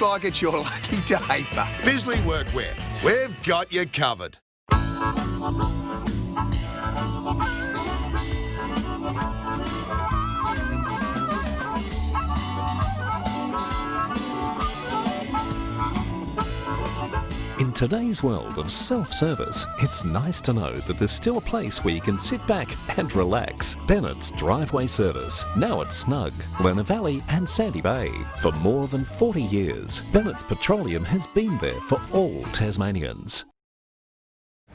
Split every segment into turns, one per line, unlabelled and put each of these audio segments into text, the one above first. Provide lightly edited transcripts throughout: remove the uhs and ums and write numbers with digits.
Looks like it's your lucky day, but
Bisley Workwear. We've got you covered.
In today's world of self-service, it's nice to know that there's still a place where you can sit back and relax. Bennett's Driveway Service, now at Snug, Lerner Valley and Sandy Bay. For more than 40 years, Bennett's Petroleum has been there for all Tasmanians.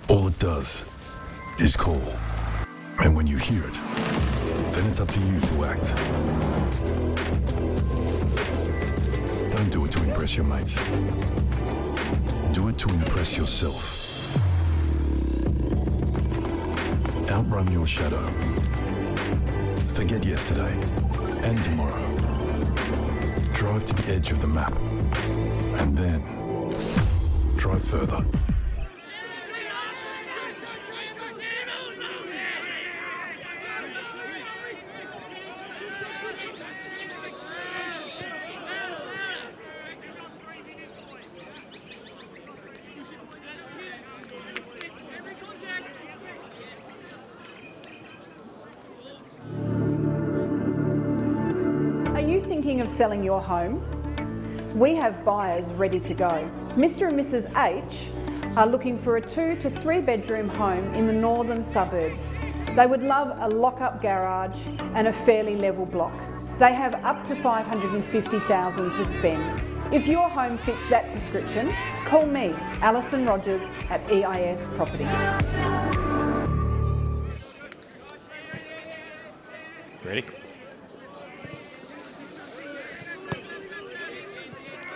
All it does is call. And when you hear it, then it's up to you to act. Don't do it to impress your mates. Do it to impress yourself. Outrun your shadow. Forget yesterday and tomorrow. Drive to the edge of the map. And then drive further.
Thinking of selling your home? We have buyers ready to go. Mr. and Mrs. H are looking for a 2 to 3 bedroom home in the northern suburbs. They would love a lock-up garage and a fairly level block. They have up to $550,000 to spend. If your home fits that description, call me, Alison Rogers at EIS Property.
Ready?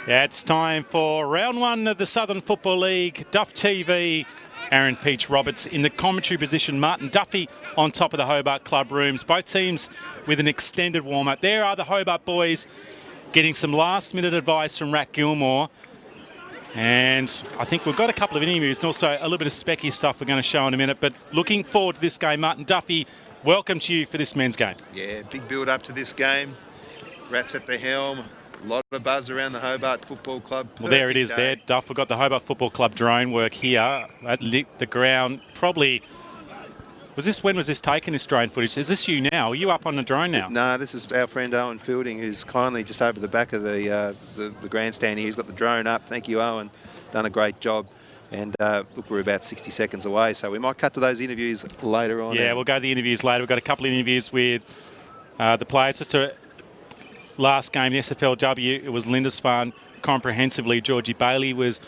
Yeah, it's time for round one of the Southern Football League. Duff TV, Aaron Peachy Roberts in the commentary position. Martin Duffy on top of the Hobart Club rooms. Both teams with an extended warm-up. There are the Hobart boys getting some last-minute advice from Rat Gilmore. And I think we've got a couple of interviews and also a little bit of specky stuff we're going to show in a minute. But looking forward to this game. Martin Duffy, welcome to you for this men's game.
Yeah, big build-up to this game. Rats at the helm. A lot of buzz around the Hobart Football Club.
Well, there it is there, Duff. We've got the Hobart Football Club drone work here at the ground. Probably, when was this taken, this drone footage? Is this you now? Are you up on the drone now?
No, this is our friend Owen Fielding, who's kindly just over the back of the grandstand here. He's got the drone up. Thank you, Owen. Done a great job. And look, we're about 60 seconds away, so we might cut to those interviews later on.
Yeah, we'll go to the interviews later. We've got a couple of interviews with the players. Just to last game, the SFLW, it was Lindisfarne comprehensively. Georgie Bailey was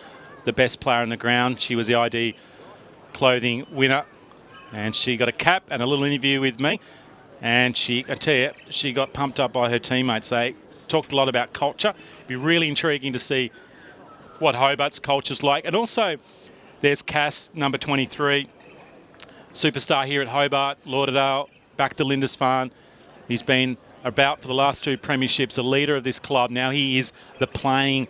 the best player on the ground. She was the ID clothing winner. And she got a cap and a little interview with me. And I tell you, she got pumped up by her teammates. They talked a lot about culture. It'd be really intriguing to see what Hobart's culture's like. And also, there's Cass, number 23, superstar here at Hobart, Lauderdale, back to Lindisfarne. He's been about for the last 2 premierships, a leader of this club. Now he is the playing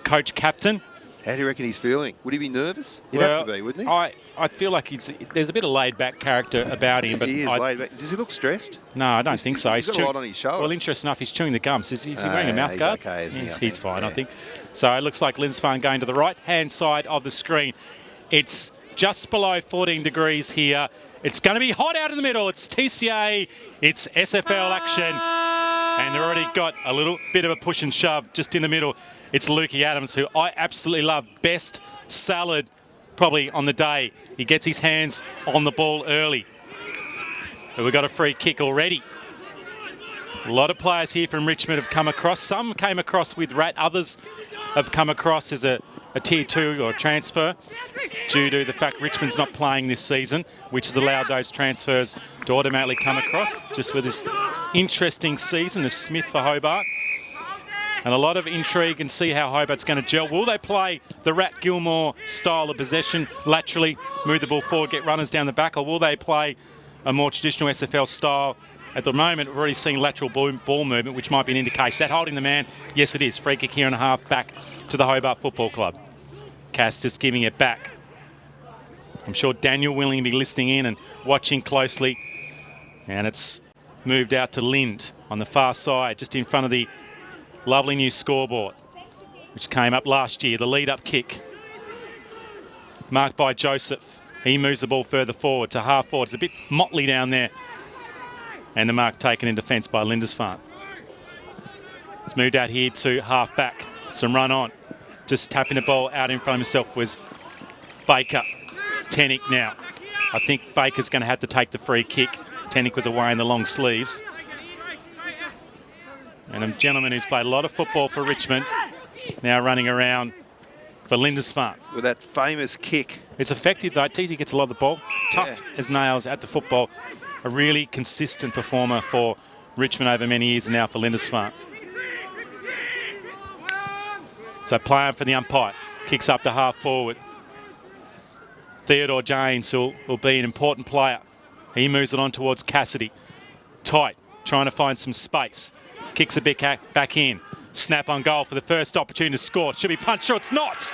coach captain.
How do you reckon he's feeling? Would he be nervous? He'd have to be, wouldn't he?
I feel like there's a bit of laid-back character about him. But
he is laid back. Does he look stressed?
No, I don't think so.
He's got a lot on his shoulder.
Well, interesting enough, he's chewing the gums. Is he wearing a mouth guard?
He's okay, isn't he?
He's fine, I think. So it looks like Lindisfarne going to the right-hand side of the screen. It's just below 14 degrees here. It's going to be hot out in the middle. It's TCA. It's SFL action. And they've already got a little bit of a push and shove just in the middle. It's Lukey Adams, who I absolutely love. Best salad probably on the day. He gets his hands on the ball early. But we've got a free kick already. A lot of players here from Richmond have come across. Some came across with Rat. Others have come across as a Tier 2 or a transfer due to the fact Richmond's not playing this season, which has allowed those transfers to automatically come across just with this interesting season as Smith for Hobart. And a lot of intrigue and see how Hobart's going to gel. Will they play the Rat Gilmore style of possession, laterally move the ball forward, get runners down the back, or will they play a more traditional SFL style? At the moment, we're already seeing lateral ball movement, which might be an indication. Is that holding the man? Yes, it is. Free kick here and a half back to the Hobart Football Club. Cass just giving it back. I'm sure Daniel willing to be listening in and watching closely. And it's moved out to Lind on the far side, just in front of the lovely new scoreboard. which came up last year, the lead-up kick. Marked by Joseph. He moves the ball further forward to half forward. It's a bit motley down there. And the mark taken in defence by Lindisfarne. It's moved out here to half back. Some run on. Just tapping the ball out in front of himself was Baker. Tennick now. I think Baker's going to have to take the free kick. Tennick was away in the long sleeves. And a gentleman who's played a lot of football for Richmond now running around for Lindisfarne.
With that famous kick.
It's effective though. Teasy gets a lot of the ball. Tough as nails at the football. A really consistent performer for Richmond over many years and now for Lindisfarne. So play on for the umpire. Kicks up to half forward. Theodore James will be an important player. He moves it on towards Cassidy. Tight, trying to find some space. Kicks a bit back in. Snap on goal for the first opportunity to score. Should be punched through. It's not.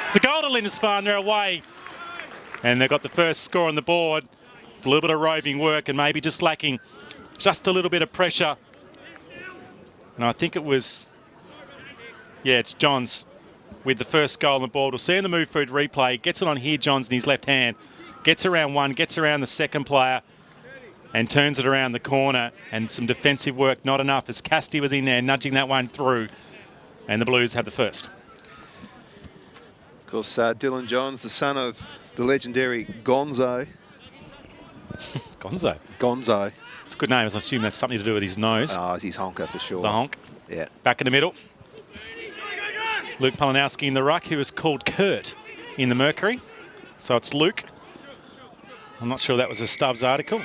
It's a goal to Lindisfarne. They're away. And they've got the first score on the board. A little bit of roving work and maybe just lacking just a little bit of pressure. And I think it was, it's Johns with the first goal on the board. We'll see in the Midfield replay. Gets it on here, Johns, in his left hand. Gets around one, gets around the second player and turns it around the corner. And some defensive work, not enough, as Cassidy was in there nudging that one through. And the Blues have the first.
Of course, Dylan Johns, the son of the legendary Gonzo.
Gonzo?
Gonzo.
It's a good name. I assume that's something to do with his nose.
Oh, it's his honker for sure.
The honk.
Yeah.
Back in the middle. Luke Polanowski in the ruck, who was called Kurt in the Mercury. So it's Luke. I'm not sure that was a Stubbs article.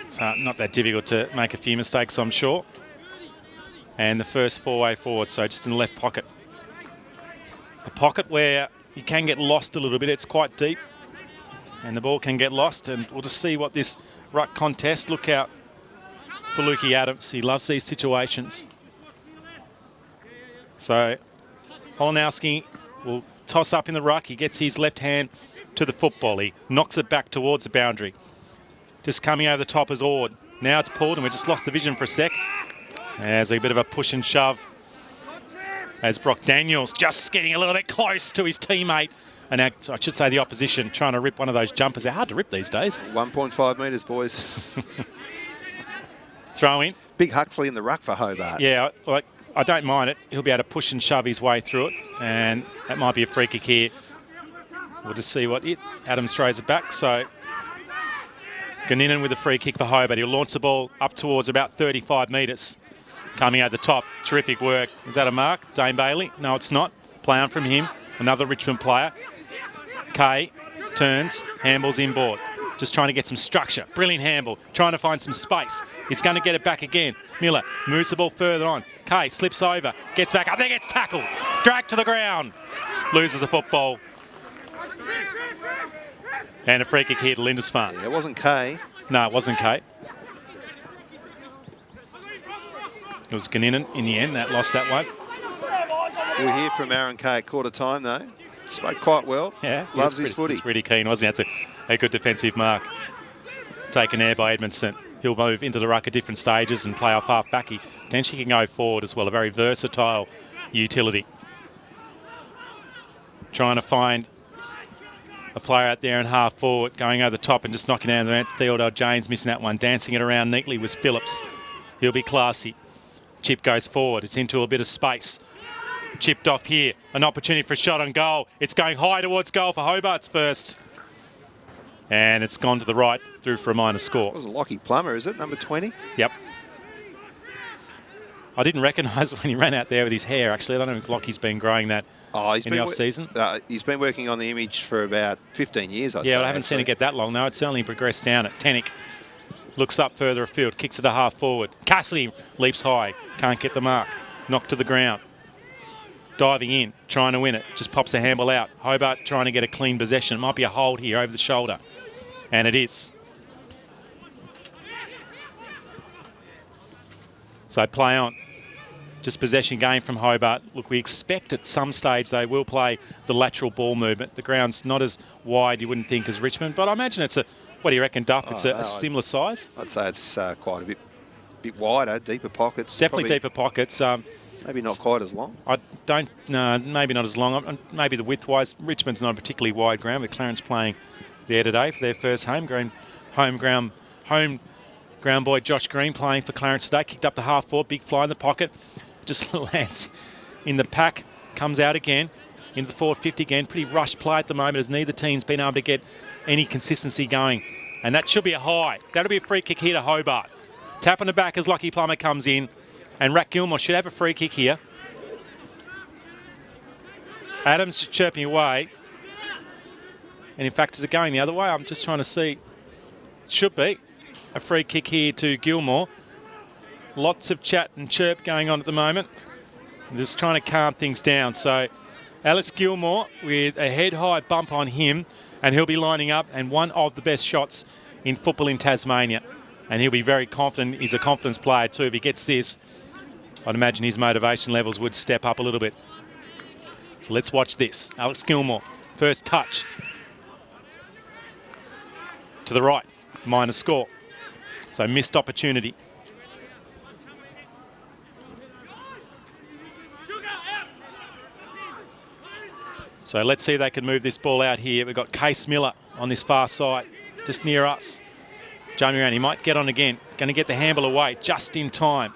It's not that difficult to make a few mistakes, I'm sure. And the first four-way forward, so just in the left pocket. A pocket where you can get lost a little bit. It's quite deep. And the ball can get lost. And we'll just see what this ruck contest. Look out for Lukey Adams. He loves these situations. So Polanowski will toss up in the ruck. He gets his left hand to the football. He knocks it back towards the boundary. Just coming over the top is Ord. Now it's pulled and we just lost the vision for a sec. There's a bit of a push and shove as Brock Daniels just getting a little bit close to his teammate. And I should say the opposition trying to rip one of those jumpers. They're hard to rip these days.
1.5 metres, boys.
Throw in.
Big Huxley in the ruck for Hobart.
Yeah, I don't mind it. He'll be able to push and shove his way through it. And that might be a free kick here. We'll just see what Adams throws it back. So Ganninan with a free kick for Hobart. He'll launch the ball up towards about 35 metres. Coming out the top. Terrific work. Is that a mark? Dane Bailey? No, it's not. Play on from him. Another Richmond player. Kay turns. Handball's inboard. Just trying to get some structure. Brilliant handball. Trying to find some space. He's going to get it back again. Miller moves the ball further on. Kay slips over. Gets back. I think it's tackled. Dragged to the ground. Loses the football. And a free kick here to Lindisfarne.
Yeah, it wasn't Kay.
No, it wasn't Kay. It was Ganninan in the end that lost that one.
We'll hear from Aaron Kay at quarter time though. Spoke quite well.
Yeah.
Loves his footy.
He's pretty keen, wasn't he? That's a good defensive mark. Taken there by Edmondson. He'll move into the ruck at different stages and play off half back. He potentially can go forward as well. A very versatile utility. Trying to find a player out there in half forward, going over the top and just knocking down the man. Theodore James missing that one. Dancing it around neatly was Phillips. He'll be classy. Chip goes forward. It's into a bit of space. Chipped off here. An opportunity for a shot on goal. It's going high towards goal for Hobart's first. And it's gone to the right through for a minor score.
It wasn't Lockie Plummer, is it? Number 20?
Yep. I didn't recognise when he ran out there with his hair, actually. I don't know if Lockie's been growing that in the off-season.
He's been working on the image for about 15 years, I'd say.
Yeah, I haven't seen it get that long, though. It's certainly progressed down it. Tennick looks up further afield, kicks it a half forward. Cassidy leaps high, can't get the mark. Knocked to the ground. Diving in, trying to win it. Just pops a handball out. Hobart trying to get a clean possession. It might be a hold here over the shoulder. And it is. So play on. Just possession game from Hobart. Look, we expect at some stage they will play the lateral ball movement. The ground's not as wide, you wouldn't think, as Richmond. But I imagine it's a, what do you reckon, Duff? It's a similar size?
I'd say it's quite a bit wider, deeper pockets.
Definitely deeper pockets.
Maybe not quite as long.
I don't, no, maybe not as long. Maybe the width-wise, Richmond's not a particularly wide ground, with Clarence playing there today for their first home ground boy Josh Green playing for Clarence today. Kicked up to half forward, big fly in the pocket, just lands in the pack, comes out again into the forward 50 again. Pretty rushed play at the moment, as neither team's been able to get any consistency going, and that should be a high. That'll be a free kick here to Hobart. Tap on the back as Lockie Plummer comes in. And Rack Gilmore should have a free kick here. Adams chirping away. And in fact, is it going the other way? I'm just trying to see. Should be a free kick here to Gilmore. Lots of chat and chirp going on at the moment. I'm just trying to calm things down. So Alex Gilmore with a head-high bump on him, and he'll be lining up, and one of the best shots in football in Tasmania. And he'll be very confident. He's a confidence player too. If he gets this, I'd imagine his motivation levels would step up a little bit. So let's watch this. Alex Gilmore, first touch. To the right, minus score. So missed opportunity. So let's see if they can move this ball out here. We've got Case Miller on this far side, just near us. Jamie Round, he might get on again. Going to get the handle away just in time.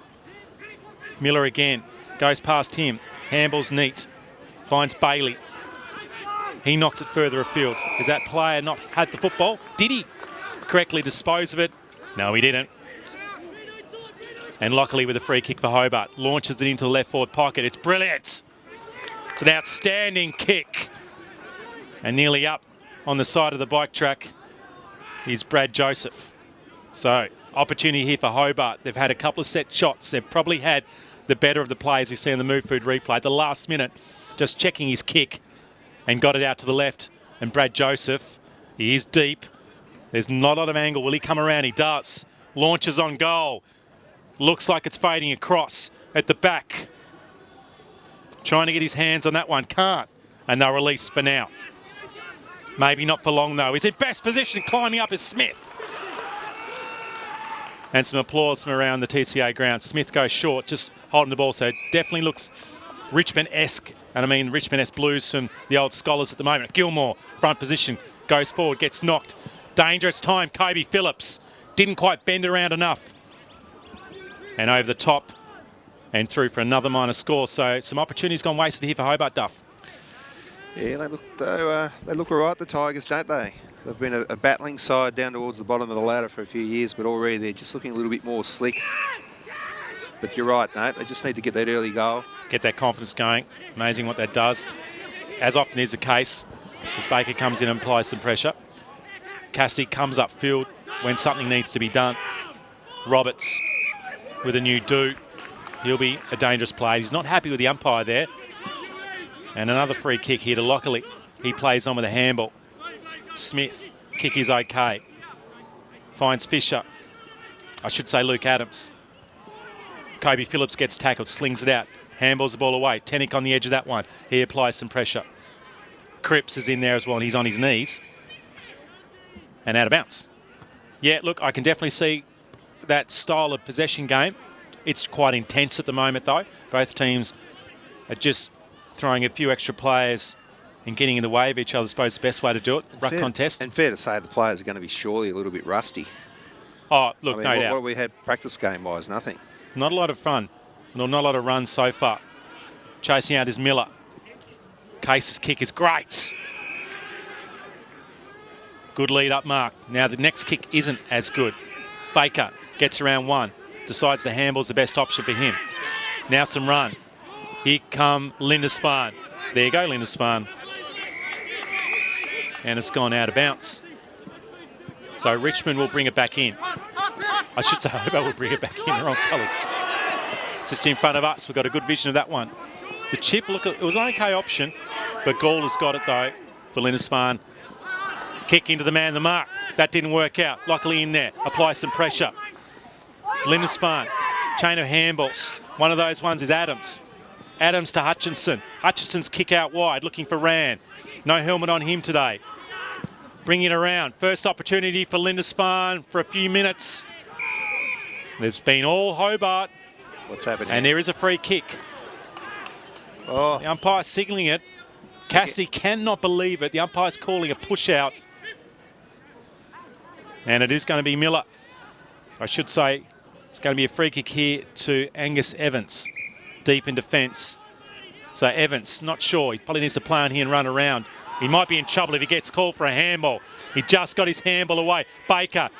Miller again, goes past him, handles neat, finds Bailey. He knocks it further afield. Has that player not had the football? Did he correctly dispose of it? No, he didn't. And Lockley with a free kick for Hobart. Launches it into the left forward pocket. It's brilliant. It's an outstanding kick. And nearly up on the side of the bike track is Brad Joseph. So, opportunity here for Hobart. They've had a couple of set shots. They've probably had the better of the players we see in the Midfield replay. At the last minute, just checking his kick and got it out to the left. And Brad Joseph, he is deep. There's not a lot of angle. Will he come around? He does. Launches on goal. Looks like it's fading across at the back. Trying to get his hands on that one. Can't. And they'll release for now. Maybe not for long, though. He's in best position. Climbing up is Smith. And some applause from around the TCA ground. Smith goes short, just holding the ball, so it definitely looks Richmond-esque. And I mean Richmond-esque Blues from the old scholars at the moment. Gilmore, front position, goes forward, gets knocked. Dangerous time, Kobe Phillips. Didn't quite bend around enough. And over the top and through for another minor score. So some opportunities gone wasted here for Hobart, Duff.
Yeah, they look all right, the Tigers, don't they? They've been a battling side down towards the bottom of the ladder for a few years, but already they're just looking a little bit more slick. But you're right, no, they just need to get that early goal.
Get that confidence going. Amazing what that does. As often is the case, as Baker comes in and applies some pressure. Cassidy comes upfield when something needs to be done. Roberts with a new do. He'll be a dangerous player. He's not happy with the umpire there. And another free kick here to Lockley. He plays on with a handball. Smith, kick is okay. Finds Fisher. I should say Luke Adams. Kobe Phillips gets tackled, slings it out. Handballs the ball away. Tenick on the edge of that one. He applies some pressure. Cripps is in there as well, and he's on his knees. And out of bounds. Yeah, look, I can definitely see that style of possession game. It's quite intense at the moment, though. Both teams are just throwing a few extra players and getting in the way of each other. I suppose the best way to do it. Ruck contest.
And fair to say the players are going to be surely a little bit rusty.
Oh, look,
I mean,
no doubt.
What have we had practice game-wise? Nothing.
Not a lot of fun. Not a lot of runs so far. Chasing out is Miller. Case's kick is great. Good lead up mark. Now the next kick isn't as good. Baker gets around one. Decides the handball's the best option for him. Now some run. Here come Lindisfarne. There you go, Lindisfarne. And it's gone out of bounds. So Richmond will bring it back in. I should say Hobart will bring it back in the wrong colours. Just in front of us, we've got a good vision of that one. The chip, look, it was an okay option, but Gall has got it though for Lindisfarne. Kick into the man, the mark. That didn't work out. Luckily in there, apply some pressure. Lindisfarne, chain of handballs. One of those ones is Adams. Adams to Hutchinson. Hutchinson's kick out wide, looking for Rand. No helmet on him today. Bringing it around. First opportunity for Lindisfarne for a few minutes. There's been all Hobart.
What's happening?
And there is a free kick.
Oh,
The umpire signalling it. Cassidy cannot believe it. The umpire's calling a push out. And it is going to be Miller. I should say it's going to be a free kick here to Angus Evans, deep in defence. So Evans, not sure. He probably needs to play on here and run around. He might be in trouble if he gets called for a handball. He just got his handball away. Baker,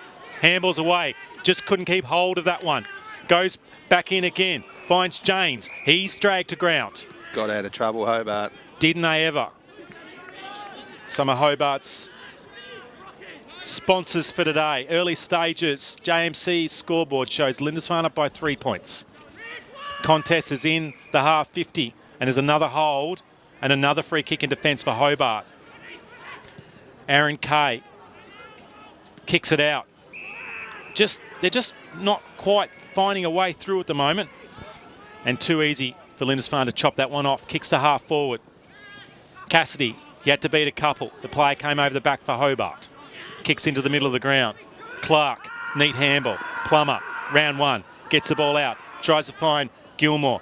handballs away. Just couldn't keep hold of that one. Goes back in again. Finds James. He's dragged to ground.
got out of trouble, Hobart.
Didn't they ever? Some of Hobart's sponsors for today. Early stages, JMC scoreboard shows Lindisfarne up by 3 points. Contest is in the half 50, and there's another hold and another free kick in defence for Hobart. Aaron Kay kicks it out. They're just not quite finding a way through at the moment. And too easy for Lindisfarne to chop that one off. Kicks to half forward. Cassidy, he had to beat a couple. The player came over the back for Hobart. Kicks into the middle of the ground. Clark, neat handball. Plummer, round one, gets the ball out. Tries to find Gilmore.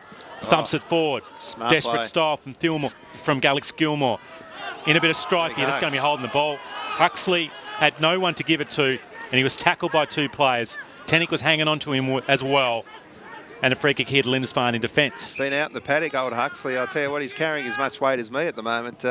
Dumps it forward. Desperate
play.
style from Alex Gilmore. In a bit of strife here, that's going to be holding the ball. Huxley had no one to give it to, and he was tackled by two players. Tenick was hanging on to him as well. And a free kick here to Lindisfarne in defence.
Been out in the paddock, old Huxley. I'll tell you what, he's carrying as much weight as me at the moment.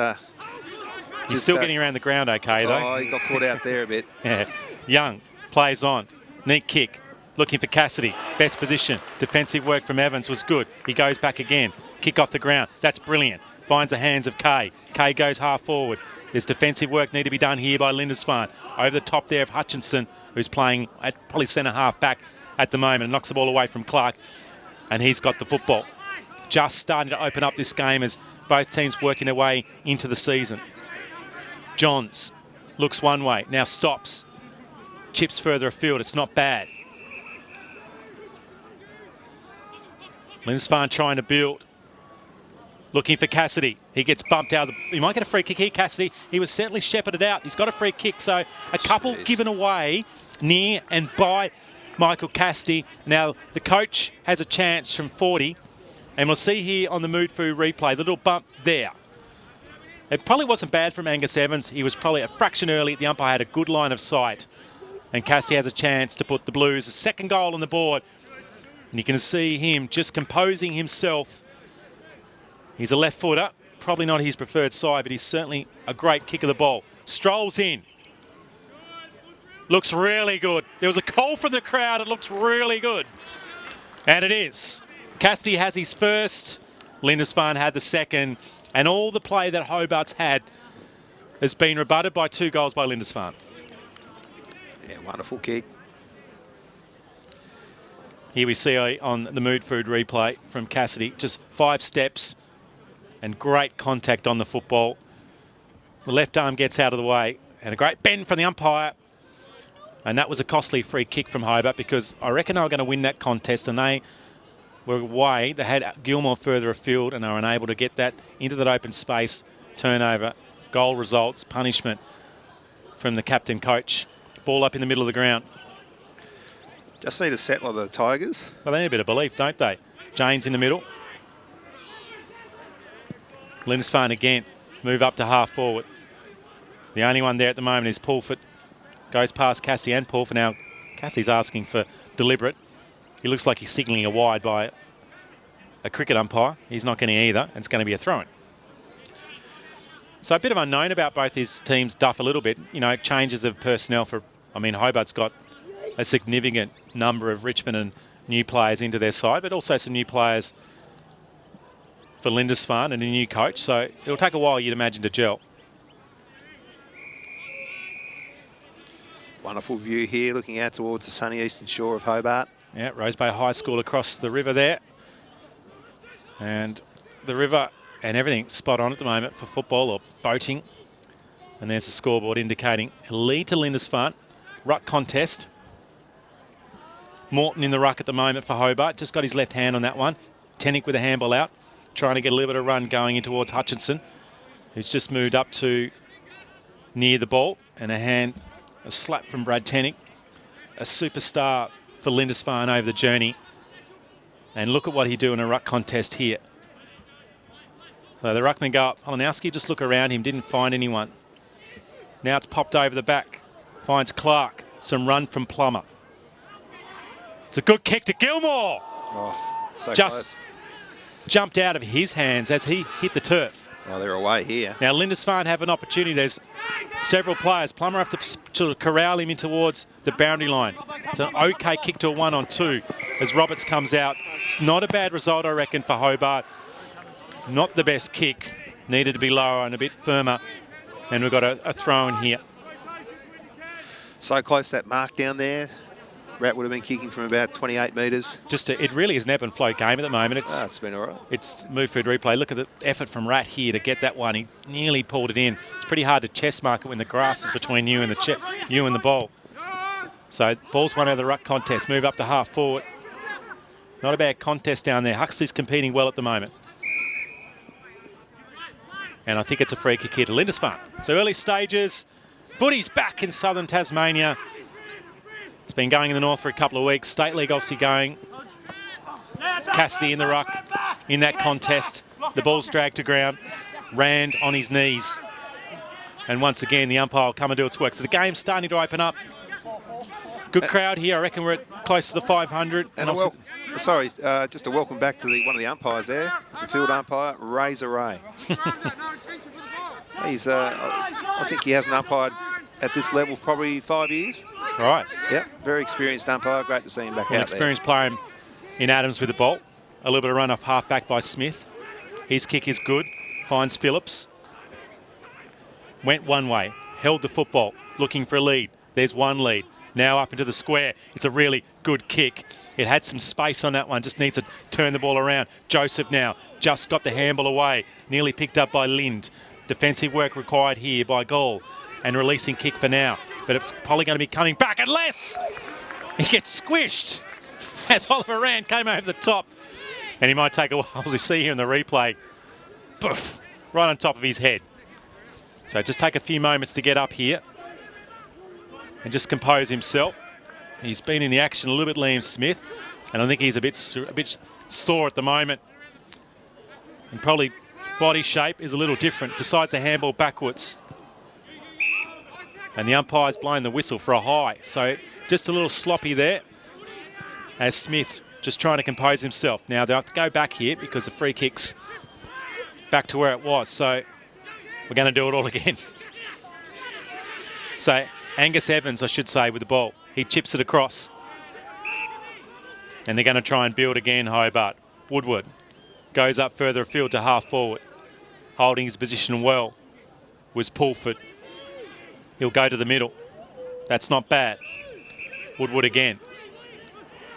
He's still getting around the ground okay, though.
Oh, he got caught out there a bit.
Yeah. Young plays on. Neat kick. Looking for Cassidy. Best position. Defensive work from Evans was good. He goes back again. Kick off the ground. That's brilliant. Finds the hands of Kay. Kay goes half forward. There's defensive work need to be done here by Lindisfarne. Over the top there of Hutchinson, who's playing at probably centre half back at the moment. Knocks the ball away from Clark. And he's got the football. Just starting to open up this game as both teams working their way into the season. Johns looks one way. Now stops. Chips further afield. It's not bad. Lindisfarne trying to build. Looking for Cassidy. He gets bumped out. He might get a free kick here, Cassidy. He was certainly shepherded out. He's got a free kick. So a couple given away near and by Michael Cassidy. Now the coach has a chance from 40. And we'll see here on the Midfield replay, the little bump there. It probably wasn't bad from Angus Evans. He was probably a fraction early. The umpire had a good line of sight. And Cassidy has a chance to put the Blues a second goal on the board. And you can see him just composing himself. He's a left footer, probably not his preferred side, but he's certainly a great kick of the ball. Strolls in. Looks really good. There was a call from the crowd. It looks really good. And it is. Cassidy has his first. Lindisfarne had the second. And all the play that Hobart's had has been rebutted by 2 goals by Lindisfarne.
Yeah, wonderful kick.
Here we see on the Midfield replay from Cassidy, just 5 steps and great contact on the football. The left arm gets out of the way and a great bend from the umpire. And that was a costly free kick from Hobart because I reckon they were going to win that contest and they were away. They had Gilmore further afield and they were unable to get that into that open space. Turnover, goal results, punishment from the captain coach. Ball up in the middle of the ground.
Just need a settle of the Tigers.
Well, they need a bit of belief, don't they? Janes in the middle. Lindisfarne again. Move up to half forward. The only one there at the moment is Pulford. Goes past Cassie and Pulford. Now, Cassie's asking for deliberate. He looks like he's signalling a wide by a cricket umpire. He's not getting either, and it's going to be a throw-in. So a bit of unknown about both these teams. Duff a little bit. You know, changes of personnel for... I mean, Hobart's got a significant number of Richmond and new players into their side, but also some new players for Lindisfarne and a new coach. So it'll take a while, you'd imagine, to gel.
Wonderful view here, looking out towards the sunny eastern shore of Hobart.
Yeah, Rose Bay High School across the river there. And the river and everything spot on at the moment for football or boating. And there's the scoreboard indicating a lead to Lindisfarne. Ruck contest. Morton in the ruck at the moment for Hobart. Just got his left hand on that one. Tenick with a handball out. Trying to get a little bit of run going in towards Hutchinson, who's just moved up to near the ball. And a slap from Brad Tenick. A superstar for Lindisfarne over the journey. And look at what he do in a ruck contest here. So the ruckman go up. Polanowski just look around him, didn't find anyone. Now it's popped over the back. Finds Clark. Some run from Plummer. It's a good kick to Gilmore.
Oh, so
just
close.
Jumped out of his hands as he hit the turf.
Oh, they're away here.
Now Lindisfarne have an opportunity. There's several players. Plummer have to corral him in towards the boundary line. It's an okay kick to a 1-on-2 as Roberts comes out. It's not a bad result, I reckon, for Hobart. Not the best kick. Needed to be lower and a bit firmer. And we've got a throw in here.
So close to that mark down there. Rat would have been kicking from about 28 metres.
It really is an ebb and flow game at the moment.
It's been all right.
It's Midfield replay. Look at the effort from Rat here to get that one. He nearly pulled it in. It's pretty hard to chest mark it when the grass is between you and the ball. So ball's one out of the ruck contest. Move up to half forward. Not a bad contest down there. Huxley's competing well at the moment. And I think it's a free kick here to Lindisfarne. So early stages. Footy's back in southern Tasmania. It's been going in the north for a couple of weeks. State League obviously going. Cassidy in the ruck in that contest. The ball's dragged to ground. Rand on his knees. And once again, the umpire will come and do its work. So the game's starting to open up. Good crowd here. I reckon we're at close to the 500.
And just a welcome back to one of the umpires there, the field umpire, Razor Ray. I think he hasn't umpired at this level probably 5 years.
Right.
Yep, very experienced umpire. Great to see him back out there.
An experienced player in Adams with the ball. A little bit of run off half back by Smith. His kick is good. Finds Phillips. Went one way. Held the football. Looking for a lead. There's one lead. Now up into the square. It's a really good kick. It had some space on that one. Just needs to turn the ball around. Joseph now just got the handball away. Nearly picked up by Lind. Defensive work required here by Gall. And releasing kick for now. But it's probably going to be coming back unless he gets squished as Oliver Rand came over the top. And he might take a while, as we see here in the replay. Poof, right on top of his head. So just take a few moments to get up here and just compose himself. He's been in the action a little bit, Liam Smith, and I think he's a bit sore at the moment. And probably body shape is a little different. Decides to handball backwards. And the umpire's blown the whistle for a high. So just a little sloppy there as Smith just trying to compose himself. Now they'll have to go back here because the free kick's back to where it was. So we're going to do it all again. So Angus Evans, I should say, with the ball. He chips it across. And they're going to try and build again, Hobart. Woodward goes up further afield to half forward. Holding his position well was Pulford. He'll go to the middle. That's not bad. Woodward again.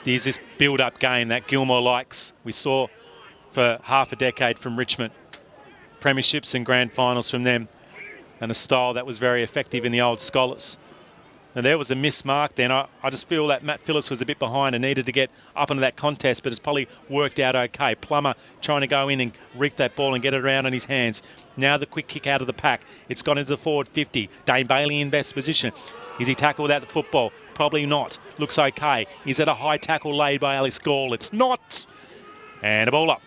There's this build-up game that Gilmore likes. We saw for half a decade from Richmond. Premierships and grand finals from them. And a style that was very effective in the old Scholars. And there was a miss mark then. I just feel that Matt Phillips was a bit behind and needed to get up into that contest, but it's probably worked out okay. Plummer trying to go in and reap that ball and get it around on his hands. Now the quick kick out of the pack. It's gone into the forward 50. Dane Bailey in best position. Is he tackled without the football? Probably not. Looks okay. Is it a high tackle laid by Alice Gall? It's not. And a ball up.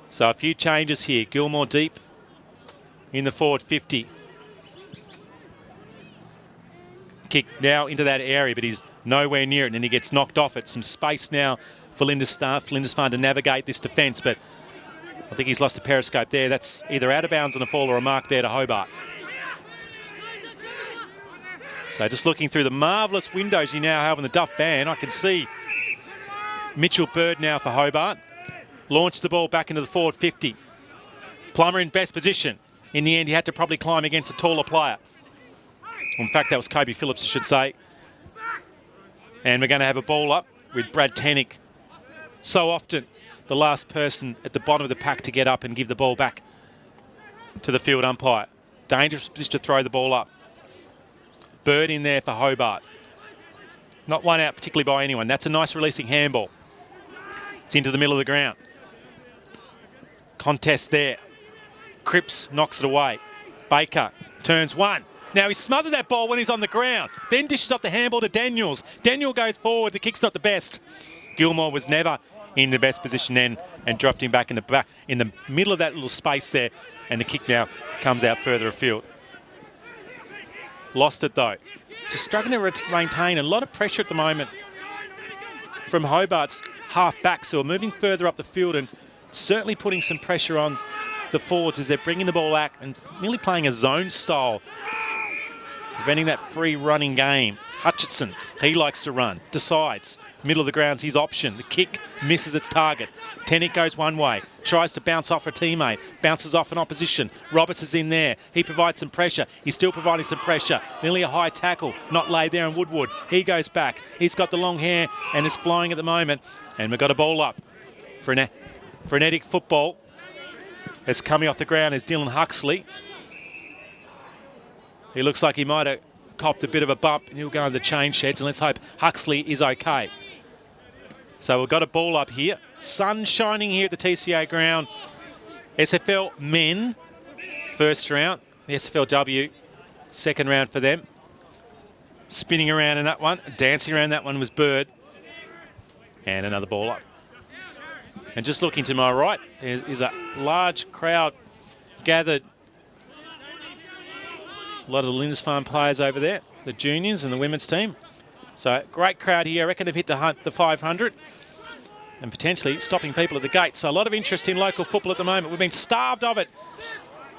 So a few changes here. Gilmore deep in the forward 50. Kick now into that area, but he's nowhere near it, and he gets knocked off it. Some space now for Lindisfarne to navigate this defence, but I think he's lost the periscope there. That's either out of bounds on a fall or a mark there to Hobart. So just looking through the marvellous windows you now have in the Duff van, I can see Mitchell Bird now for Hobart. Launched the ball back into the forward 50. Plummer in best position. In the end, he had to probably climb against a taller player. In fact, that was Kobe Phillips, I should say. And we're going to have a ball up with Brad Tannick. So often, the last person at the bottom of the pack to get up and give the ball back to the field umpire. Dangerous position to throw the ball up. Bird in there for Hobart. Not one out particularly by anyone. That's a nice releasing handball. It's into the middle of the ground. Contest there. Cripps knocks it away. Baker turns one. Now he smothered that ball when he's on the ground. Then dishes off the handball to Daniels. Daniel goes forward. The kick's not the best. Gilmore was never in the best position then and dropped him back in the middle of that little space there, and the kick now comes out further afield. Lost it though. Just struggling to maintain a lot of pressure at the moment from Hobart's half-backs, who are moving further up the field and certainly putting some pressure on the forwards as they're bringing the ball out and nearly playing a zone style, preventing that free running game. Hutchinson, he likes to run, decides. Middle of the ground's his option. The kick misses its target. Frenetic goes one way, tries to bounce off a teammate, bounces off an opposition. Roberts is in there. He provides some pressure. He's still providing some pressure. Nearly a high tackle, not laid there on Woodward. He goes back. He's got the long hair and is flying at the moment. And we've got a ball up. Frenetic football is coming off the ground as Dylan Huxley. He looks like he might have copped a bit of a bump, and he'll go in the change sheds, and let's hope Huxley is okay. So we've got a ball up here. Sun shining here at the TCA ground. SFL men, first round. The SFLW, second round for them. Spinning around in that one. Dancing around that one was Bird. And another ball up. And just looking to my right is a large crowd gathered. A lot of the Lindisfarne players over there, the juniors and the women's team. So great crowd here. I reckon they've hit the 500 and potentially stopping people at the gate. So a lot of interest in local football at the moment. We've been starved of it.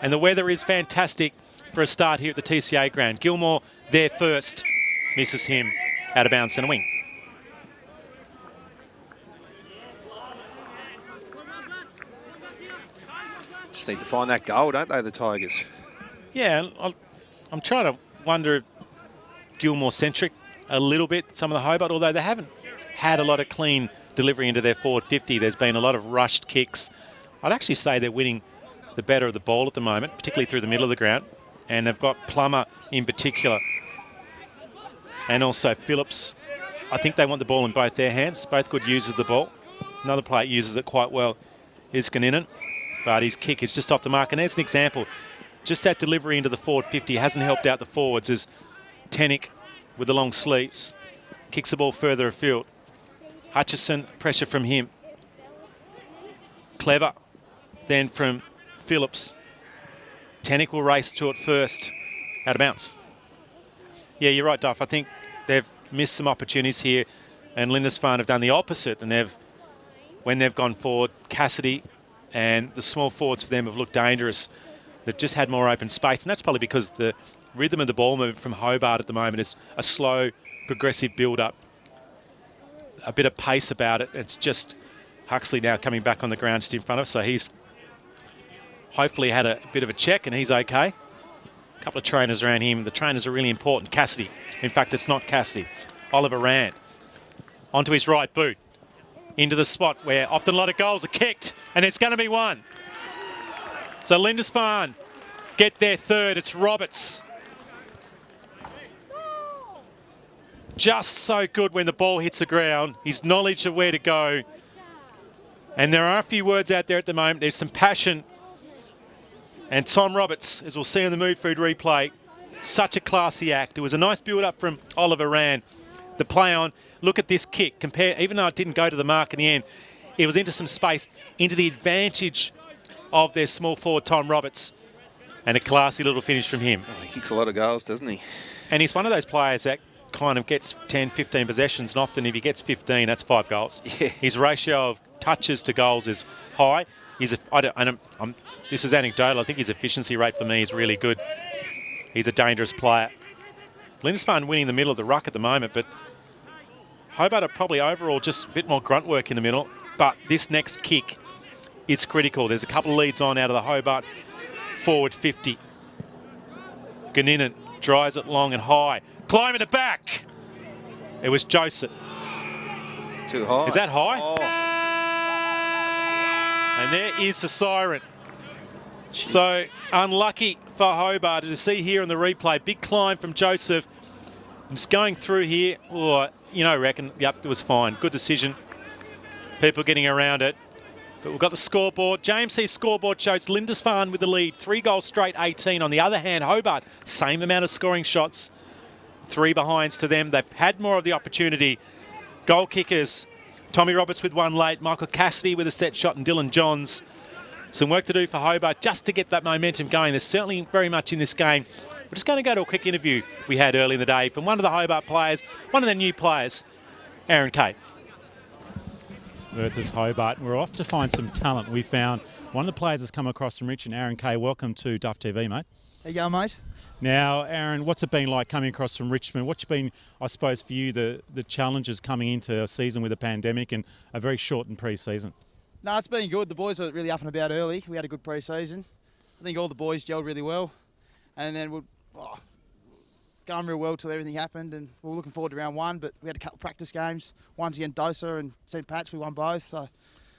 And the weather is fantastic for a start here at the TCA ground. Gilmore there first. Misses him out of bounds centre wing.
Just need to find that goal, don't they, the Tigers?
Yeah, I'm trying to wonder if Gilmore-centric a little bit, some of the Hobart, although they haven't had a lot of clean delivery into their forward 50. There's been a lot of rushed kicks. I'd actually say they're winning the better of the ball at the moment, particularly through the middle of the ground. And they've got Plummer in particular and also Phillips. I think they want the ball in both their hands. Both good users of the ball. Another player uses it quite well is Ganninan, but his kick is just off the mark. And there's an example. Just that delivery into the forward 50 hasn't helped out the forwards as Frenetic with the long sleeves kicks the ball further afield. Hutchison, pressure from him. Clever then from Phillips. Frenetic will race to it first. Out of bounds. Yeah, you're right, Duff. I think they've missed some opportunities here, and Lindisfarne have done the opposite. And when they've gone forward, Cassidy and the small forwards for them have looked dangerous. They've just had more open space, and that's probably because the rhythm of the ball movement from Hobart at the moment is a slow, progressive build-up. A bit of pace about it. It's just Huxley now coming back on the ground just in front of us, so he's hopefully had a bit of a check and he's okay. A couple of trainers around him. The trainers are really important. Cassidy. In fact, it's not Cassidy. Oliver Rand. Onto his right boot. Into the spot where often a lot of goals are kicked, and it's going to be one. So Lindisfarne get their third. It's Roberts. Just so good when the ball hits the ground. His knowledge of where to go. And there are a few words out there at the moment. There's some passion. And Tom Roberts, as we'll see in the Midfield replay, such a classy act. It was a nice build-up from Oliver Rand. The play on, look at this kick. Even though it didn't go to the mark in the end, it was into some space, into the advantage of their small forward, Tom Roberts. And a classy little finish from him.
Oh, he kicks a lot of goals, doesn't he?
And he's one of those players that kind of gets 10, 15 possessions, and often if he gets 15, that's 5 goals.
Yeah.
His ratio of touches to goals is high. This is anecdotal. I think his efficiency rate for me is really good. He's a dangerous player. Lindisfarne winning the middle of the ruck at the moment, but Hobart are probably overall just a bit more grunt work in the middle. But this next kick is critical. There's a couple of leads on out of the Hobart forward 50. Ganninan drives it long and high. Climbing it back. It was Joseph.
Too high.
Is that high?
Oh.
And there is the siren. So unlucky for Hobart to see here on the replay. Big climb from Joseph. Just going through here. Oh, reckon, yep, it was fine. Good decision. People getting around it. But we've got the scoreboard. JMC scoreboard shows Lindisfarne with the lead. 3 goals straight, 18. On the other hand, Hobart, same amount of scoring shots. 3 behinds to them. They've had more of the opportunity. Goal kickers Tommy Roberts with one late, Michael Cassidy with a set shot, and Dylan Johns. Some work to do for Hobart just to get that momentum going. There's certainly very much in this game. We're just going to go to a quick interview we had early in the day from one of the Hobart players, one of their new players, Aaron Peachy.
Versus Hobart. We're off to find some talent. We found one of the players that's come across from Richmond, Aaron Peachy. Welcome to Duff TV, mate.
How you going, mate?
Now, Aaron, what's it been like coming across from Richmond? What's been, I suppose, for you, the challenges coming into a season with a pandemic and a very shortened pre-season?
No, it's been good. The boys were really up and about early. We had a good pre-season. I think all the boys gelled really well. And then we're going real well till everything happened. And we were looking forward to round one, but we had a couple of practice games. One's against Dosa and St. Pat's. We won both. So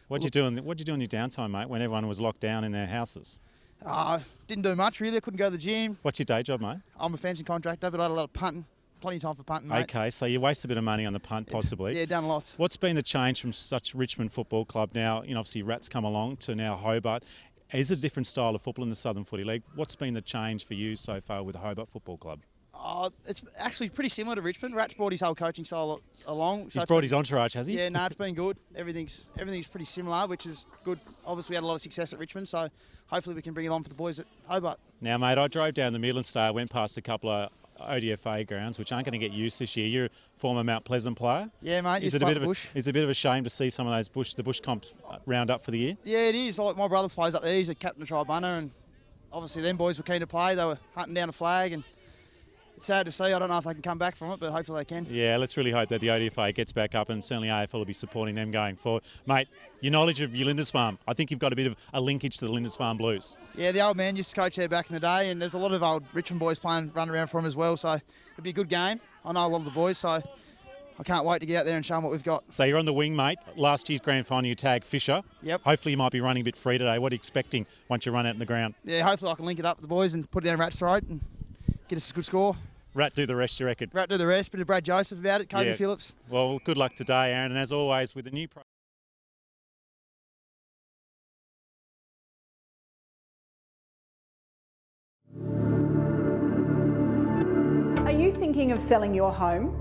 What'd you do in your downtime, mate, when everyone was locked down in their houses?
Didn't do much, really. I couldn't go to the gym.
What's your day job, mate?
I'm a fencing contractor, but I had a lot of punting. Plenty of time for punting, mate.
Okay, so you waste a bit of money on the punt, possibly.
Yeah, done lots.
What's been the change from such Richmond Football Club now? You know, obviously Rats come along to now Hobart. Is it a different style of football in the Southern Footy League? What's been the change for you so far with the Hobart Football Club?
It's actually pretty similar to Richmond. Rats brought his whole coaching style along.
He's brought his entourage, has he?
Yeah, no, it's been good. Everything's pretty similar, which is good. Obviously, we had a lot of success at Richmond, so hopefully we can bring it on for the boys at Hobart.
Now, mate, I drove down the Midland Star, went past a couple of ODFA grounds, which aren't going to get used this year. You're a former Mount Pleasant player.
Yeah, mate.
Is it a bit of a shame to see some of those the bush comps round up for the year?
Yeah, it is. Like my brother plays up there. He's a captain of Tribunna, and obviously them boys were keen to play. They were hunting down a flag, and it's sad to see. I don't know if they can come back from it, but hopefully they can.
Yeah, let's really hope that the ODFA gets back up, and certainly AFL will be supporting them going forward. Mate, your knowledge of your Lindisfarne, I think you've got a bit of a linkage to the Lindisfarne Blues.
Yeah, the old man used to coach there back in the day, and there's a lot of old Richmond boys running around for him as well, so it'll be a good game. I know a lot of the boys, so I can't wait to get out there and show them what we've got.
So you're on the wing, mate. Last year's grand final, you tagged Fisher.
Yep.
Hopefully you might be running a bit free today. What are you expecting once you run out in the ground?
Yeah, hopefully I can link it up with the boys and put it down Rat's throat and get us a good score.
Rat do the rest, you reckon?
Rat do the rest. Bit of Brad Joseph about it, Kobe Phillips.
Well, good luck today, Aaron, and as always with the new
Are you thinking of selling your home?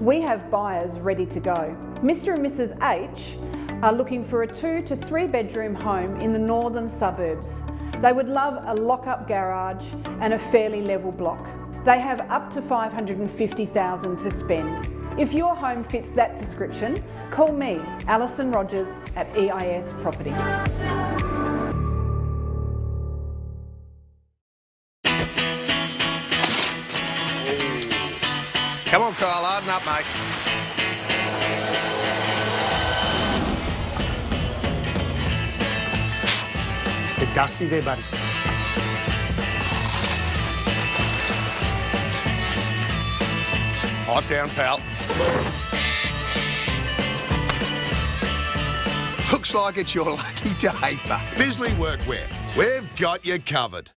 We have buyers ready to go. Mr. and Mrs. H are looking for a 2 to 3 bedroom home in the northern suburbs. They would love a lock-up garage and a fairly level block. They have up to $550,000 to spend. If your home fits that description, call me, Alison Rogers at EIS Property.
Come on, Kyle, harden up, mate.
Bit dusty there, buddy.
Hot down, pal.
Looks like it's your lucky day, but
Bisley Workwear. We've got you covered.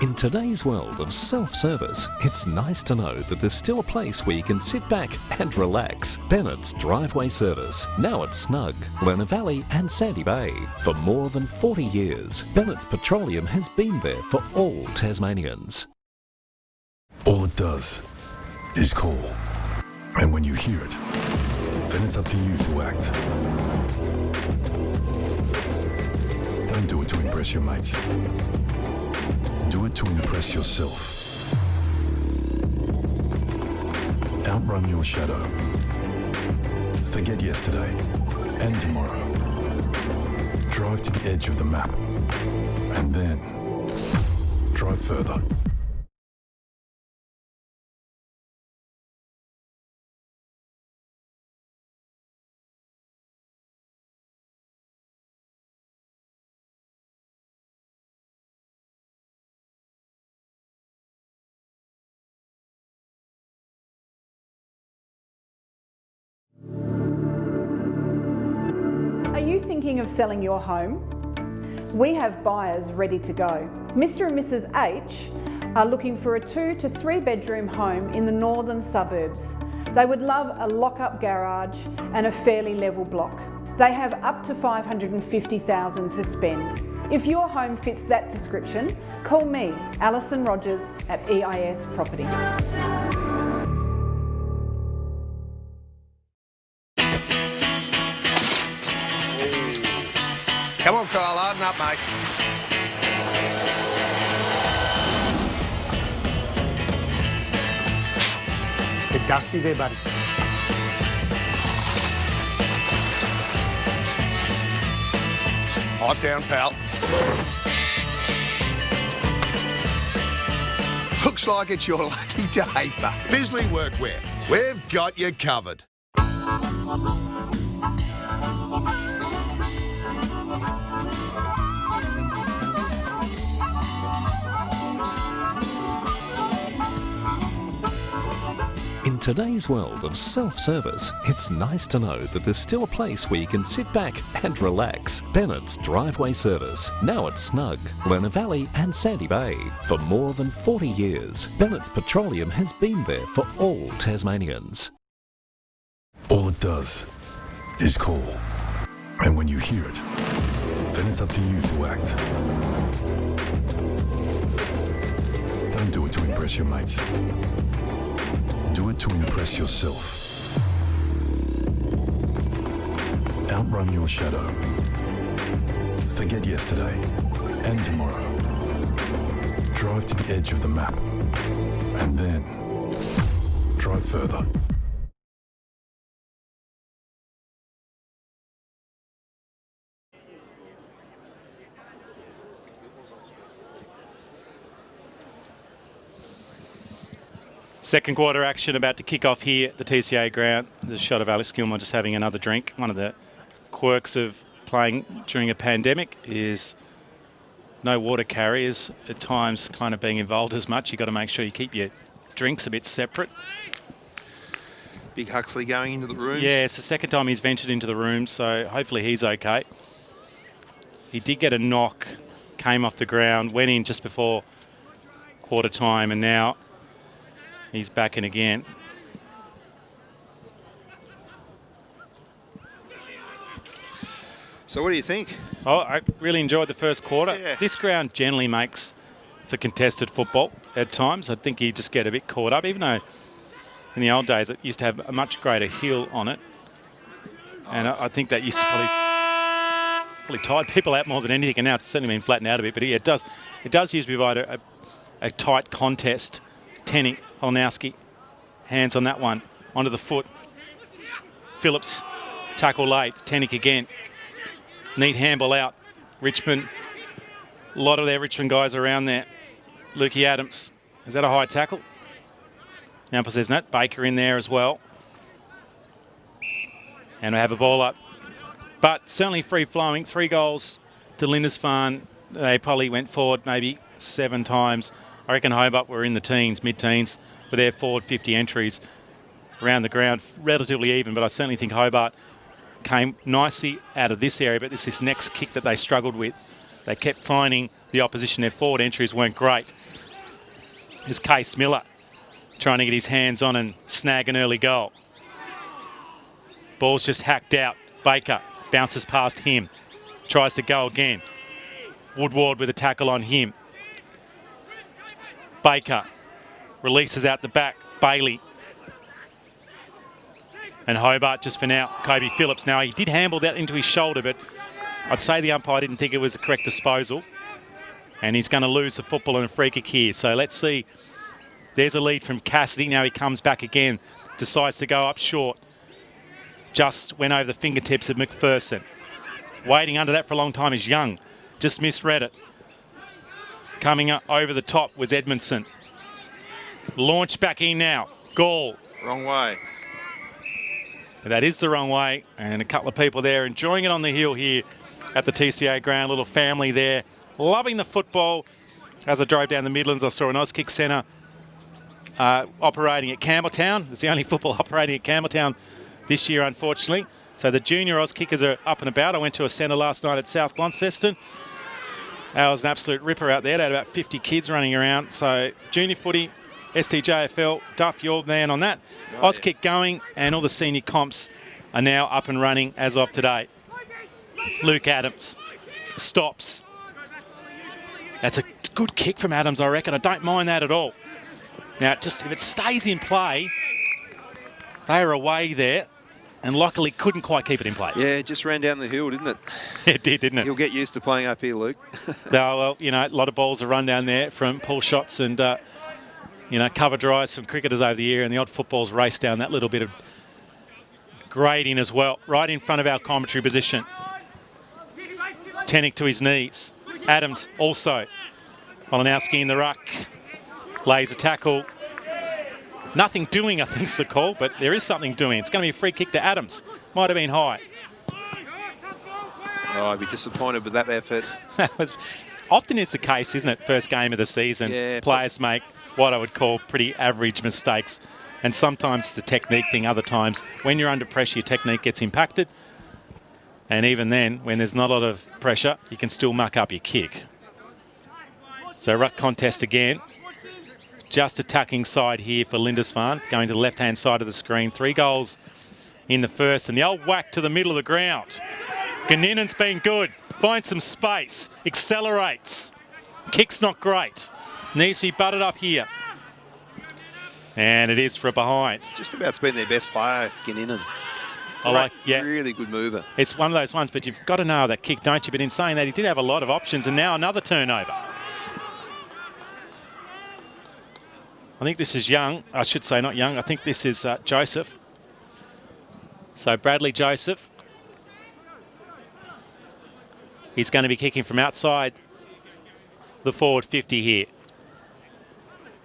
In today's world of self-service, it's nice to know that there's still a place where you can sit back and relax. Bennett's Driveway Service, now at Snug, Lerner Valley and Sandy Bay. For more than 40 years, Bennett's Petroleum has been there for all Tasmanians.
All it does is call. And when you hear it, then it's up to you to act. Don't do it to impress your mates. Do it to impress yourself. Outrun your shadow. Forget yesterday and tomorrow. Drive to the edge of the map. And then drive further.
Are you thinking of selling your home? We have buyers ready to go. Mr. and Mrs. H are looking for a 2 to 3 bedroom home in the northern suburbs. They would love a lock-up garage and a fairly level block. They have up to $550,000 to spend. If your home fits that description, call me, Alison Rogers at EIS Property.
Come on, Kyle, harden up, mate.
Bit dusty there, buddy.
Hot down, pal.
Looks like it's your lucky day, but
Bisley Workwear. We've got you covered.
In today's world of self-service, it's nice to know that there's still a place where you can sit back and relax. Bennett's Driveway Service, now at Snug, Lerner Valley and Sandy Bay. For more than 40 years, Bennett's Petroleum has been there for all Tasmanians.
All it does is call. And when you hear it, then it's up to you to act. Don't do it to impress your mates. Do it to impress yourself. Outrun your shadow. Forget yesterday and tomorrow. Drive to the edge of the map. And then drive further.
Second quarter action about to kick off here at the TCA ground. The shot of Alex Gilmore just having another drink. One of the quirks of playing during a pandemic is no water carriers at times kind of being involved as much. You've got to make sure you keep your drinks a bit separate.
Big Huxley going into the rooms.
Yeah, it's the second time he's ventured into the room, so hopefully he's okay. He did get a knock, came off the ground, went in just before quarter time, and now he's back in again.
So what do you think?
Oh, I really enjoyed the first quarter.
Yeah.
This ground generally makes for contested football at times. I think you just get a bit caught up, even though in the old days it used to have a much greater hill on it. And I think that used to probably tired people out more than anything, and now it's certainly been flattened out a bit. But yeah, it does usually provide a tight contest. Tenick, Holnowski, hands on that one, onto the foot. Phillips, tackle late. Tenick again. Neat handball out. Richmond, a lot of their Richmond guys around there. Lukey Adams, is that a high tackle? Now there's Nat Baker in there as well. And we have a ball up. But certainly free-flowing. 3 goals to Lindisfarne. They probably went forward maybe 7 times. I reckon Hobart were in the teens, mid-teens, for their forward 50 entries around the ground. Relatively even, but I certainly think Hobart came nicely out of this area, but it's this next kick that they struggled with. They kept finding the opposition. Their forward entries weren't great. Here's Case Miller trying to get his hands on and snag an early goal. Ball's just hacked out. Baker bounces past him. Tries to go again. Woodward with a tackle on him. Baker releases out the back. Bailey. And Hobart just for now. Kobe Phillips. Now, he did handle that into his shoulder, but I'd say the umpire didn't think it was the correct disposal. And he's going to lose the football in a free kick here. So let's see. There's a lead from Cassidy. Now he comes back again. Decides to go up short. Just went over the fingertips of McPherson. Waiting under that for a long time is Young. Just misread it. Coming up over the top was Edmondson. Launched back in now. Gall.
Wrong way.
That is the wrong way. And a couple of people there enjoying it on the hill here at the TCA ground. Little family there. Loving the football. As I drove down the Midlands, I saw an Auskick Centre operating at Campbelltown. It's the only football operating at Campbelltown this year, unfortunately. So the junior Auskickers are up and about. I went to a centre last night at South Launceston. That was an absolute ripper out there. They had about 50 kids running around. So junior footy, STJFL, Duff, your man on that. Auskick going, and all the senior comps are now up and running as of today. Luke Adams stops. That's a good kick from Adams, I reckon. I don't mind that at all. Now, just if it stays in play, they are away there, and luckily couldn't quite keep it in play.
Yeah, it just ran down the hill, didn't it?
It did, didn't it?
You'll get used to playing up here, Luke.
No, well, you know, a lot of balls are run down there from pull shots and, you know, cover drives from cricketers over the year, and the odd footballs race down that little bit of grading as well, right in front of our commentary position. Tenick to his knees. Adams also. Molinowski in the ruck. Lays a tackle. Nothing doing, I think is the call, but there is something doing. It's going to be a free kick to Adams. Might have been high.
Oh, I'd be disappointed with that effort.
That was often is the case, isn't it? First game of the season,
Yeah,
players make what I would call pretty average mistakes. And sometimes it's a technique thing, other times when you're under pressure, your technique gets impacted. And even then, when there's not a lot of pressure, you can still muck up your kick. So ruck contest again. Just attacking side here for Lindisfarne, going to the left-hand side of the screen. 3 goals in the first, and the old whack to the middle of the ground. Ganninen's been good. Finds some space. Accelerates. Kick's not great. Needs to be butted up here. And it is for a behind.
Just about been their best player, Ganninen. Really good mover.
It's one of those ones, but you've got to know that kick, don't you? But in saying that, he did have a lot of options, and now another turnover. I think this is Young. I should say not Young. I think this is Joseph. So Bradley Joseph. He's going to be kicking from outside the forward 50 here.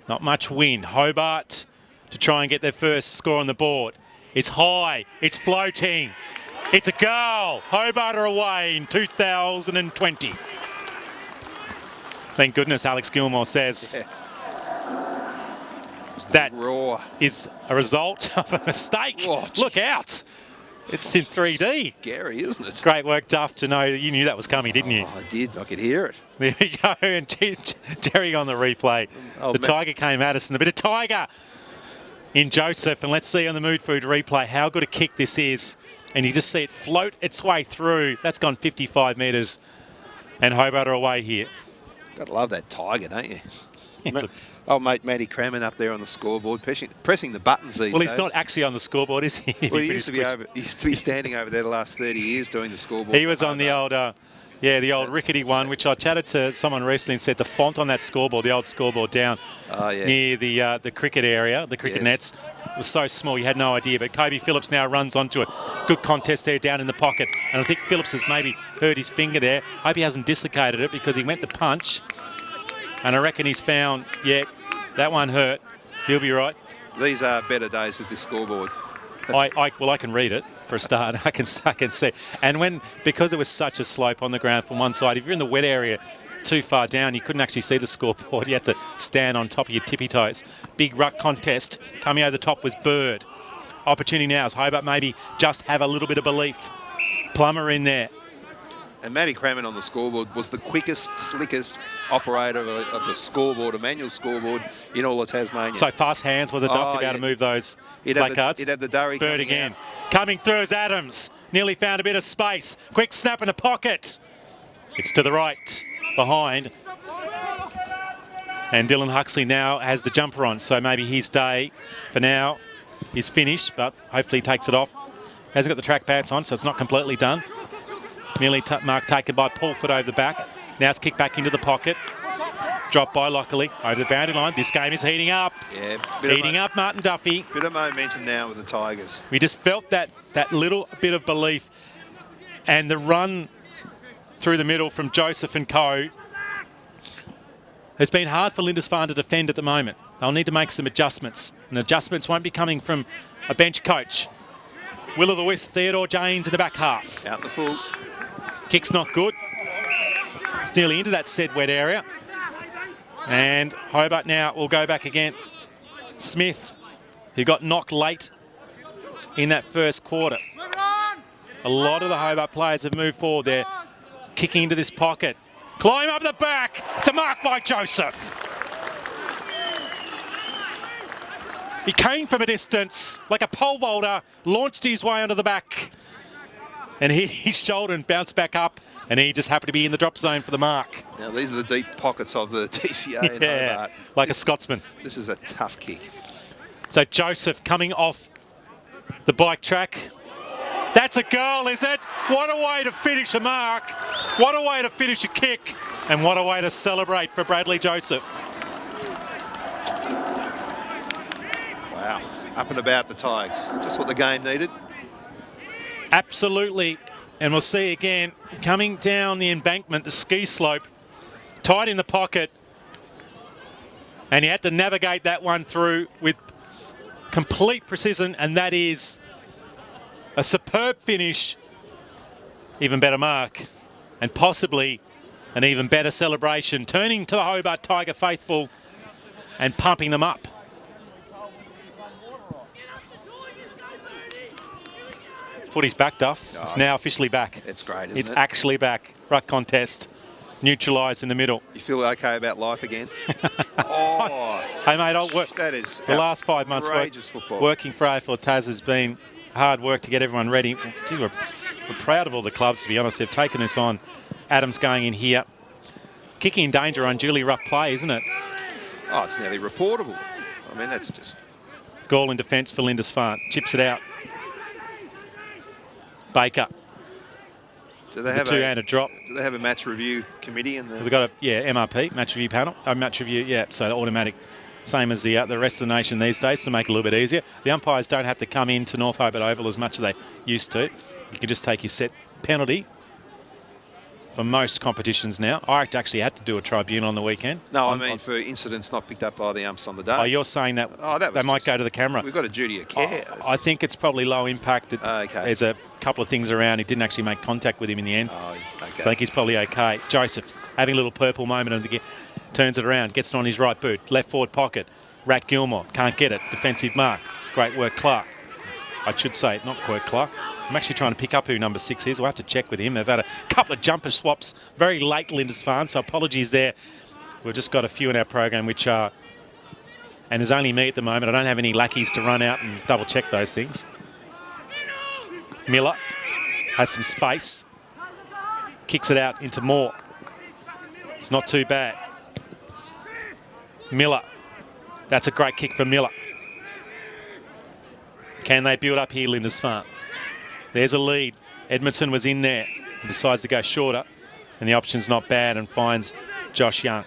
Not much wind. Hobart to try and get their first score on the board. It's high. It's floating. It's a goal. Hobart are away in 2020. Thank goodness, Alex Gilmore says.
Yeah.
That
roar
is a result of a mistake.
Oh,
look out. It's in 3D.
Scary, isn't it?
Great work, Duff, to know that you knew that was coming, didn't you?
I did. I could hear it.
There we go. And Jerry on the replay. The Tiger came at us, and a bit of Tiger in Joseph. And let's see on the Midfield replay how good a kick this is. And you just see it float its way through. That's gone 55 metres. And Hobart are away here.
Gotta love that Tiger, don't you? Oh, mate, Matty Crammon up there on the scoreboard, pressing the buttons these days.
Well, he's not actually on the scoreboard, is he?
Well, he used to be standing over there the last 30 years doing the scoreboard.
He was on the old, the old rickety one, which I chatted to someone recently and said the font on that scoreboard, the old scoreboard down near the cricket area, the cricket nets, was so small you had no idea. But Kobe Phillips now runs onto it. Good contest there down in the pocket. And I think Phillips has maybe hurt his finger there. Hope he hasn't dislocated it because he went to punch. And I reckon he's found, that one hurt. He'll be right.
These are better days with this scoreboard.
I can read it for a start. I can see. And because it was such a slope on the ground from one side, if you're in the wet area too far down, you couldn't actually see the scoreboard. You had to stand on top of your tippy toes. Big ruck contest. Coming over the top was Bird. Opportunity now is Hobart maybe just have a little bit of belief. Plummer in there.
And Matty Crammon on the scoreboard was the quickest, slickest operator of a scoreboard, a manual scoreboard in all of Tasmania.
So fast hands was it, Duff, to be able to move those placards?
He'd have the Durry
Bird again. Coming through is Adams. Nearly found a bit of space. Quick snap in the pocket. It's to the right, behind. And Dylan Huxley now has the jumper on, so maybe his day for now is finished, but hopefully he takes it off. Hasn't got the track pants on, so it's not completely done. Nearly mark taken by Pulford over the back. Now it's kicked back into the pocket. Dropped by luckily over the boundary line. This game is heating up.
Yeah,
heating up, Martin Duffy.
Bit of momentum now with the Tigers.
We just felt that little bit of belief, and the run through the middle from Joseph and co has been hard for Lindisfarne to defend at the moment. They'll need to make some adjustments, and adjustments won't be coming from a bench coach. Will o' the Wisp, Theodore Janes in the back half.
Out the full.
Kick's not good. It's nearly into that said wet area. And Hobart now will go back again. Smith, who got knocked late in that first quarter. A lot of the Hobart players have moved forward there, kicking into this pocket. Climb up the back to mark by Joseph. He came from a distance like a pole vaulter, launched his way onto the back. And he shouldered and bounced back up, and he just happened to be in the drop zone for the mark.
Now, these are the deep pockets of the TCA in Hobart.
Like a Scotsman.
This is a tough kick.
So Joseph coming off the bike track. That's a goal, is it? What a way to finish a mark. What a way to finish a kick. And what a way to celebrate for Bradley Joseph.
Wow. Up and about the Tigers. Just what the game needed.
Absolutely. And we'll see again, coming down the embankment, the ski slope, tight in the pocket. And he had to navigate that one through with complete precision, and that is a superb finish, even better mark, and possibly an even better celebration, turning to the Hobart Tiger faithful and pumping them up. Footy's back, Duff. It's now officially back.
It's great, isn't it?
It's actually back. Ruck contest, neutralised in the middle.
You feel okay about life again? Oh,
hey, mate, I'll work.
That is
the last 5 months working for AFL Tas has been hard work to get everyone ready. Gee, we're proud of all the clubs, to be honest. They've taken this on. Adams going in here. Kicking in danger, unduly rough play, isn't it?
Oh, it's nearly reportable. I mean, that's just...
Goal in defence for Lindisfarne. Chips it out. Baker.
Do they have
two-handed drop?
Do they have a match review committee?
They've got a MRP, match review panel. Match review, yeah, so automatic. Same as the rest of the nation these days to make it a little bit easier. The umpires don't have to come into North Hobart Oval as much as they used to. You can just take your set penalty for most competitions now. I actually had to do a tribunal on the weekend.
No, I mean for incidents not picked up by the umps on the day.
Oh, you're saying that, they might go to the camera.
We've got a duty of care.
I think it's probably low impact.
Okay.
There's a couple of things around. He didn't actually make contact with him in the end.
Oh, okay.
I think he's probably okay. Joseph's having a little purple moment and turns it around, gets it on his right boot, left forward pocket. Rat Gilmore can't get it. Defensive mark. Great work, Clark. I should say, not quite Clark. I'm actually trying to pick up who number 6 is. We'll have to check with him. They've had a couple of jumper swaps very late, Lindisfarne, so apologies there. We've just got a few in our program which are... And there's only me at the moment. I don't have any lackeys to run out and double check those things. Miller has some space. Kicks it out into Moore. It's not too bad. Miller. That's a great kick for Miller. Can they build up here, Lindisfarne? There's a lead. Edmondson was in there and decides to go shorter. And the option's not bad and finds Josh Young.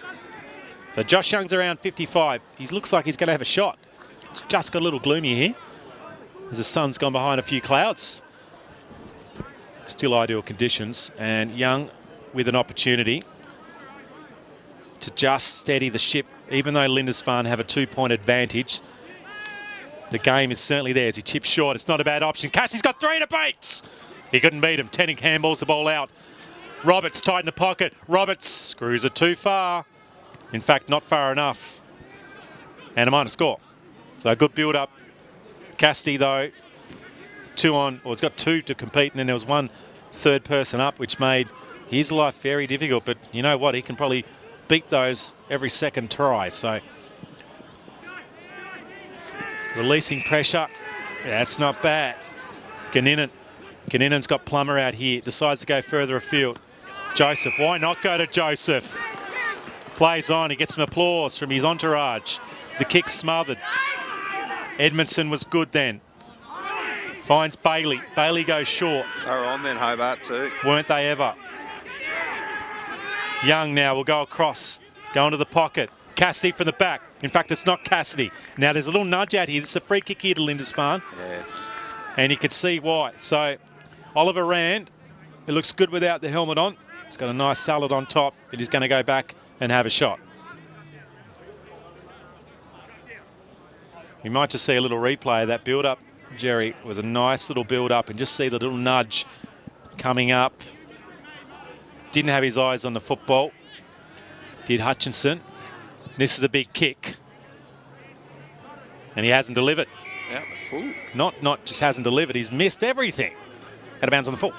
So Josh Young's around 55. He looks like he's going to have a shot. It's just got a little gloomy here as the sun's gone behind a few clouds. Still ideal conditions. And Young with an opportunity to just steady the ship. Even though Lindisfarne have a 2-point advantage, the game is certainly theirs. He chips short. It's not a bad option. Cassie's got 3 to beat. He couldn't beat him. Tennant handballs the ball out. Roberts tight in the pocket. Roberts screws it too far. In fact, not far enough. And a minor score. So a good build-up. Cassidy, though, 2 on, or it's got 2 to compete, and then there was 1 third person up, which made his life very difficult. But you know what? He can probably beat those every second try. So releasing pressure. That's not bad. Ganninen's got Plummer out here. Decides to go further afield. Joseph, why not go to Joseph? Plays on. He gets some applause from his entourage. The kick's smothered. Edmondson was good then. Finds Bailey. Bailey goes short.
They were on then, Hobart too.
Weren't they ever? Young now will go across. Go into the pocket. Cassidy from the back. In fact, it's not Cassidy. Now, there's a little nudge out here. This is a free kick here to Lindisfarne.
Yeah.
And you can see why. So, Oliver Rand, it looks good without the helmet on. It's got a nice salad on top. It is going to go back and have a shot. We might just see a little replay of that build-up, Jerry. It was a nice little build-up, and just see the little nudge coming up. Didn't have his eyes on the football. Did Hutchinson. This is a big kick. And he hasn't delivered.
Out the full.
Not just hasn't delivered, he's missed everything. Out of bounds on the full.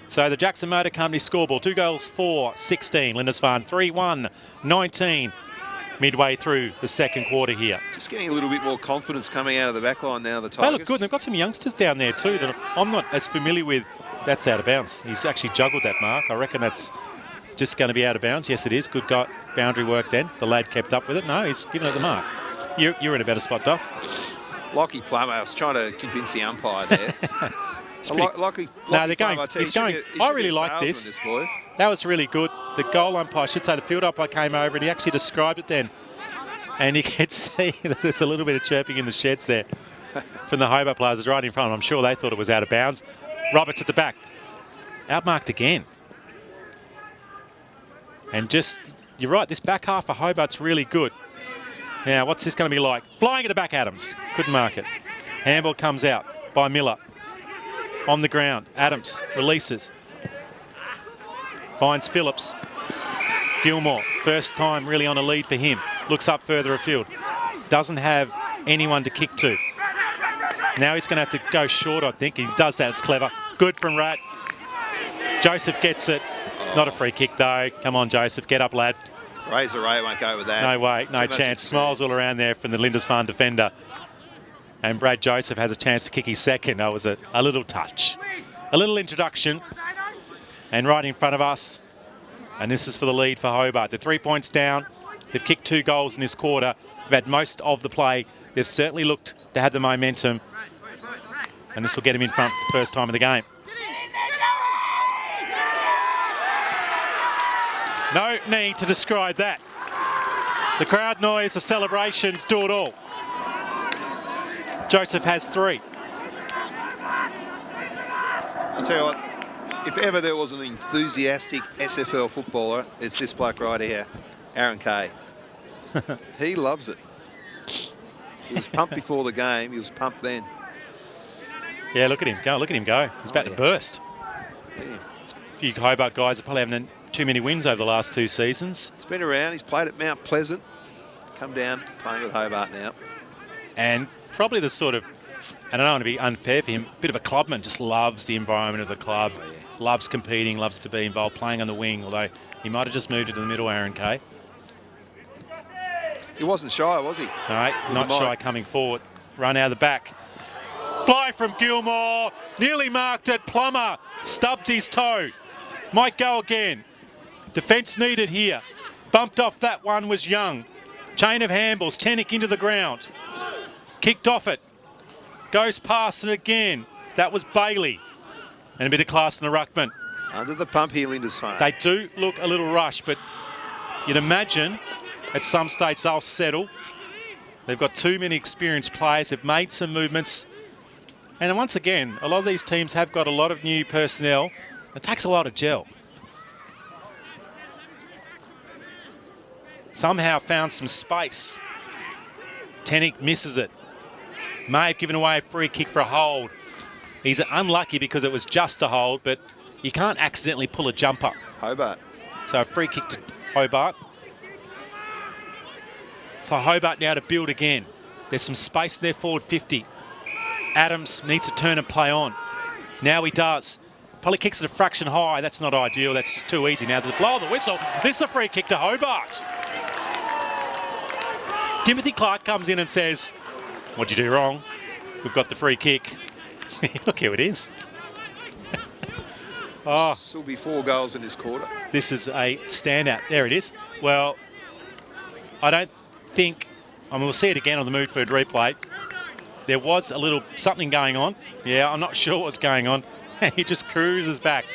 So the Jackson Motor Company scoreboard, 2 goals for 16. Lindisfarne 3-1, 19. midway through the second quarter here.
Just getting a little bit more confidence coming out of the back line now, the Tigers.
They look good. They've got some youngsters down there too that I'm not as familiar with. That's out of bounds. He's actually juggled that mark. I reckon that's just going to be out of bounds. Yes, it is. Good boundary work then. The lad kept up with it. No, he's given it the mark. You're in a better spot, Duff.
Lockie Plummer, I was trying to convince the umpire there. Lockie
no, they're going.
Plummer,
He's going. I really like this.
Boy.
That was really good. The goal umpire, I should say, the field umpire came over and he actually described it then. And you can see that there's a little bit of chirping in the sheds there from the Hobart players right in front. I'm sure they thought it was out of bounds. Roberts at the back. Outmarked again. And just, you're right, this back half of Hobart's really good. Now, what's this going to be like? Flying at the back, Adams. Couldn't mark it. Handball comes out by Miller. On the ground. Adams releases. Finds Phillips. Gilmore, first time really on a lead for him. Looks up further afield. Doesn't have anyone to kick to. Now he's going to have to go short, I think. He does that. It's clever. Good from Rat. Joseph gets it. Not a free kick, though. Come on, Joseph. Get up, lad.
Razor Ray won't go with that.
No way. No chance. Smiles all around there from the Lindisfarne defender. And Brad Joseph has a chance to kick his second. That was a little touch. A little introduction. And right in front of us. And this is for the lead for Hobart. They're 3 points down. They've kicked 2 goals in this quarter. They've had most of the play. They've certainly looked to have the momentum. And this will get them in front for the first time of the game. No need to describe that. The crowd noise, the celebrations, do it all. Joseph has 3.
I'll tell you what, if ever there was an enthusiastic SFL footballer, it's this bloke right here, Aaron Kay. He loves it. He was pumped before the game, he was pumped then.
Yeah, look at him go, look at him go. He's about to burst.
Yeah.
A few Hobart guys are probably having too many wins over the last 2 seasons.
He's been around, he's played at Mount Pleasant, come down, playing with Hobart now.
And probably the sort of, and I don't want to be unfair for him, bit of a clubman, just loves the environment of the club, loves competing, loves to be involved, playing on the wing, although he might have just moved into the middle, Aaron Kay.
He wasn't shy, was he?
No, not shy coming forward. Run out of the back. Fly from Gilmore, nearly marked it. Plummer stubbed his toe. Might go again. Defence needed here. Bumped off that one was Young. Chain of handballs, Frenetic into the ground. Kicked off it. Goes past it again. That was Bailey. And a bit of class in the ruckman.
Under the pump here, Lindisfarne.
They do look a little rushed, but you'd imagine at some stage they'll settle. They've got too many experienced players. They've made some movements. And once again, a lot of these teams have got a lot of new personnel. It takes a while to gel. Somehow found some space. Frenetic misses it. May have given away a free kick for a hold. He's unlucky because it was just a hold, but you can't accidentally pull a jumper.
Hobart.
So a free kick to Hobart. So Hobart now to build again. There's some space there, forward 50. Adams needs to turn and play on. Now he does. Probably kicks it a fraction high. That's not ideal. That's just too easy. Now there's a blow of the whistle. This is a free kick to Hobart. Timothy Clark comes in and says, what'd you do wrong? We've got the free kick. Look who it is. Oh,
This will be 4 goals in this quarter.
this is a standout. There it is. Well, I don't think, I mean, we'll see it again on the Midfield replay. There was a little something going on. Yeah, I'm not sure what's going on. He just cruises back.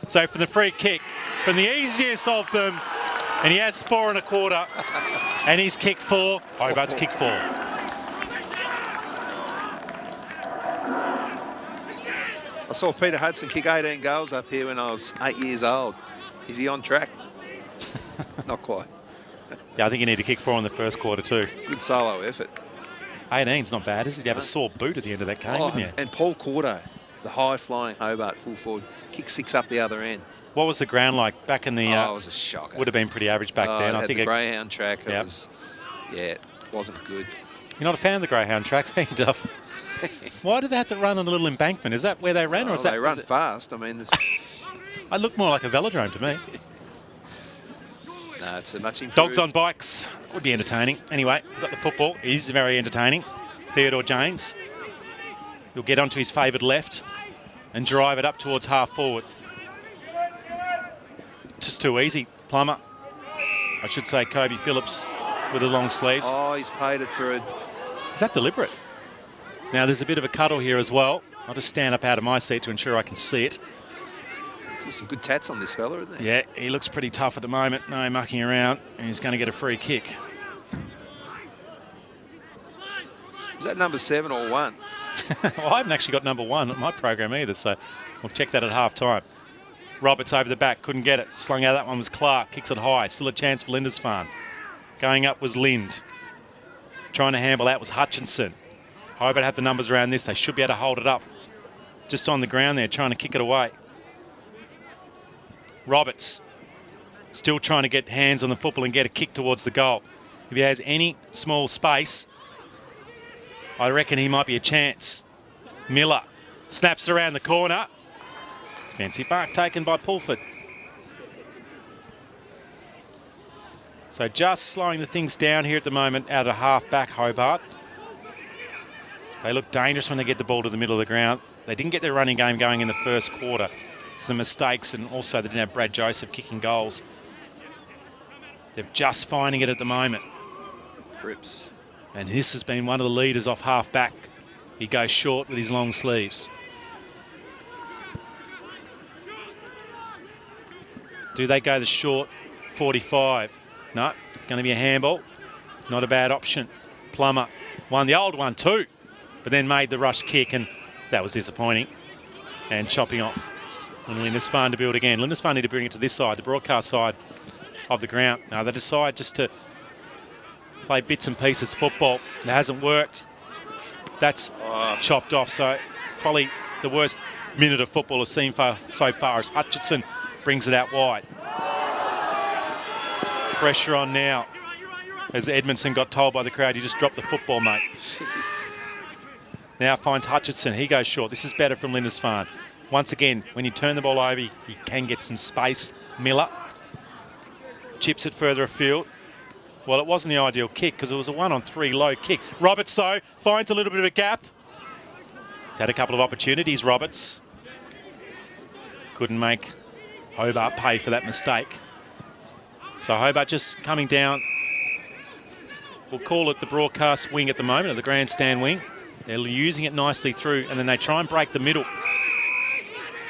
So from the free kick, from the easiest of them, and he has 4 1/4, and he's kicked 4. Hobart's kicked 4.
I saw Peter Hudson kick 18 goals up here when I was 8 years old. Is he on track? Not quite.
Yeah, I think you need to kick 4 in the first quarter too.
Good solo effort.
18's not bad, is it? You have a sore boot at the end of that game, wouldn't you?
And Paul Cordo, the high-flying Hobart full forward, kicked 6 up the other end.
What was the ground like back in the...
it was a shocker.
Would have been pretty average back then.
I
think
the Greyhound track. It
Yep.
was, yeah, it wasn't good.
You're not a fan of the Greyhound track, are you, Duff? Why did they have to run on a little embankment? Is that where they ran? Or is that,
they run
is it-
fast. I mean,
I look more like a velodrome to me.
no, it's a much improved.
Dogs on bikes would be entertaining. Anyway, we've got the football. It is very entertaining. Theodore James. He'll get onto his favoured left and drive it up towards half forward. Just too easy. Plummer. I should say Kobe Phillips with the long sleeves.
Oh, he's paid it for it.
Is that deliberate? Now, there's a bit of a cuddle here as well. I'll just stand up out of my seat to ensure I can see it.
There's some good tats on this fella, isn't there?
Yeah, he looks pretty tough at the moment. No mucking around, and he's going to get a free kick.
Is that number 7 or 1?
Well, I haven't actually got number 1 on my program either, so we'll check that at half-time. Roberts over the back, couldn't get it. Slung out that one was Clark, kicks it high. Still a chance for Lindisfarne. Going up was Lind. Trying to handle out was Hutchinson. Hobart have the numbers around this. They should be able to hold it up. Just on the ground there, trying to kick it away. Roberts still trying to get hands on the football and get a kick towards the goal. If he has any small space, I reckon he might be a chance. Miller snaps around the corner. Fancy mark taken by Pulford. So just slowing the things down here at the moment out of half-back Hobart. They look dangerous when they get the ball to the middle of the ground. They didn't get their running game going in the first quarter. Some mistakes, and also they didn't have Brad Joseph kicking goals. They're just finding it at the moment.
Cripps.
And this has been one of the leaders off half-back. He goes short with his long sleeves. Do they go the short 45? No, it's going to be a handball. Not a bad option. Plummer won the old one too, but then made the rush kick, and that was disappointing. And chopping off. And Lindisfarne to build again. Lindisfarne need to bring it to this side, the broadcast side of the ground. Now they decide just to play bits and pieces football. It hasn't worked. That's chopped off. So probably the worst minute of football I've seen so far as Hutchinson brings it out wide. Pressure on now. As Edmondson got told by the crowd, you just dropped the football, mate. Now finds Hutchinson. He goes short. This is better from Lindisfarne. Once again, when you turn the ball over, you can get some space. Miller chips it further afield. Well, it wasn't the ideal kick because it was a 1-on-3 low kick. Roberts, though, finds a little bit of a gap. He's had a couple of opportunities, Roberts. Couldn't make Hobart pay for that mistake. So Hobart just coming down. We'll call it the broadcast wing at the moment, or the grandstand wing. They're using it nicely through, and then they try and break the middle.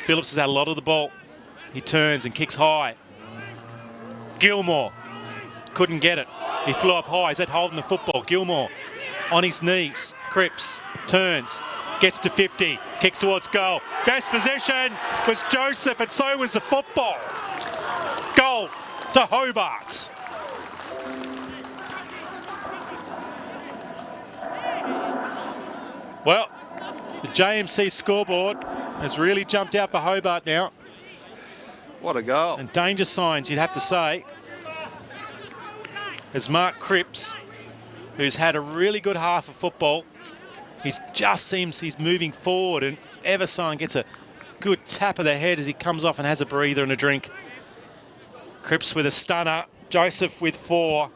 Phillips has had a lot of the ball. He turns and kicks high. Gilmore couldn't get it. He flew up high. He's at holding the football. Gilmore on his knees. Cripps turns, gets to 50, kicks towards goal. Best position was Joseph, and so was the football. Goal to Hobart. Well, the JMC scoreboard has really jumped out for Hobart now.
What a goal.
And danger signs, you'd have to say. As Mark Cripps, who's had a really good half of football, he just seems he's moving forward, and Eversine gets a good tap of the head as he comes off and has a breather and a drink. Cripps with a stunner. Joseph with 4.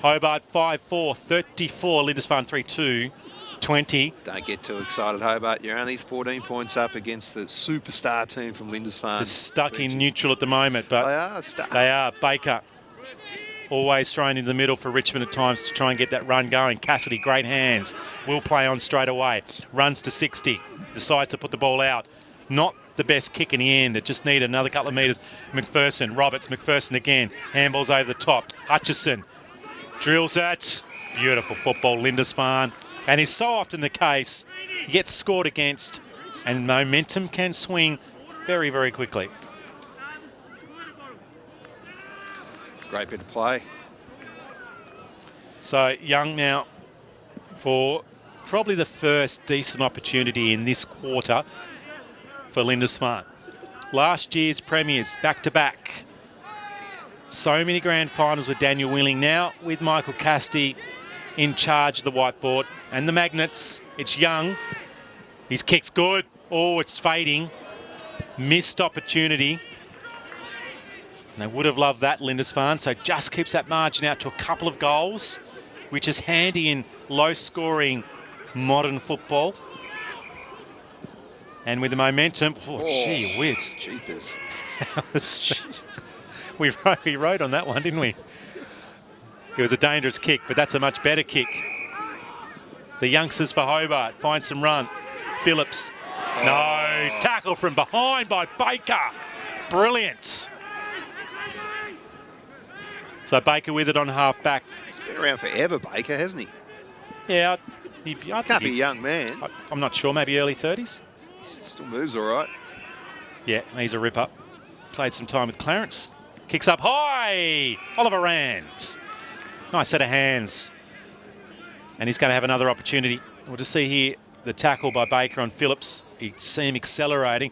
Hobart 5-4, 34. Lindisfarne 3-2. 20.
Don't get too excited, Hobart. You're only 14 points up against the superstar team from Lindisfarne.
They're stuck in neutral at the moment, but
they are stuck.
They are. Baker always thrown into the middle for Richmond at times to try and get that run going. Cassidy, great hands. Will play on straight away. Runs to 60. Decides to put the ball out. Not the best kick in the end. It just needed another couple of metres. McPherson, Roberts, McPherson again. Handballs over the top. Hutchison drills it. Beautiful football, Lindisfarne. And it's so often the case, he gets scored against, and momentum can swing very, very quickly.
Great bit of play.
So Young now for probably the first decent opportunity in this quarter for Lindisfarne. Last year's premiers, back-to-back. So many grand finals with Daniel Willing. Now with Michael Cassidy in charge of the whiteboard and the magnets. It's Young. His kick's good. Oh, it's fading. Missed opportunity. And they would have loved that, Lindisfarne, so just keeps that margin out to a couple of goals, which is handy in low-scoring modern football. And with the momentum, gee whiz.
Jeepers.
we rode on that one, didn't we? It was a dangerous kick, but that's a much better kick. The youngsters for Hobart find some run. Phillips. No, tackle from behind by Baker. Brilliant. So Baker with it on half back.
He's been around forever, Baker, hasn't he?
Yeah,
Can't be a young man.
I'm not sure, maybe early 30s.
He still moves all right.
Yeah, he's a ripper. Played some time with Clarence. Kicks up high. Oliver Rands. Nice set of hands. And he's going to have another opportunity. We'll just see here the tackle by Baker on Phillips. You see him accelerating.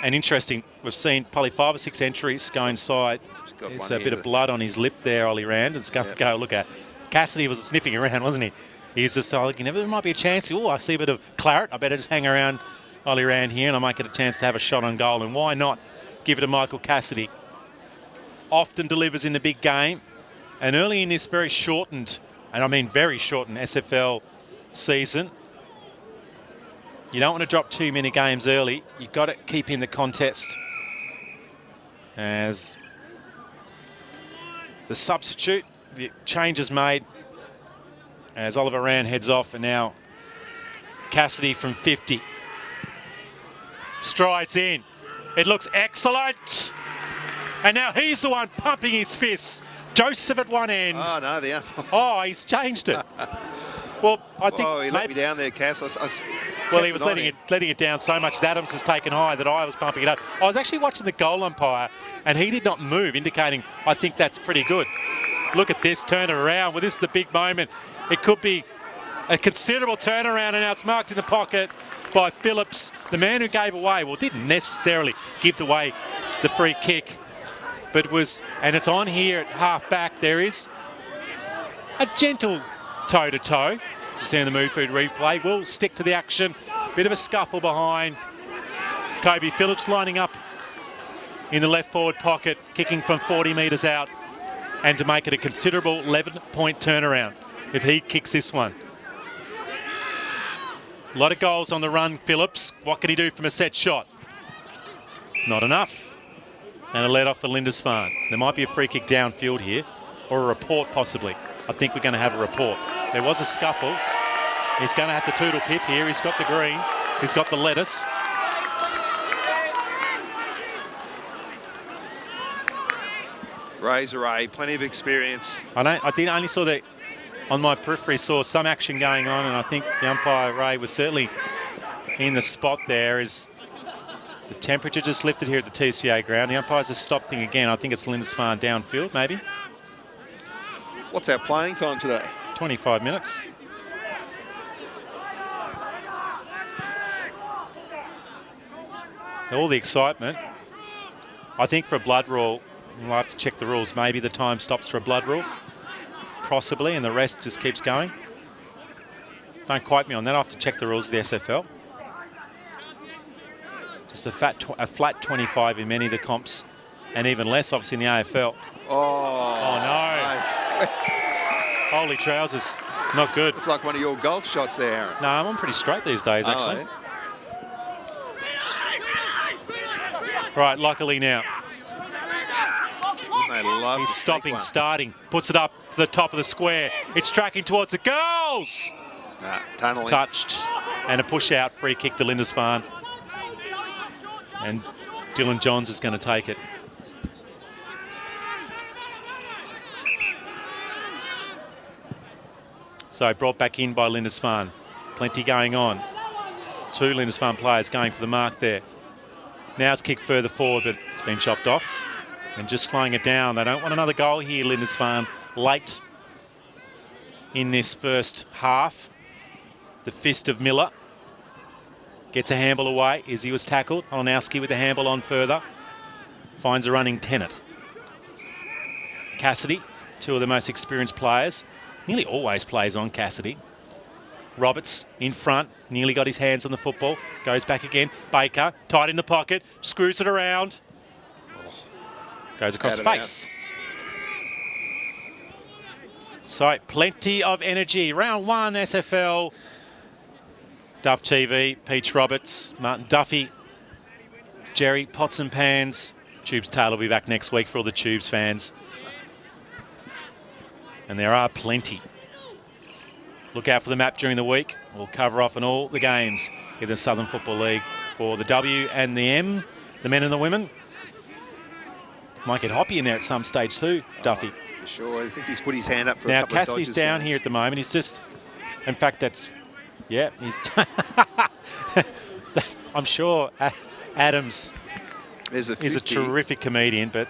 And interesting, we've seen probably 5 or 6 entries go inside. There's a bit of blood on his lip there, Ollie Rand. It's going to go look at. Cassidy was sniffing around, wasn't he? He's just like, there might be a chance. Oh, I see a bit of claret. I better just hang around Ollie Rand here and I might get a chance to have a shot on goal. And why not give it to Michael Cassidy? Often delivers in the big game. And early in this very shortened, and I mean very shortened SFL season, you don't want to drop too many games early. You've got to keep in the contest. As the substitute, the change is made as Oliver Rand heads off, and now Cassidy from 50. Strides in. It looks excellent. And now he's the one pumping his fists. Joseph at one end.
Oh, no, the other.
Oh, he's changed it. Well, I think...
Oh, he let me down there, Cass.
Well, he was letting it down so much that Adams has taken high that I was pumping it up. I was actually watching the goal umpire, and he did not move, indicating I think that's pretty good. Look at this, turn it around. Well, this is the big moment. It could be a considerable turnaround, and now it's marked in the pocket by Phillips, the man who gave away, well, didn't necessarily give away the free kick, but was, and it's on here at half back. There is a gentle toe-to-toe. To see in the Midfield replay. We'll stick to the action. Bit of a scuffle behind. Kobe Phillips lining up in the left forward pocket, kicking from 40 metres out, and to make it a considerable 11-point turnaround if he kicks this one. A lot of goals on the run, Phillips. What can he do from a set shot? Not enough. And a let off for Lindisfarne. There might be a free kick downfield here, or a report possibly. I think we're going to have a report. There was a scuffle. He's going to have the Toodle Pip here. He's got the green. He's got the lettuce.
Razor Ray, plenty of experience.
I only saw that on my periphery, saw some action going on, and I think the umpire, Ray, was certainly in the spot there as the temperature just lifted here at the TCA ground. The umpires have stopped thing again. I think it's Lindisfarne downfield, maybe.
What's our playing time today?
25 minutes. All the excitement. I think for a blood rule, we'll have to check the rules. Maybe the time stops for a blood rule, possibly, and the rest just keeps going. Don't quote me on that. I have to check the rules of the SFL. Just a flat 25 in many of the comps, and even less, obviously, in the AFL.
Oh
no.
Nice.
Holy trousers. Not good.
It's like one of your golf shots there, Aaron.
No, I'm on pretty straight these days, actually.
Yeah.
Right, luckily now.
They love
He's stopping, starting, puts it up to the top of the square. It's tracking towards the goals.
Tunneling.
Touched. And a push out, free kick to Lindisfarne. And Dylan Johns is going to take it. So brought back in by Lindisfarne. Plenty going on. 2 Lindisfarne players going for the mark there. Now it's kicked further forward, but it's been chopped off. And just slowing it down. They don't want another goal here, Lindisfarne. Late in this first half. The fist of Miller. Gets a handball away as he was tackled. Olenowski with the handball on further. Finds a running Tennant. Cassidy, 2 of the most experienced players. Nearly always plays on Cassidy. Roberts in front, nearly got his hands on the football. Goes back again. Baker, tight in the pocket, screws it around. Goes across
Out
the
and
face. So, plenty of energy. Round 1, SFL. Duff TV, Peach Roberts, Martin Duffy, Jerry, Pots and Pans. Tubes Taylor will be back next week for all the Tubes fans. And there are plenty. Look out for the map during the week. We'll cover off on all the games in the Southern Football League for the W and the M, the men and the women. Might get Hoppy in there at some stage too, Duffy.
For sure. I think he's put his hand up for
Now,
a couple of
Cassidy's
Dodgers
down
games.
here at the moment. He's just, in fact, that's, yeah, he's, I'm sure Adams
There's a
is a
50.
terrific comedian, but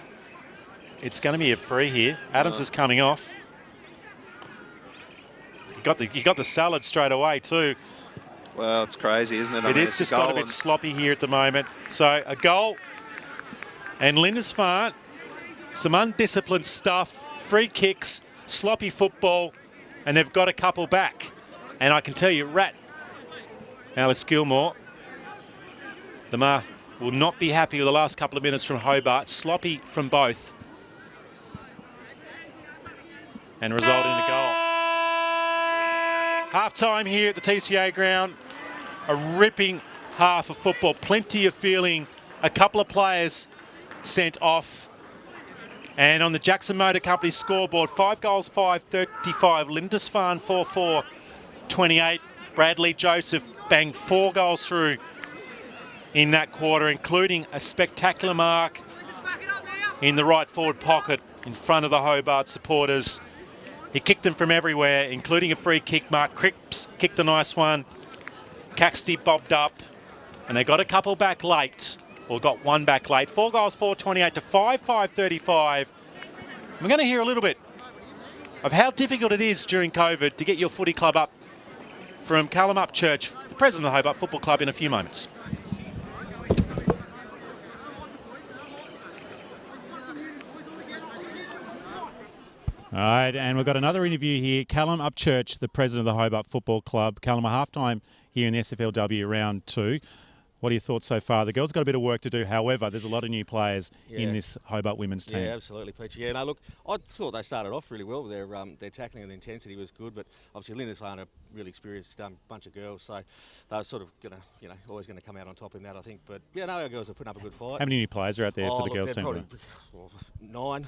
it's going to be a free here. Adams is coming off. You got the salad straight away too.
Well, it's crazy, isn't it? I
It
mean,
is
it's
just
a
got a
goal
bit
and-
sloppy here at the moment. So a goal. And Lindisfarne, some undisciplined stuff, free kicks, sloppy football, and they've got a couple back. And I can tell you, Alice Gilmore, the Ma will not be happy with the last couple of minutes from Hobart. Sloppy from both. And result in a goal. Half-time here at the TCA ground. A ripping half of football. Plenty of feeling. A couple of players sent off. And on the Jackson Motor Company scoreboard, 5 goals, 5-35. Lindisfarne 4-4, 28. Bradley Joseph banged 4 goals through in that quarter, including a spectacular mark in the right forward pocket in front of the Hobart supporters. He kicked them from everywhere, including a free kick. Mark Cripps kicked a nice one. Caxty bobbed up, and they got a couple back late, or got one back late. 4 goals, 4-28 to 5-5-35. We're going to hear a little bit of how difficult it is during COVID to get your footy club up from Callum Upchurch, the president of the Hobart Football Club, in a few moments.
All right, and we've got another interview here. Callum Upchurch, the president of the Hobart Football Club. Callum, a half-time here in the SFLW round 2. What are your thoughts so far? The girls got a bit of work to do. However, there's a lot of new players in this Hobart women's team.
Yeah, absolutely, Peachy. Yeah, no, look, I thought they started off really well. Their tackling and the intensity was good, but obviously Lindisfarne a really experienced bunch of girls, so they were sort of always going to come out on top in that, I think. But yeah, no, our girls are putting up a good fight.
How many new players are out there for the girls' team?
Probably 9.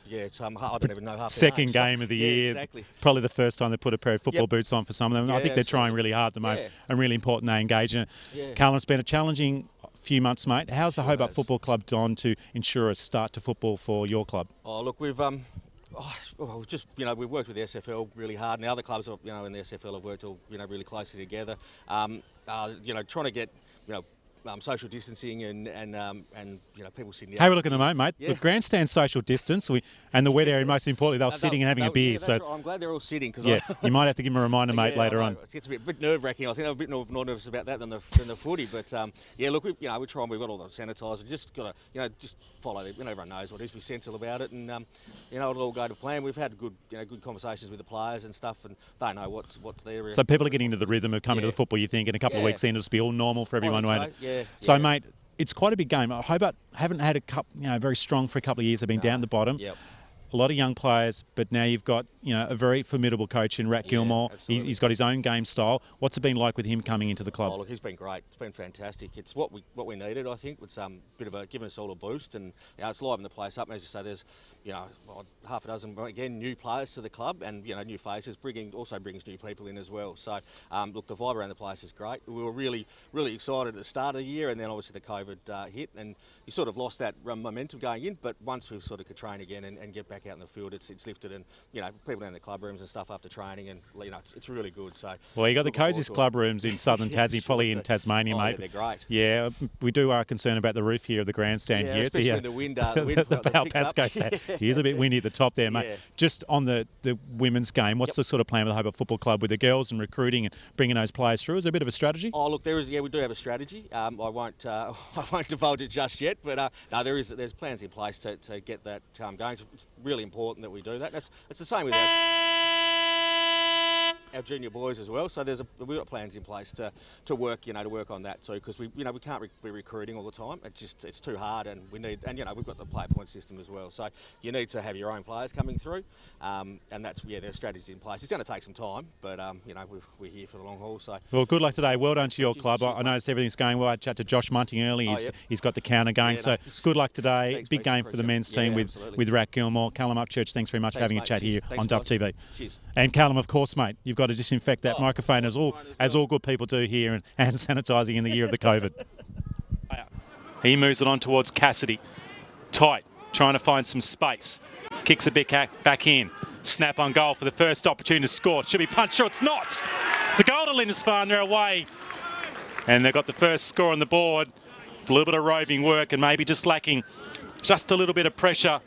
Yeah, it's, I don't even know half their
Second
names,
game of the year.
Exactly.
Probably the first time they put a pair of football boots on for some of them. I think they're trying really hard at the moment, and really important they engage in it.
Yeah.
Callum, it's been a challenging few months, mate. How's the Hobart Football Club done to ensure a start to football for your club?
Oh, look, we've we've worked with the SFL really hard, and the other clubs, in the SFL have worked all, really closely together. Trying to get, social distancing and people sitting down.
Hey, we're looking at the moment, mate. The grandstand social distance, and the wet area, most importantly, they were sitting and having a beer.
Yeah, that's right. I'm glad they're all sitting. Cause
you might have to give them a reminder, mate, later on.
It gets a bit nerve-wracking. I think they're a bit more nervous about that than the footy. But look, we try and we've got all the sanitizer. Just got to, just follow it. Everyone knows what it is. Be sensible about it, and it'll all go to plan. We've had good conversations with the players and stuff, and they know what's there.
So people are getting into the rhythm of coming to the football. You think in a couple of weeks, then it'll be all normal for everyone, won't it? So, mate, it's quite a big game. Hobart haven't had a cup, very strong for a couple of years. They've been down at the bottom.
Yep.
A lot of young players, but now you've got a very formidable coach in Rat Gilmore. He's got his own game style. What's it been like with him coming into the club?
Oh, look, he's been great. It's been fantastic. It's what we needed, I think. It's bit of giving us all a boost, and it's livening the place up. And as you say, there's half a dozen again new players to the club, and new faces also brings new people in as well. So look, the vibe around the place is great. We were really excited at the start of the year, and then obviously the COVID hit, and you sort of lost that momentum going in. But once we've sort of could train again and get back out in the field, it's lifted, and people down in the club rooms and stuff after training, and it's really good. So
well, you got the cosiest club rooms in southern Tassie, probably in Tasmania, mate.
Yeah, they're great.
Yeah, we do are concerned about the roof here of the grandstand here.
Especially when the wind
the Pasco stand. Here's a bit windy at the top there, mate.
Yeah.
Just on the women's game, what's the sort of plan with the Hobart Football Club with the girls and recruiting and bringing those players through? Is there a bit of a strategy?
Oh, look, there is. Yeah, we do have a strategy. I won't divulge it just yet, but no, there's plans in place to get that going. It's really important that we do that. It's the same with our junior boys as well. So we've got plans in place to work, to work on that too, because we can't be recruiting all the time. It's too hard, and we've got the player point system as well. So you need to have your own players coming through, and that's there's strategy in place. It's going to take some time, but we're here for the long haul. So
well, good luck today. Well done to your club. I noticed everything's going well. I chatted to Josh Munting early. He's got the counter going. So good luck today.
Thanks,
big
mate.
game for the men's team with Rack Gilmore. Callum Upchurch, thanks very much for having a chat here on Dove TV.
Cheers.
And Callum, of course, mate, you've got to disinfect that microphone as all good people do here, and hand sanitising in the year of the COVID.
He moves it on towards Cassidy. Tight, trying to find some space. Kicks a bit back in. Snap on goal for the first opportunity to score. Should be punched through. It's not. It's a goal to Lindisfarne. They're away. And they've got the first score on the board. A little bit of roving work and maybe just lacking just a little bit of pressure.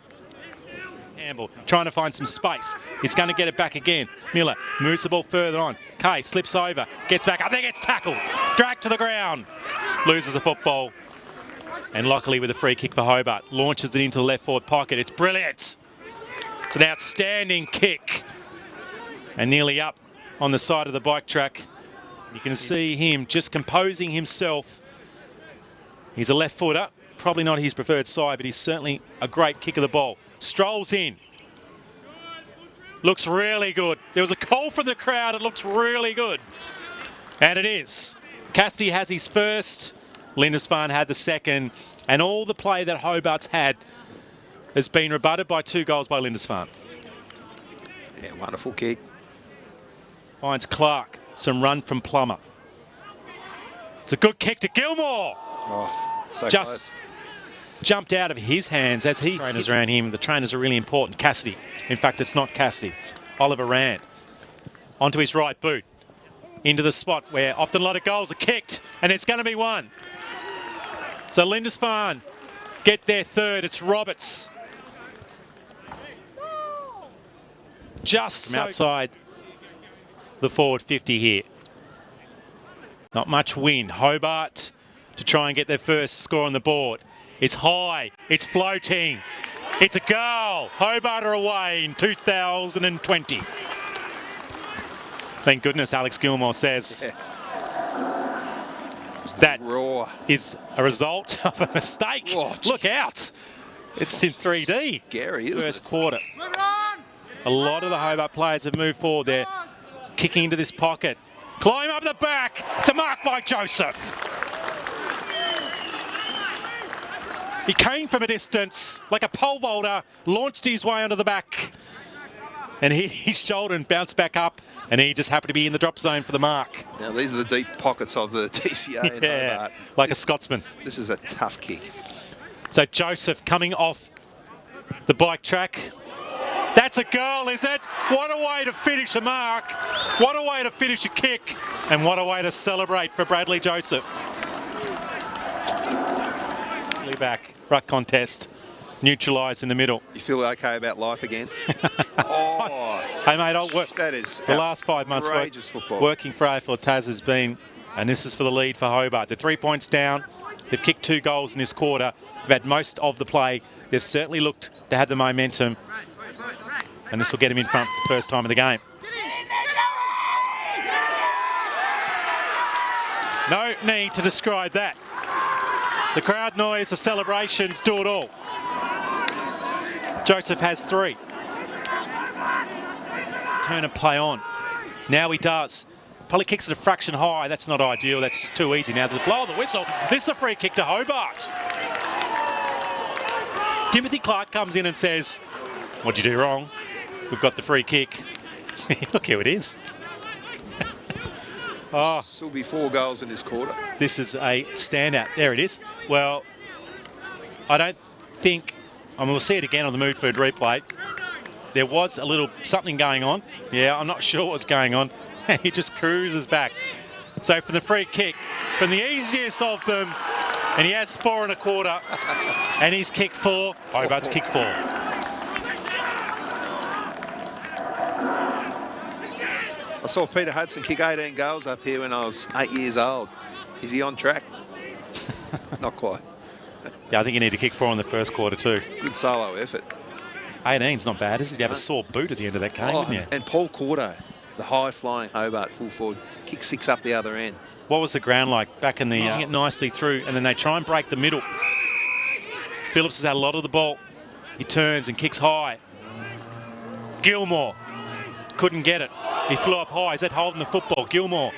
Campbell trying to find some space. He's going to get it back again. Miller moves the ball further on. Kay slips over, gets back. I think it's tackled. Dragged to the ground. Loses the football. And Lockley with a free kick for Hobart. Launches it into the left forward pocket. It's brilliant. It's an outstanding kick. And nearly up on the side of the bike track. You can see him just composing himself. He's a left footer. Probably not his preferred side, but he's certainly a great kick of the ball. Strolls in. Looks really good. There was a call from the crowd. It looks really good. And it is. Cassidy has his first. Lindisfarne had the second. And all the play that Hobart's had has been rebutted by 2 goals by Lindisfarne.
Yeah, wonderful kick.
Finds Clark. Some run from Plummer. It's a good kick to Gilmore.
Oh, so
just
close.
Jumped out of his hands as he trainers around him. The trainers are really important. Cassidy. In fact, it's not Cassidy. Oliver Rand. Onto his right boot. Into the spot where often a lot of goals are kicked, and it's going to be one. So Lindisfarne get their third. It's Roberts. Just from outside the forward 50 here. Not much wind. Hobart to try and get their first score on the board. It's high. It's floating. It's a goal. Hobart are away in 2020. Thank goodness, Alex Gilmore says.
Yeah.
That
roar
is a result of a mistake.
Oh,
look out. It's in 3D.
Scary, isn't
First
it?
quarter. A lot of the Hobart players have moved forward. They're kicking into this pocket. Climb up the back to mark by Joseph. He came from a distance like a pole vaulter, launched his way onto the back. And he shouldered and bounced back up, and he just happened to be in the drop zone for the mark.
Now, these are the deep pockets of the TCA in Hobart.
Like a Scotsman.
This is a tough kick.
So Joseph coming off the bike track. That's a goal, is it? What a way to finish a mark. What a way to finish a kick. And what a way to celebrate for Bradley Joseph. Back, ruck contest, neutralised in the middle.
You feel okay about life again? Oh,
hey mate, I'll work.
That is
the last 5 months working for AFL Tas has been, and this is for the lead for Hobart. They're 3 points down. They've kicked 2 goals in this quarter. They've had most of the play. They've certainly looked to have the momentum, and this will get them in front for the first time of the game. No need to describe that. The crowd noise, the celebrations, do it all. Joseph has 3. Turn and play on. Now he does. Probably kicks it a fraction high. That's not ideal. That's just too easy. Now there's a blow of the whistle. This is a free kick to Hobart. Timothy Clark comes in and says, what'd you do wrong? We've got the free kick. Look who it is. Oh,
this will be 4 goals in this quarter.
This is a standout. There it is. Well, I don't think, we'll see it again on the Midfield replay. There was a little something going on. Yeah, I'm not sure what's going on. He just cruises back. So for the free kick, from the easiest of them, and he has 4 1/4, and he's kicked 4. Hobart's kicked 4.
I saw Peter Hudson kick 18 goals up here when I was 8 years old. Is he on track? Not quite.
Yeah, I think you need to kick 4 in the first quarter too.
Good solo effort.
18's not bad, is it? You have a sore boot at the end of that game, wouldn't you?
And Paul Cordo. the high-flying Hobart full forward. Kick 6 up the other end.
What was the ground like back in the... Using it nicely through, and then they try and break the middle. Phillips has had a lot of the ball. He turns and kicks high. Gilmore couldn't get it. He flew up high. Is that holding the football? Gilmore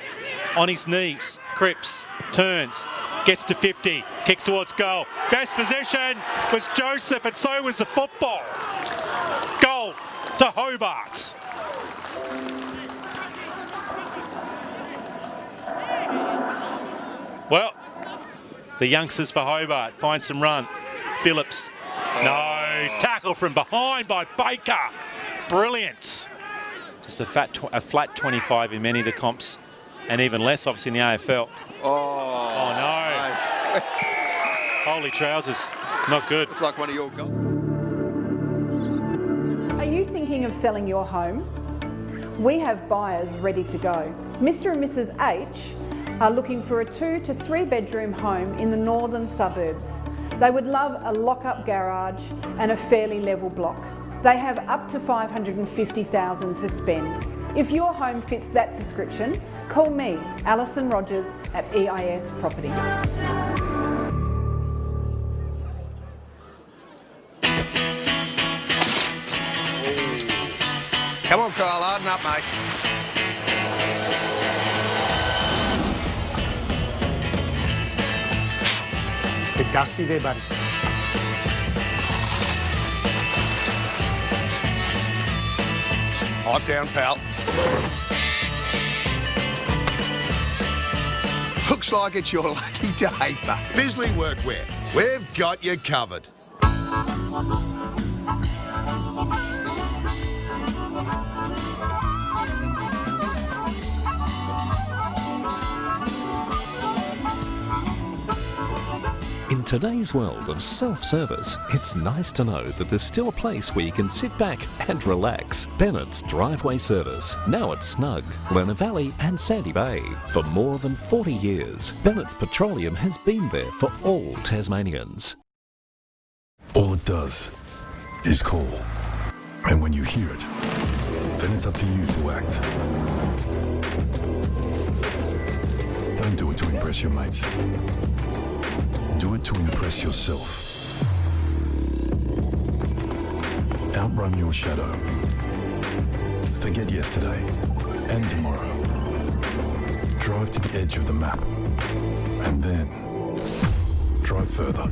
on his knees. Cripps turns, gets to 50, kicks towards goal. Best position was Joseph, and so was the football. Goal to Hobart. Well, the youngsters for Hobart find some run. Phillips, no, tackle from behind by Baker. Brilliant. Just a flat 25 in many of the comps, and even less obviously in the AFL. Oh no. Holy trousers, not good.
It's like one of your goals.
Are you thinking of selling your home? We have buyers ready to go. Mr. and Mrs. H are looking for a 2 to 3 bedroom home in the northern suburbs. They would love a lock-up garage and a fairly level block. They have up to $550,000 to spend. If your home fits that description, call me, Alison Rogers at EIS Property.
Come on, Kyle, harden up, mate.
Bit dusty there, buddy.
Pipe down, pal. Looks like it's your lucky day, but
Bisley Workwear. We've got you covered.
In today's world of self-service, it's nice to know that there's still a place where you can sit back and relax. Bennett's Driveway Service, now at Snug, Lerner Valley and Sandy Bay. For more than 40 years, Bennett's Petroleum has been there for all Tasmanians.
All it does is call. And when you hear it, then it's up to you to act. Don't do it to impress your mates. Do it to impress yourself. Outrun your shadow. Forget yesterday and tomorrow. Drive to the edge of the map. And then drive further.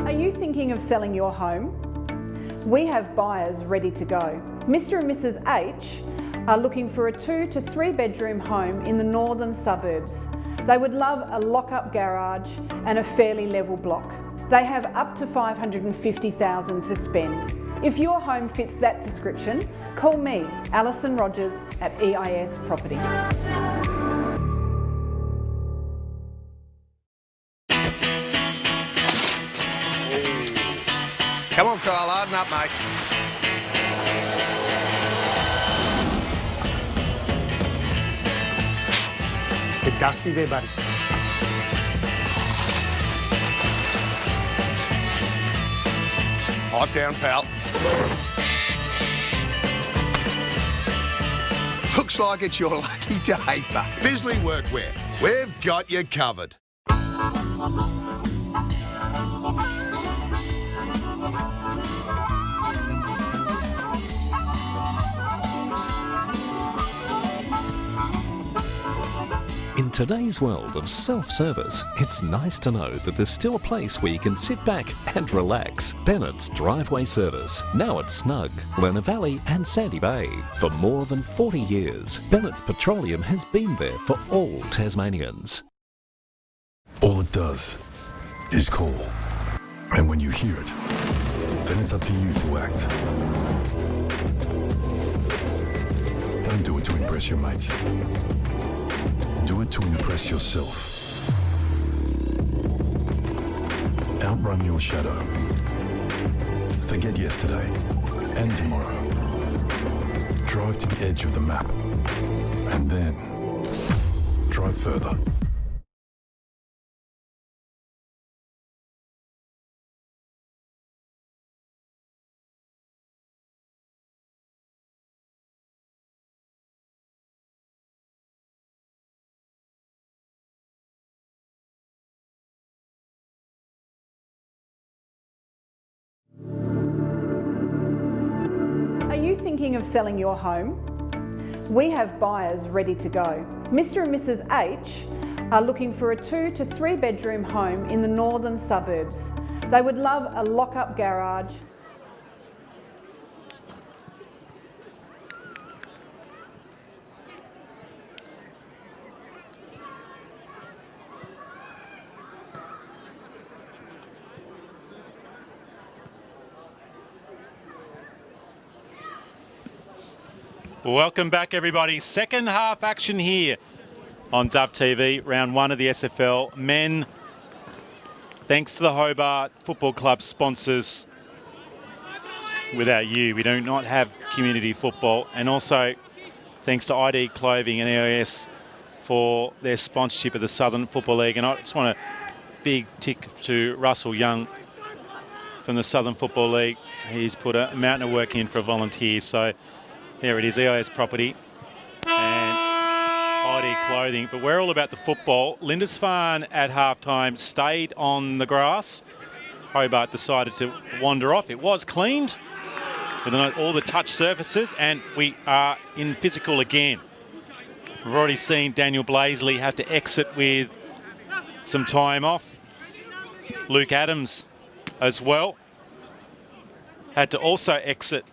Are you thinking of selling your home? We have buyers ready to go. Mr. and Mrs. H are looking for a 2 to 3 bedroom home in the northern suburbs. They would love a lock-up garage and a fairly level block. They have up to $550,000 to spend. If your home fits that description, call me, Alison Rogers at EIS Property.
come on, Kyle, harden up, mate.
Bit dusty there, buddy.
Pipe down, pal. Looks like it's your lucky day, but
Bisley Workwear. We've got you covered.
In today's world of self-service, it's nice to know that there's still a place where you can sit back and relax. Bennett's Driveway Service, now at Snug, Lerner Valley and Sandy Bay. For more than 40 years, Bennett's Petroleum has been there for all Tasmanians.
All it does is call. And when you hear it, then it's up to you to act. Don't do it to impress your mates. Do it to impress yourself. Outrun your shadow. Forget yesterday and tomorrow. Drive to the edge of the map and then drive further.
Are you thinking of selling your home? We have buyers ready to go. Mr. and Mrs. H are looking for a 2 to 3 bedroom home in the northern suburbs. They would love a lock-up garage,
Welcome back, everybody. Second half action here on Dove TV, round 1 of the SFL. Men, thanks to the Hobart Football Club sponsors. Without you, we do not have community football. And also, thanks to ID Clothing and EOS for their sponsorship of the Southern Football League. And I just want a big tick to Russell Young from the Southern Football League. He's put a mountain of work in for a volunteer. So there it is, EOS property and ID Clothing. But we're all about the football. Lindisfarne at halftime stayed on the grass. Hobart decided to wander off. It was cleaned with all the touch surfaces, and we are in physical again. We've already seen Daniel Blaisley have to exit with some time off. Luke Adams as well had to also exit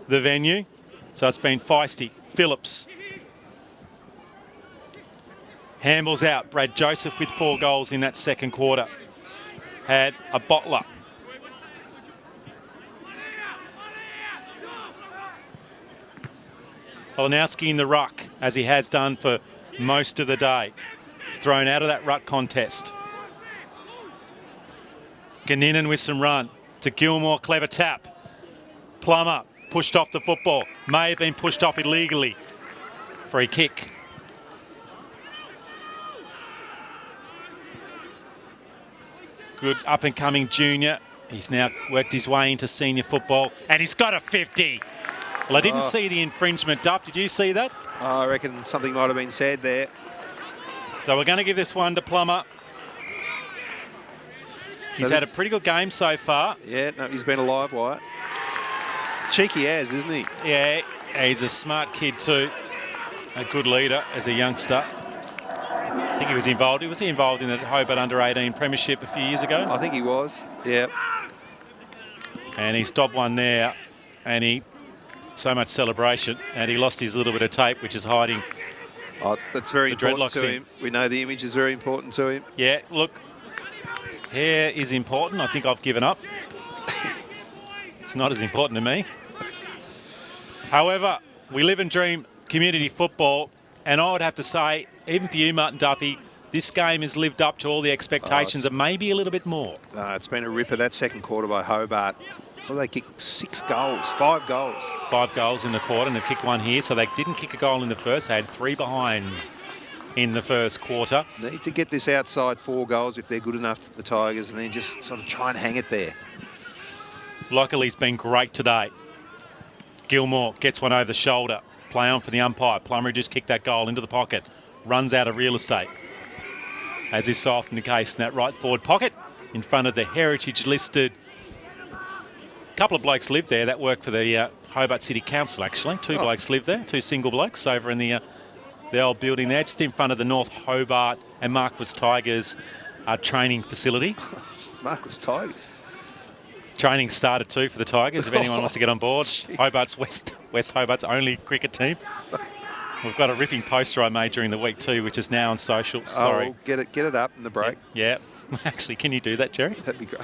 the venue. So it's been feisty. Phillips. Handballs out. Brad Joseph with 4 goals in that second quarter. Had a bottler. Polanowski in the ruck, as he has done for most of the day. Thrown out of that ruck contest. Ganninan with some run. To Gilmore, clever tap. Plummer pushed off the football. May have been pushed off illegally. Free kick. Good up-and-coming junior. He's now worked his way into senior football, and he's got a 50. Well, I didn't see the infringement, Duff. Did you see that?
I reckon something might have been said there.
So we're going to give this one to Plummer. He's had a pretty good game so far.
Yeah, no, he's been a live wire. Cheeky as, isn't he?
Yeah, he's a smart kid too. A good leader as a youngster. I think he was involved. Was he involved in the Hobart Under-18 Premiership a few years ago?
I think he was, yeah.
And he's dobbed one there, and so much celebration, and he lost his little bit of tape, which is hiding.
Oh, that's very important to
in
him. We know the image is very important to him.
Yeah, look, hair is important. I think I've given up. It's not as important to me. However, we live and dream community football, and I would have to say, even for you, Martin Duffy, this game has lived up to all the expectations and maybe a little bit more.
It's been a ripper, that second quarter by Hobart. Well, they kicked 5 goals.
5 goals in the quarter, and they've kicked one here, so they didn't kick a goal in the first. They had 3 behinds in the first quarter.
Need to get this outside 4 goals if they're good enough, the Tigers, and then just sort of try and hang it there.
Lockley's been great today. Gilmore gets one over the shoulder. Play on for the umpire. Plummer just kicked that goal into the pocket. Runs out of real estate. As is so often the case in that right forward pocket in front of the heritage-listed. A couple of blokes live there. That worked for the Hobart City Council, actually. 2 blokes live there. 2 single blokes over in the old building there, just in front of the North Hobart and Marquis Tigers training facility.
Marquis Tigers?
Training started too for the Tigers, if anyone wants to get on board. Hobart's West Hobart's only cricket team. We've got a ripping poster I made during the week too, which is now on socials. Sorry.
Oh, get it up in the break.
Yeah. Actually, can you do that, Jerry?
That'd be great.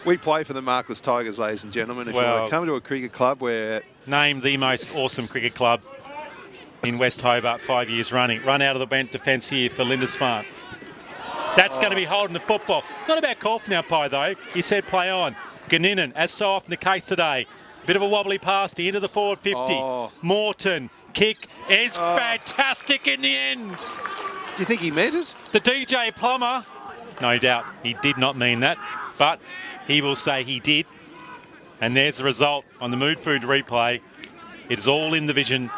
We play for the Marquis Tigers, ladies and gentlemen. If you want to come to a cricket club where...
Name the most awesome cricket club in West Hobart 5 years running. Run out of the bent defence here for Lindisfarne. That's going to be holding the football. Not a bad call from the umpire, though. He said play on. Ganinin, as so often the case today. Bit of a wobbly pass to into the forward 50.
Oh.
Morton, kick is fantastic in the end.
Do you think he meant it?
The DJ Plummer, no doubt he did not mean that, but he will say he did. And there's the result on the Midfield replay. It's all in the vision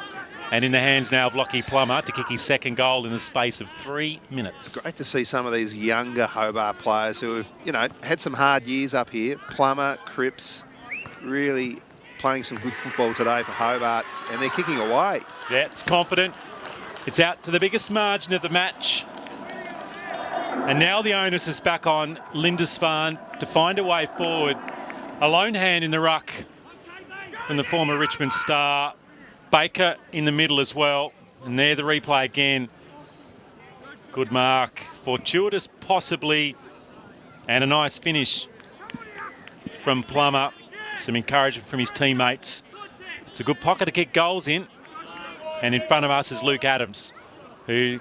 and in the hands now of Lockie Plummer to kick his second goal in the space of 3 minutes.
Great to see some of these younger Hobart players who have, you know, had some hard years up here. Plummer, Cripps, really playing some good football today for Hobart, and they're kicking away.
Yeah, it's confident. It's out to the biggest margin of the match. And now the onus is back on Lindisfarne to find a way forward. A lone hand in the ruck from the former Richmond star. Baker in the middle as well. And there the replay again. Good mark. Fortuitous possibly. And a nice finish from Plummer. Some encouragement from his teammates. It's a good pocket to kick goals in. And in front of us is Luke Adams, who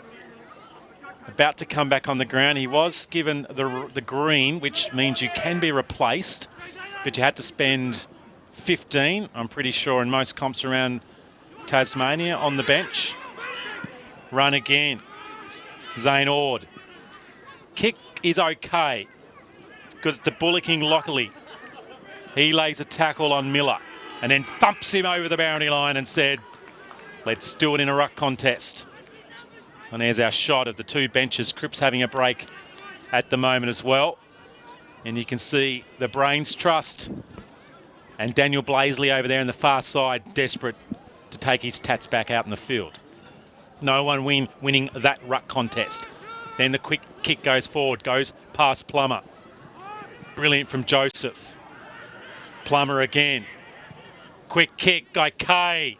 about to come back on the ground. He was given the green, which means you can be replaced, but you had to spend 15, I'm pretty sure, in most comps around Tasmania on the bench. Run again. Zane Ord. Kick is okay because the bullocking Lockley. He lays a tackle on Miller and then thumps him over the boundary line and said, let's do it in a ruck contest. And there's our shot of the two benches. Cripps having a break at the moment as well. And you can see the Brains Trust and Daniel Blaisley over there on the far side, desperate to take his tats back out in the field. No one winning that ruck contest. Then the quick kick goes forward, goes past Plummer. Brilliant from Joseph. Plummer again. Quick kick, guy Kay.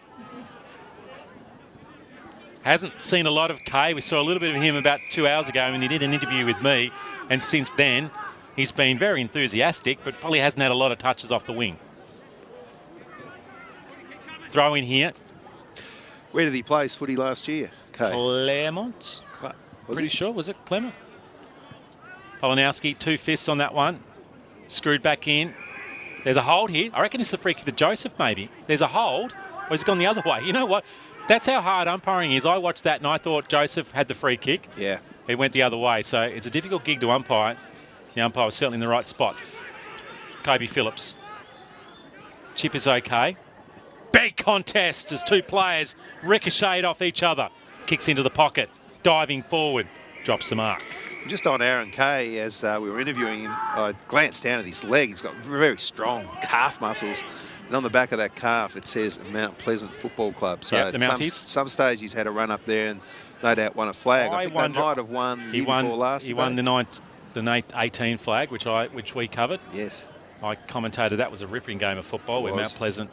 Hasn't seen a lot of Kay. We saw a little bit of him about 2 hours ago when he did an interview with me. And since then, he's been very enthusiastic, but probably hasn't had a lot of touches off the wing. Throw in here.
Where did he play his footy last year? Kay.
Claremont. Pretty sure. Was it Clement? Polanowski, 2 fists on that one. Screwed back in. There's a hold here. I reckon it's the free kick to Joseph, maybe. There's a hold. Or he's gone the other way. You know what? That's how hard umpiring is. I watched that and I thought Joseph had the free kick.
Yeah.
It went the other way. So it's a difficult gig to umpire. The umpire was certainly in the right spot. Kobe Phillips. Chip is okay. Big contest as two players ricochet off each other. Kicks into the pocket. Diving forward. Drops the mark.
Just on Aaron Kay, as we were interviewing him, I glanced down at his leg. He's got very strong calf muscles. And on the back of that calf, it says Mount Pleasant Football Club. So
yep, the Mounties.
Some stage he's had a run up there and no doubt won a flag. I think they might have won the year before last.
He won the 18 flag, which we covered.
Yes.
I commentated that was a ripping game of football where Mount Pleasant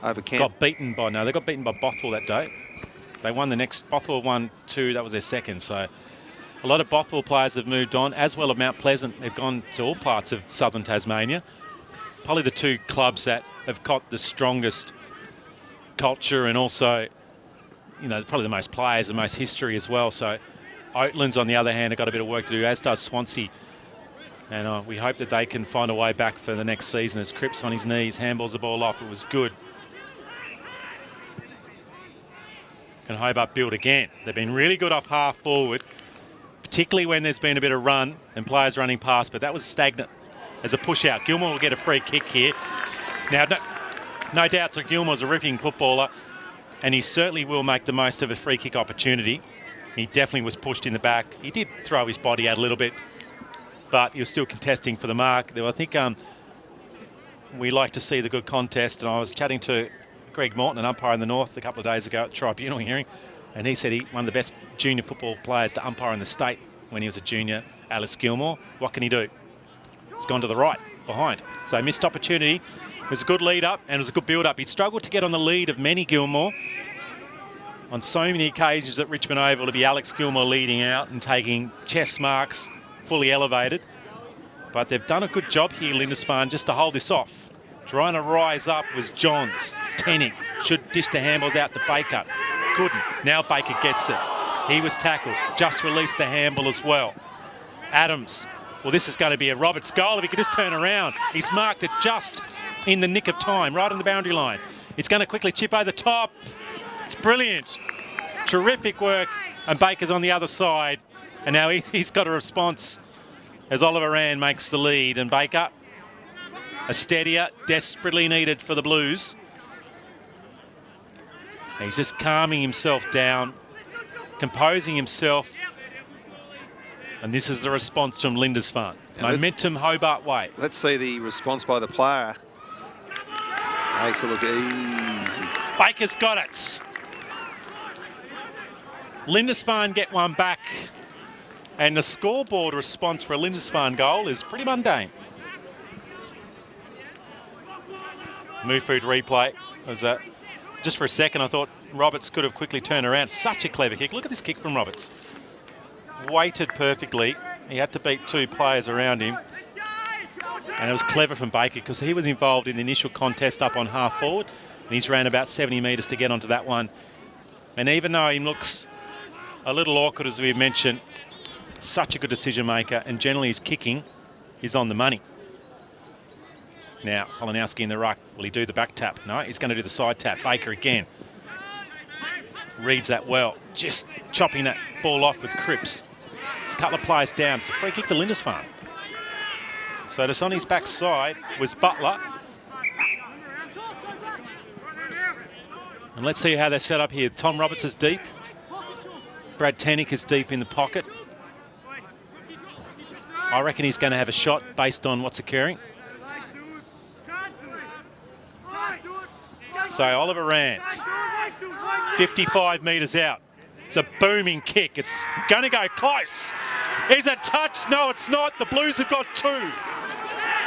got beaten by Bothwell that day. They won the next. Bothwell won 2. That was their second. So a lot of Bothwell players have moved on, as well as Mount Pleasant. They've gone to all parts of southern Tasmania. Probably the two clubs that have got the strongest culture and also, you know, probably the most players, the most history as well. So Oatlands, on the other hand, have got a bit of work to do, as does Swansea. And we hope that they can find a way back for the next season as Cripps on his knees, handballs the ball off. It was good. Can Hobart build again? They've been really good off half forward, particularly when there's been a bit of run and players running past, but that was stagnant as a push out. Gilmore will get a free kick here. Now, no doubt that Gilmore's a ripping footballer and he certainly will make the most of a free kick opportunity. He definitely was pushed in the back. He did throw his body out a little bit, but he was still contesting for the mark. I think we like to see the good contest, and I was chatting to Greg Morton, an umpire in the North, a couple of days ago at the tribunal hearing, and he said one of the best junior football players to umpire in the state when he was a junior, Alex Gilmore. What can he do? It's gone to the right, behind. So missed opportunity. It was a good lead up and it was a good build up. He struggled to get on the lead of many Gilmore. On so many occasions at Richmond Oval to be Alex Gilmore leading out and taking chest marks fully elevated. But they've done a good job here, Lindisfarne, just to hold this off. Trying to rise up was Johns. Tenning should dish the handballs out to Baker. Couldn't. Now Baker gets it. He was tackled. Just released the handball as well. Adams. Well, this is going to be a Roberts goal if he could just turn around. He's marked it just in the nick of time, right on the boundary line. It's going to quickly chip over the top. It's brilliant. Terrific work. And Baker's on the other side. And now he's got a response as Oliver Rand makes the lead. And Baker, a steadier, desperately needed for the Blues. And he's just calming himself down, composing himself. And this is the response from Lindisfarne. Momentum Hobart way.
Let's see the response by the player. Makes it look easy.
Baker's got it. Lindisfarne get one back. And the scoreboard response for a Lindisfarne goal is pretty mundane. Midfield replay. Was that? Just for a second, I thought Roberts could have quickly turned around. Such a clever kick. Look at this kick from Roberts. Weighted perfectly. He had to beat two players around him. And it was clever from Baker because he was involved in the initial contest up on half forward. And he's ran about 70 metres to get onto that one. And even though he looks a little awkward, as we mentioned, such a good decision maker. And generally his kicking is on the money. Now, Polanowski in the ruck. Will he do the back tap? No, he's going to do the side tap. Baker again. Reads that well. Just chopping that ball off with Cripps. There's a couple of players down. It's a free kick to Lindisfarne. So just on his backside was Butler. And let's see how they're set up here. Tom Roberts is deep. Brad Tannick is deep in the pocket. I reckon he's going to have a shot based on what's occurring. So Oliver Rand, 55 metres out. It's a booming kick. It's going to go close. Is it touch? No, it's not. The Blues have got two.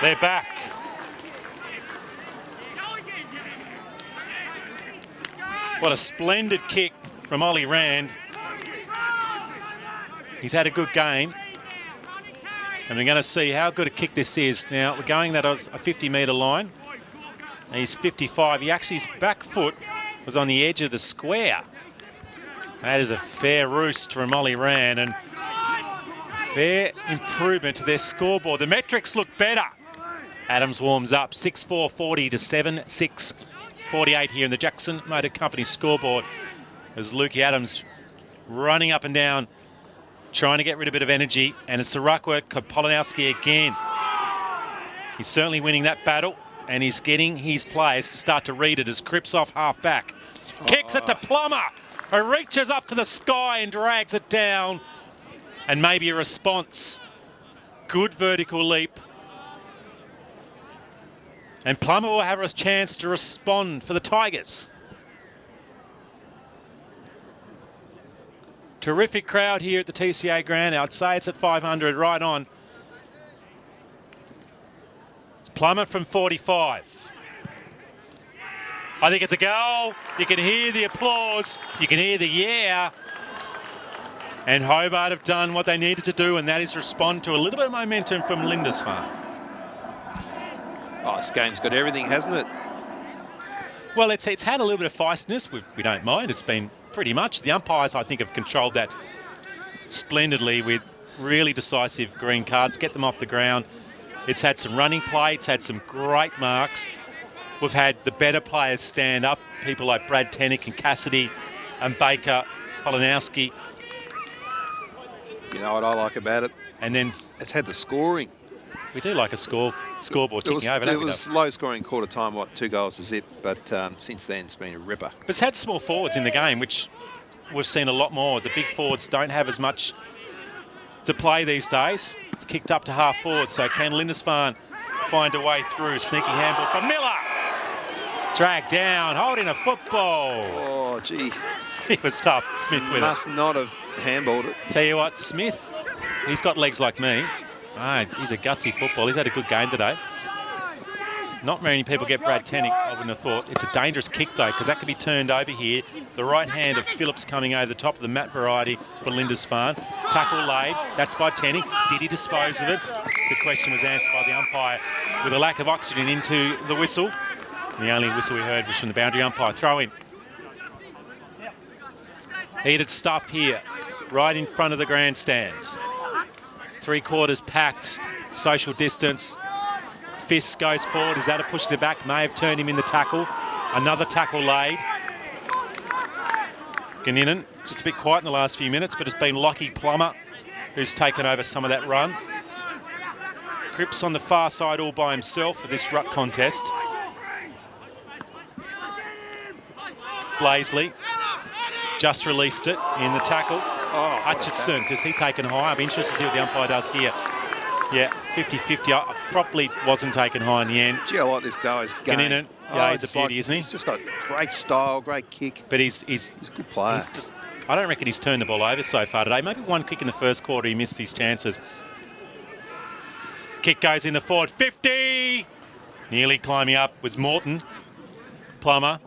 They're back. What a splendid kick from Ollie Rand. He's had a good game. And we're going to see how good a kick this is. Now, we're going that was a 50-metre line. And he's 55. He actually, his back foot was on the edge of the square. That is a fair roost from Ollie Rand and a fair improvement to their scoreboard. The metrics look better. Adams warms up 6-4-40 to 7-6-48 here in the Jackson Motor Company scoreboard as Lukey Adams running up and down, trying to get rid of a bit of energy. And it's the ruck work of Polanowski again. He's certainly winning that battle. And he's getting his players to start to read it as Cripps off half back. Kicks it to Plummer, who reaches up to the sky and drags it down. And maybe a response. Good vertical leap. And Plummer will have a chance to respond for the Tigers. Terrific crowd here at the TCA ground. I'd say it's at 500 right on. Plummer from 45. I think it's a goal. You can hear the applause. You can hear the yeah. And Hobart have done what they needed to do, and that is respond to a little bit of momentum from Lindisfarne.
Oh, this game's got everything, hasn't it?
Well, it's had a little bit of feistiness. We don't mind. It's been pretty much. The umpires, I think, have controlled that splendidly with really decisive green cards. Get them off the ground. It's had some running play. It's had some great marks. We've had the better players stand up, people like Brad Tannick and Cassidy and Baker, Polanowski.
You know what I like about it?
And then
it's had the scoring.
We do like a scoreboard ticking over.
It was low scoring quarter time, 2 goals to zip, but since then it's been a ripper.
But it's had small forwards in the game, which we've seen a lot more. The big forwards don't have as much to play these days. It's kicked up to half forward, so can Lindisfarne find a way through? Sneaky handball for Miller. Dragged down, holding a football.
Oh, gee.
He was tough, Smith with it.
Must not have handballed it.
Tell you what, Smith, he's got legs like me. He's a gutsy football. He's had a good game today. Not many people get Brad Tannick, I wouldn't have thought. It's a dangerous kick, though, because that could be turned over here. The right hand of Phillips coming over the top of the mat variety for Lindisfarne. Tackle laid. That's by Tannick. Did he dispose of it? The question was answered by the umpire with a lack of oxygen into the whistle. The only whistle we heard was from the boundary umpire. Throw in. Heated stuff here, right in front of the grandstands. Three-quarters packed, social distance. Fist goes forward. Is that a push to the back? May have turned him in the tackle. Another tackle laid. Ganninan, just a bit quiet in the last few minutes, but it's been Lockie Plummer who's taken over some of that run. Cripps on the far side all by himself for this ruck contest. Blaisley just released it in the tackle. Oh, Hutchinson, does he taken high? I'm interested to see what the umpire does here. Yeah, 50-50. I probably wasn't taken high in the end.
Gee, I like this guy's game.
Ganninan, yeah, he's a beauty, isn't he?
He's just got great style, great kick.
But he's
a good player.
I don't reckon he's turned the ball over so far today. Maybe one kick in the first quarter, he missed his chances. Kick goes in the forward, 50! Nearly climbing up was Morton. Plummer.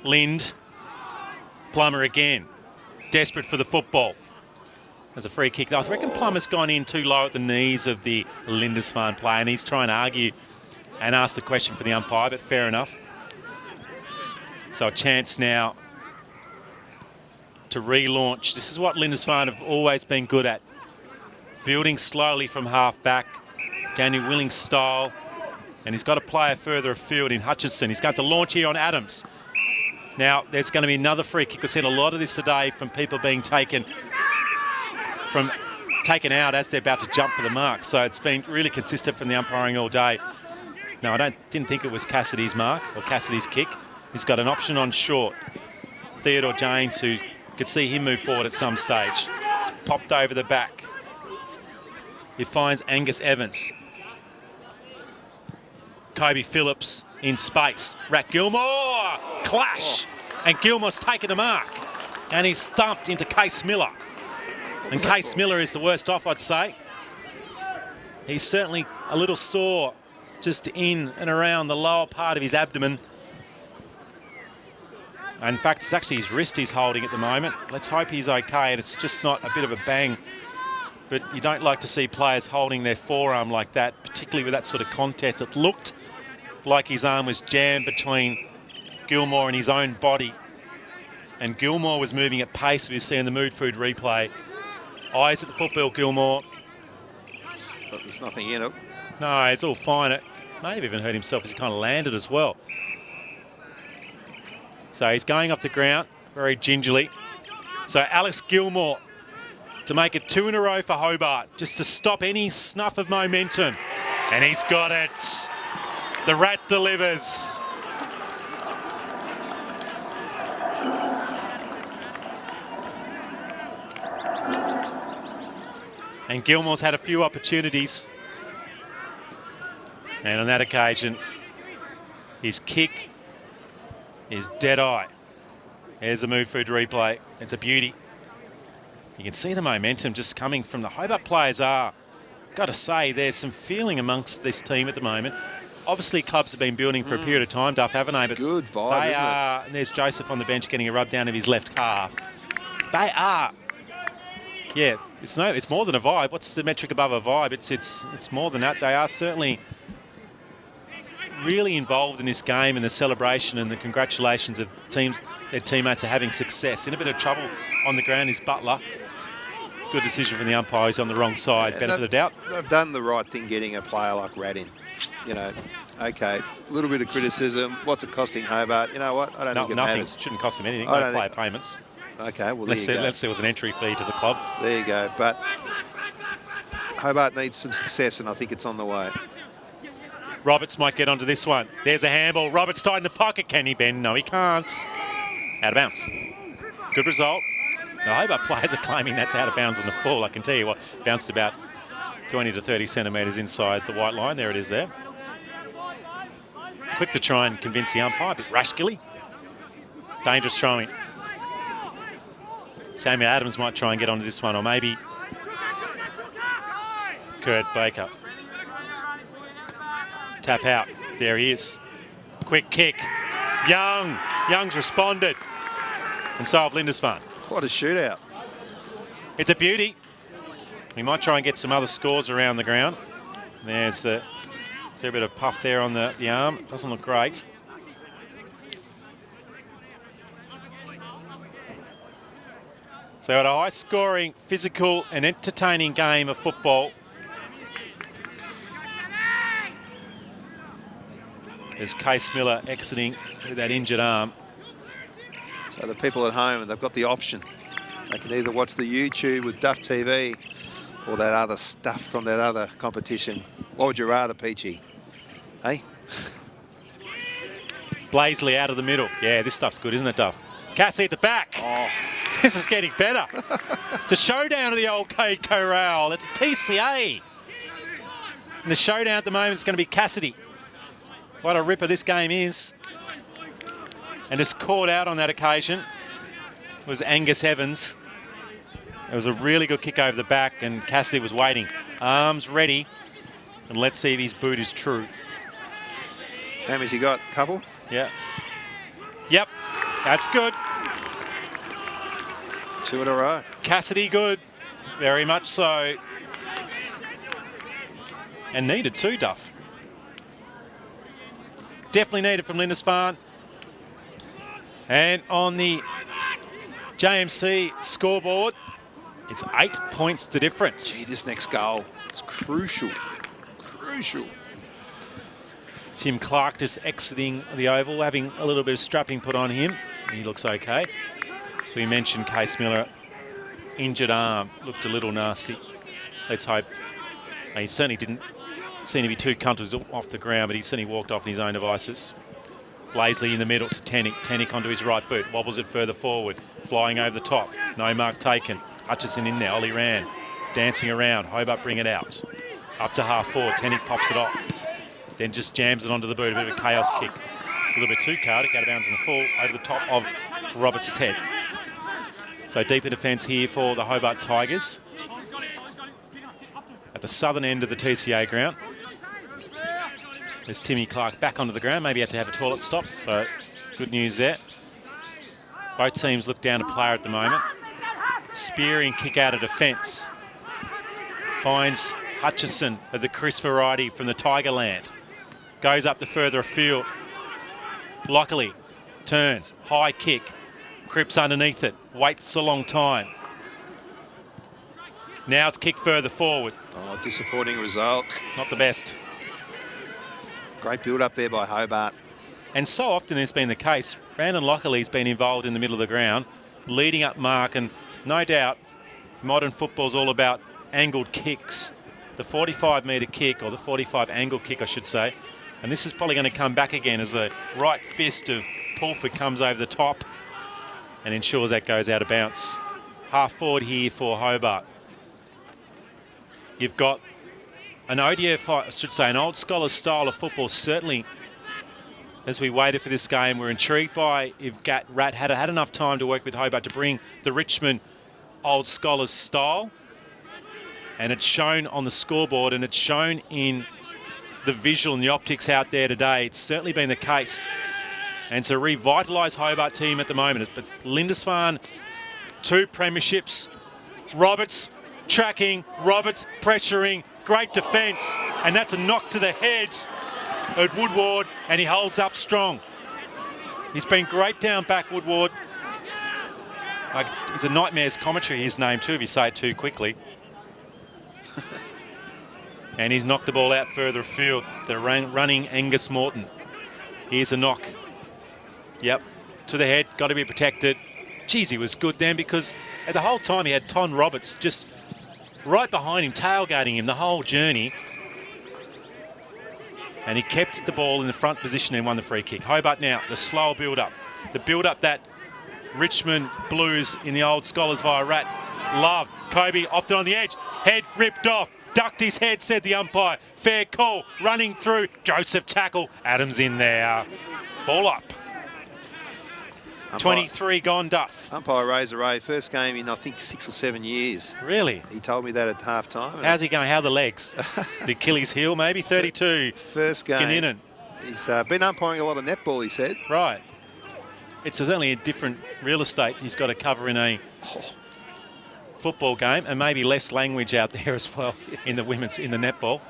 Lind. Plummer again. Desperate for the football. There's a free kick. I reckon Plummer's gone in too low at the knees of the Lindisfarne player, and he's trying to argue and ask the question for the umpire, but fair enough. So a chance now to relaunch. This is what Lindisfarne have always been good at. Building slowly from half back. Daniel Willing's style. And he's got a player further afield in Hutchinson. He's going to launch here on Adams. Now, there's going to be another free kick. We've seen a lot of this today from people being taken out as they're about to jump for the mark. So it's been really consistent from the umpiring all day. No, I didn't think it was Cassidy's mark or Cassidy's kick. He's got an option on short. Theodore James, who could see him move forward at some stage. It's popped over the back. It finds Angus Evans. Kobe Phillips in space. Rat Gilmore! Clash! And Gilmore's taken a mark. And he's thumped into Case Miller. And Case Miller is the worst off, I'd say. He's certainly a little sore just in and around the lower part of his abdomen. In fact, it's actually his wrist he's holding at the moment. Let's hope he's okay and it's just not a bit of a bang. But you don't like to see players holding their forearm like that, particularly with that sort of contest. It looked like his arm was jammed between Gilmore and his own body. And Gilmore was moving at pace, we see in the Midfield replay. Eyes at the football, Gilmore.
But there's nothing in it.
No, it's all fine. It may have even hurt himself as he kind of landed as well. So he's going off the ground very gingerly. So Alex Gilmore to make it 2 in a row for Hobart, just to stop any snuff of momentum. And he's got it. The Rat delivers. And Gilmore's had a few opportunities. And on that occasion, his kick is dead eye. There's a Midfield replay. It's a beauty. You can see the momentum just coming from the Hobart players are. Got to say, there's some feeling amongst this team at the moment. Obviously, clubs have been building for a period of time, Duff, haven't they? But
good vibe,
they
isn't
are,
it?
And there's Joseph on the bench getting a rub down of his left calf. They are. Yeah, it's more than a vibe. What's the metric above a vibe? It's more than that. They are certainly really involved in this game and the celebration and the congratulations of teams. Their teammates are having success. In a bit of trouble on the ground is Butler. Good decision from the umpire. He's on the wrong side.
Yeah,
Benefit of the doubt.
They've done the right thing getting a player like Rat in. You know, okay, a little bit of criticism. What's it costing Hobart? You know what? I don't think it
nothing.
matters.
Shouldn't cost him anything.
I
No
don't
player
think-
payments.
Okay, well,
Let's
there you go.
say it was an entry fee to the club.
There you go. But Hobart needs some success, and I think it's on the way.
Roberts might get onto this one. There's a handball. Roberts tight in the pocket. Can he bend? No, he can't. Out of bounds. Good result. The Hobart players are claiming that's out of bounds on the full. I can tell you what, bounced about 20 to 30 centimetres inside the white line. There it is there. Quick to try and convince the umpire. A bit rashly. Dangerous throwing. Samuel Adams might try and get onto this one, or maybe Kurt Baker. Tap out. There he is. Quick kick. Young's responded. And so have Lindisfarne.
What a shootout.
It's a beauty. We might try and get some other scores around the ground. There's a bit of puff there on the arm. Doesn't look great. So we had a high-scoring, physical and entertaining game of football. There's Case Miller exiting with that injured arm.
So the people at home, they've got the option. They can either watch the YouTube with Duff TV or that other stuff from that other competition. What would you rather, Peachy? Hey?
Blaisley out of the middle. Yeah, this stuff's good, isn't it, Duff? Cassie at the back.
Oh.
This is getting better. It's a showdown of the old K Corral. It's a TCA. And the showdown at the moment is going to be Cassidy. What a ripper this game is. And just caught out on that occasion was Angus Evans. It was a really good kick over the back and Cassidy was waiting. Arms ready. And let's see if his boot is true.
How many's he got? Couple?
Yeah. Yep. That's good.
2 in a row.
Cassidy good. Very much so. And needed too, Duff. Definitely needed from Lindisfarne. And on the JMC scoreboard, it's 8 points the difference.
Gee, this next goal is crucial. Crucial.
Tim Clark just exiting the oval, having a little bit of strapping put on him. He looks okay. So we mentioned Case Miller, injured arm, looked a little nasty. Let's hope. He certainly didn't seem to be too comfortable off the ground, but he certainly walked off on his own devices. Blaisley in the middle to Tannick. Tannick onto his right boot. Wobbles it further forward. Flying over the top. No mark taken. Hutchison in there. Ollie ran. Dancing around. Hobart bring it out. Up to half forward. Tannick pops it off. Then just jams it onto the boot. A bit of a chaos kick. It's a little bit too chaotic. Out of bounds in the full. Over the top of Roberts' head. So deep in defence here for the Hobart Tigers. At the southern end of the TCA ground. There's Timmy Clark back onto the ground. Maybe had to have a toilet stop, so good news there. Both teams look down to player at the moment. Spearing kick out of defence. Finds Hutchison of the Chris variety from the Tigerland. Goes up to further afield. Lockley turns, high kick. Cripps underneath it, waits a long time. Now it's kicked further forward.
Oh, disappointing result.
Not the best.
Great build up there by Hobart.
And so often it's been the case. Brandon Lockley's been involved in the middle of the ground, leading up mark, and no doubt modern football's all about angled kicks. The 45-metre kick, or the 45 angle kick, I should say. And this is probably going to come back again as the right fist of Pulford comes over the top and ensures that goes out of bounds. Half forward here for Hobart. You've got an ODF, I should say, an old scholar style of football. Certainly, as we waited for this game, we're intrigued by if Rat had enough time to work with Hobart to bring the Richmond old scholars style. And it's shown on the scoreboard and it's shown in the visual and the optics out there today. It's certainly been the case. And it's a revitalised Hobart team at the moment. But Lindisfarne, 2 premierships. Roberts tracking, Roberts pressuring, great defence. And that's a knock to the head of Woodward, and he holds up strong. He's been great down back, Woodward. He's a nightmare's commentary, his name too, if you say it too quickly. And he's knocked the ball out further afield. The running Angus Morton. Here's a knock. Yep, to the head, got to be protected. Geez, he was good then, because at the whole time he had Ton Roberts just right behind him, tailgating him the whole journey. And he kept the ball in the front position and won the free kick. Hobart now, the slow build-up. The build-up that Richmond Blues in the old Scholars via Rat love. Kobe often on the edge. Head ripped off. Ducked his head, said the umpire. Fair call. Running through. Joseph tackle. Adams in there. Ball up. 23 gone, Duff.
Umpire Razor Ray, first game in I think 6 or 7 years.
Really?
He told me that at half time.
How's he going? How are the legs? The Achilles heel maybe? 32.
First game.
Ganninan.
He's been umpiring a lot of netball, he said.
Right. It's certainly a different real estate he's got to cover in a football game, and maybe less language out there as well in the women's, in the netball.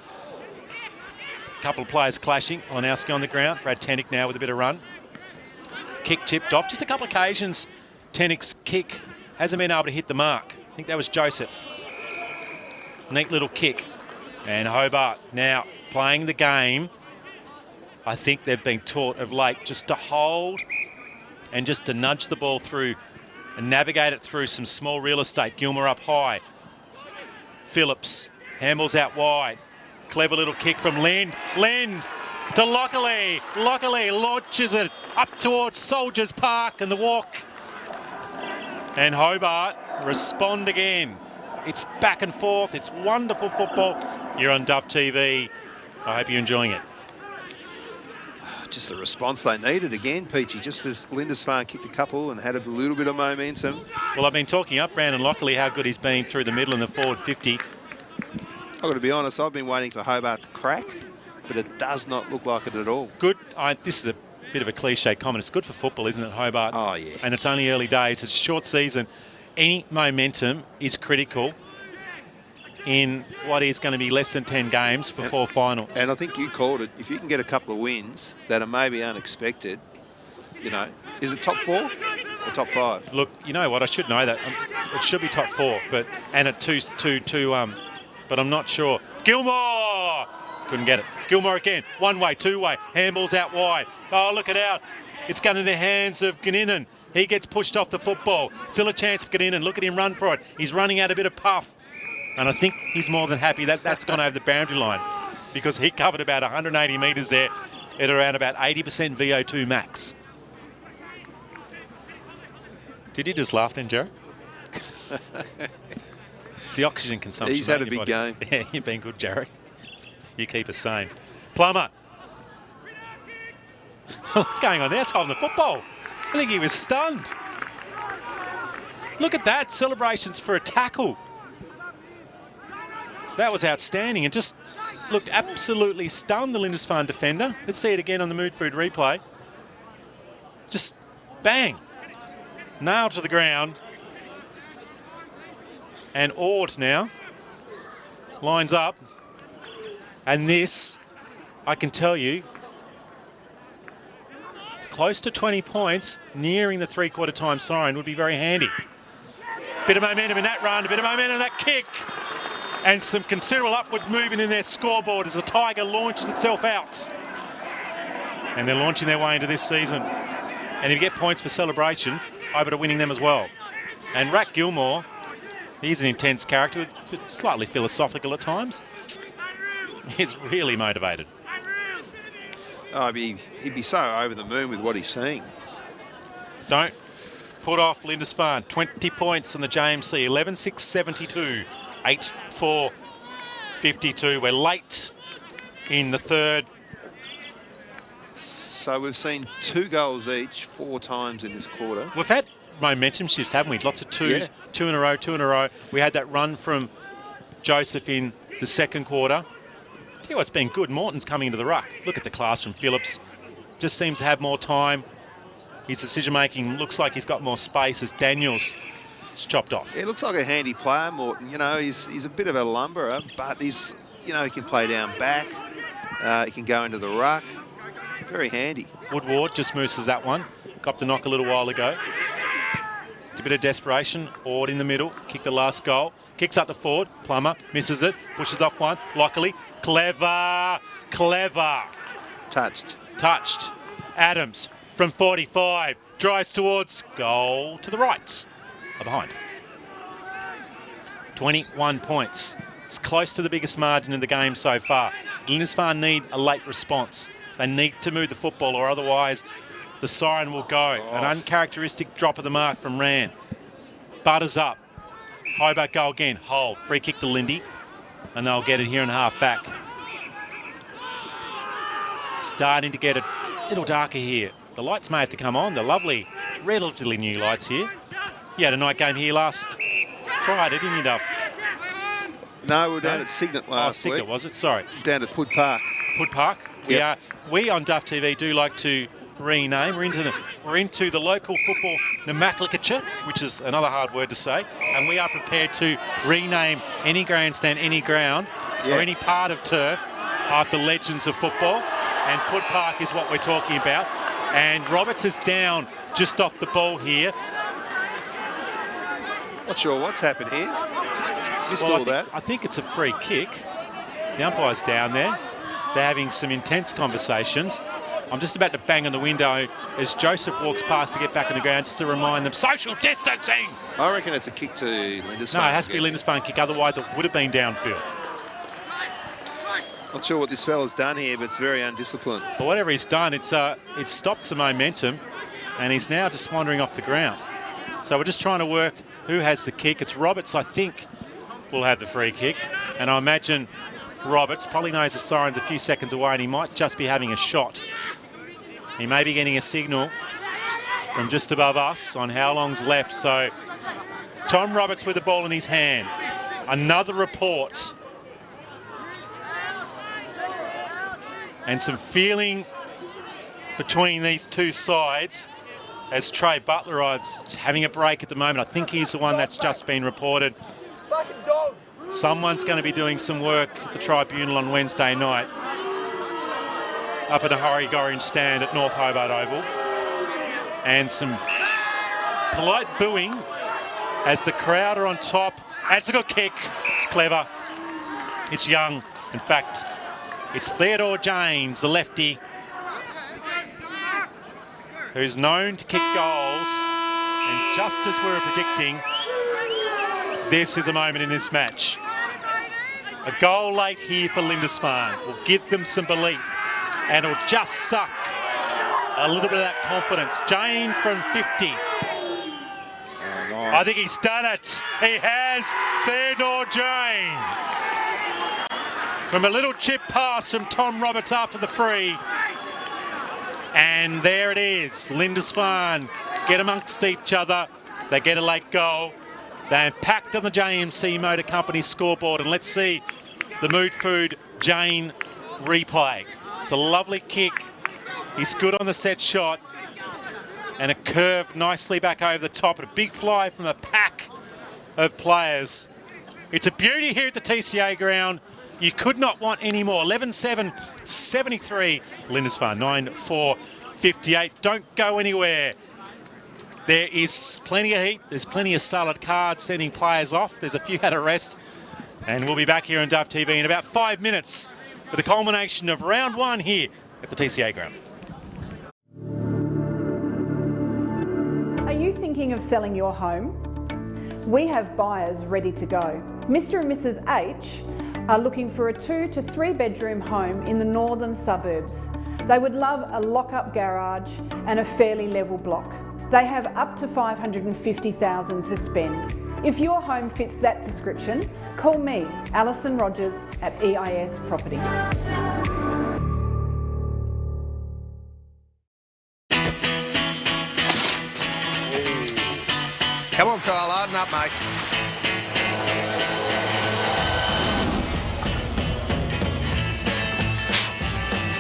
A couple of players clashing. Lonowski on the ground. Brad Tannick now with a bit of run. Kick tipped off. Just a couple of occasions. Tannick's kick hasn't been able to hit the mark. I think that was Joseph. Neat little kick. And Hobart now playing the game. I think they've been taught of late just to hold and just to nudge the ball through and navigate it through some small real estate. Gilmore up high. Phillips handles out wide. Clever little kick from Lind. Lind to Lockley. Lockley launches it up towards Soldiers Park and the walk. And Hobart respond again. It's back and forth. It's wonderful football. You're on Dove TV. I hope you're enjoying it.
Just the response they needed again, Peachy, just as Lindisfarne kicked a couple and had a little bit of momentum.
Well, I've been talking up Brandon Lockley, how good he's been through the middle and the forward 50.
I've got to be honest, I've been waiting for Hobart to crack, but it does not look like it at all.
Good. This is a bit of a cliche comment. It's good for football, isn't it, Hobart?
Oh, yeah.
And it's only early days. It's a short season. Any momentum is critical in what is going to be less than 10 games for 4 finals.
And I think you called it. If you can get a couple of wins that are maybe unexpected, you know, is it top 4 or top 5?
Look, you know what? I should know that. It should be top 4, but and at two, but I'm not sure. Gilmore couldn't get it. Gilmore again, one way, two way, handballs out wide. Oh, look it out! It's going to the hands of Ganninan. He gets pushed off the football. Still a chance for Ganninan. Look at him run for it. He's running out a bit of puff. And I think he's more than happy that that's gone over the boundary line because he covered about 180 metres there at around about 80% VO2 max. Did you just laugh then, Jared? It's the oxygen consumption.
He's had a big game.
Yeah, you've been good, Jared. You keep us sane. Plummer. What's going on there? It's holding the football. I think he was stunned. Look at that. Celebrations for a tackle. That was outstanding and just looked absolutely stunned, the Lindisfarne defender. Let's see it again on the Midfield replay. Just bang. Nailed to the ground. And Ord now lines up. And this, I can tell you, close to 20 points, nearing the three-quarter time siren would be very handy. Bit of momentum in that run, a bit of momentum in that kick. And some considerable upward movement in their scoreboard as the Tiger launches itself out. And they're launching their way into this season. And if you get points for celebrations, Hobart are winning them as well. And Rack Gilmore, he's an intense character, slightly philosophical at times. He's really motivated.
Oh, he'd be so over the moon with what he's seeing.
Don't put off Lindisfarne. 20 points on the JMC, 11-6-72. 8-4-52. We're late in the third.
So we've seen 2 goals each 4 times in this quarter.
We've had momentum shifts, haven't we? Lots of twos, yeah. Two in a row. We had that run from Joseph in the second quarter. Tell you what's been good, Morton's coming into the ruck. Look at the class from Phillips. Just seems to have more time. His decision-making looks like he's got more space as Daniels is chopped off.
He looks like a handy player, Morton. You know, he's a bit of a lumberer, but he's, you know, he can play down back. He can go into the ruck. Very handy.
Woodward just mooses that one. Got the knock a little while ago. It's a bit of desperation. Ord in the middle. Kicked the last goal. Kicks up the forward. Plummer misses it. Pushes off one. Lockley. Clever.
Touched.
Adams from 45. Drives towards goal to the right. Behind. 21 points. It's close to the biggest margin in the game so far. Lindisfarne need a late response. They need to move the football or otherwise the siren will go. An uncharacteristic drop of the mark from Rand. Butters up. Hobart go again. Hold. Free kick to Lindy. And they'll get it here and half back. Starting to get a little darker here. The lights may have to come on. The lovely, relatively new lights here. You had a night game here last Friday, didn't you, Duff?
No, we were down at Cygnet last week.
Cygnet, was it? Sorry.
Down at Pud Park.
Pud Park.
Yep.
We on Duff TV do like to rename. We're into the local football nomenclature, which is another hard word to say, and we are prepared to rename any grandstand, any ground, or any part of turf after legends of football. And Pud Park is what we're talking about. And Roberts is down just off the ball here.
Not sure what's happened here. Missed
Well,
all that.
I think it's a free kick. The umpire's down there. They're having some intense conversations. I'm just about to bang on the window as Joseph walks past to get back on the ground just to remind them, social distancing!
I reckon it's a kick to Lindisfarne.
No, it has to be Lindisfarne kick, otherwise it would have been downfield.
Not sure what this fella's done here, but it's very undisciplined.
But whatever he's done, it's stopped some momentum, and he's now just wandering off the ground. So we're just trying to work who has the kick. It's Roberts, I think, will have the free kick. And I imagine Roberts probably knows the siren's a few seconds away, and he might just be having a shot. He may be getting a signal from just above us on how long's left. So Tom Roberts with the ball in his hand. Another report. And some feeling between these two sides as Trey Butler is having a break at the moment. I think he's the one that's just been reported. Someone's going to be doing some work at the tribunal on Wednesday night up at a Hurry Gorringe stand at North Hobart Oval. And some polite booing as the crowd are on top. That's a good kick. It's clever. It's young. In fact, it's Theodore James, the lefty, who's known to kick goals. And just as we were predicting, this is a moment in this match. A goal late here for Lindisfarne will give them some belief, and it'll just suck a little bit of that confidence. Jane from 50.
Oh, nice.
I think he's done it. He has. Theodore Jane. From a little chip pass from Tom Roberts after the free. And there it is. Lindisfarne get amongst each other. They get a late goal. They're packed on the JMC Motor Company scoreboard. And let's see the Mood Food Jane replay. It's a lovely kick. He's good on the set shot. And a curve nicely back over the top. And a big fly from a pack of players. It's a beauty here at the TCA ground. You could not want any more. 11-7, 73. Lindisfarne, 9-4, 58. Don't go anywhere. There is plenty of heat. There's plenty of solid cards sending players off. There's a few at a rest. And we'll be back here on Dove TV in about 5 minutes for the culmination of round one here at the TCA ground.
Are you thinking of selling your home? We have buyers ready to go. Mr. and Mrs. H are looking for a 2 to 3 bedroom home in the northern suburbs. They would love a lock-up garage and a fairly level block. They have up to $550,000 to spend. If your home fits that description, call me, Alison Rogers at EIS Property.
Come on, Kyle, harden up, mate.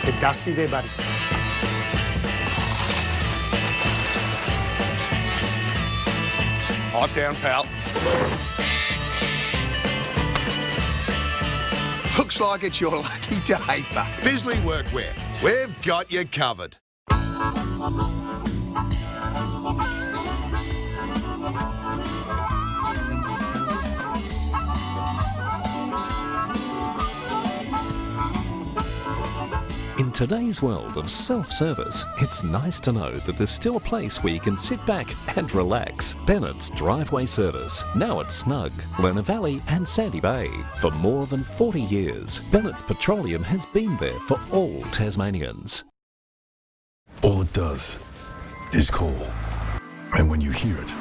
Bit dusty there, buddy.
Hot down, pal. Looks like it's your lucky day, but
Bisley Workwear. We've got you covered.
In today's world of self-service, it's nice to know that there's still a place where you can sit back and relax. Bennett's Driveway Service, now at Snug, Lerner Valley and Sandy Bay. For more than 40 years, Bennett's Petroleum has been there for all Tasmanians.
All it does is call. And when you hear it,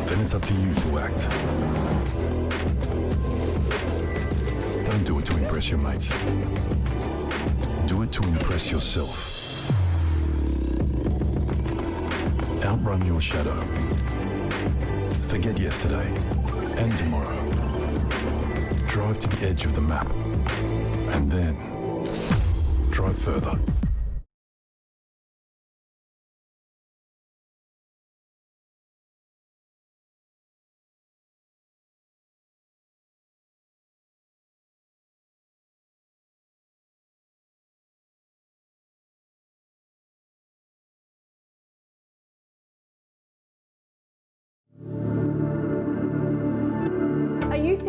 then it's up to you to act. Don't do it to impress your mates. Do it to impress yourself. Outrun your shadow. Forget yesterday and tomorrow. Drive to the edge of the map. And then drive further.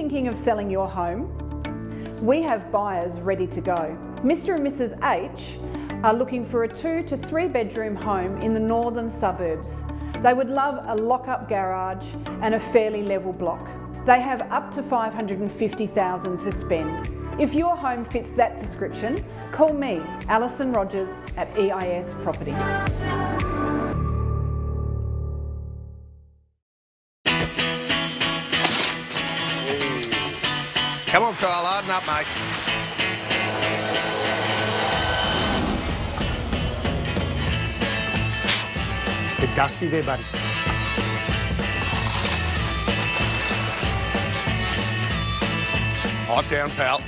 thinking of selling your home? We have buyers ready to go. Mr. and Mrs. H are looking for a 2 to 3 bedroom home in the northern suburbs. They would love a lock-up garage and a fairly level block. They have up to $550,000 to spend. If your home fits that description, call me, Alison Rogers at EIS Property.
Come on, Kyle, harden up, mate.
Bit dusty there, buddy.
Hot down, pal.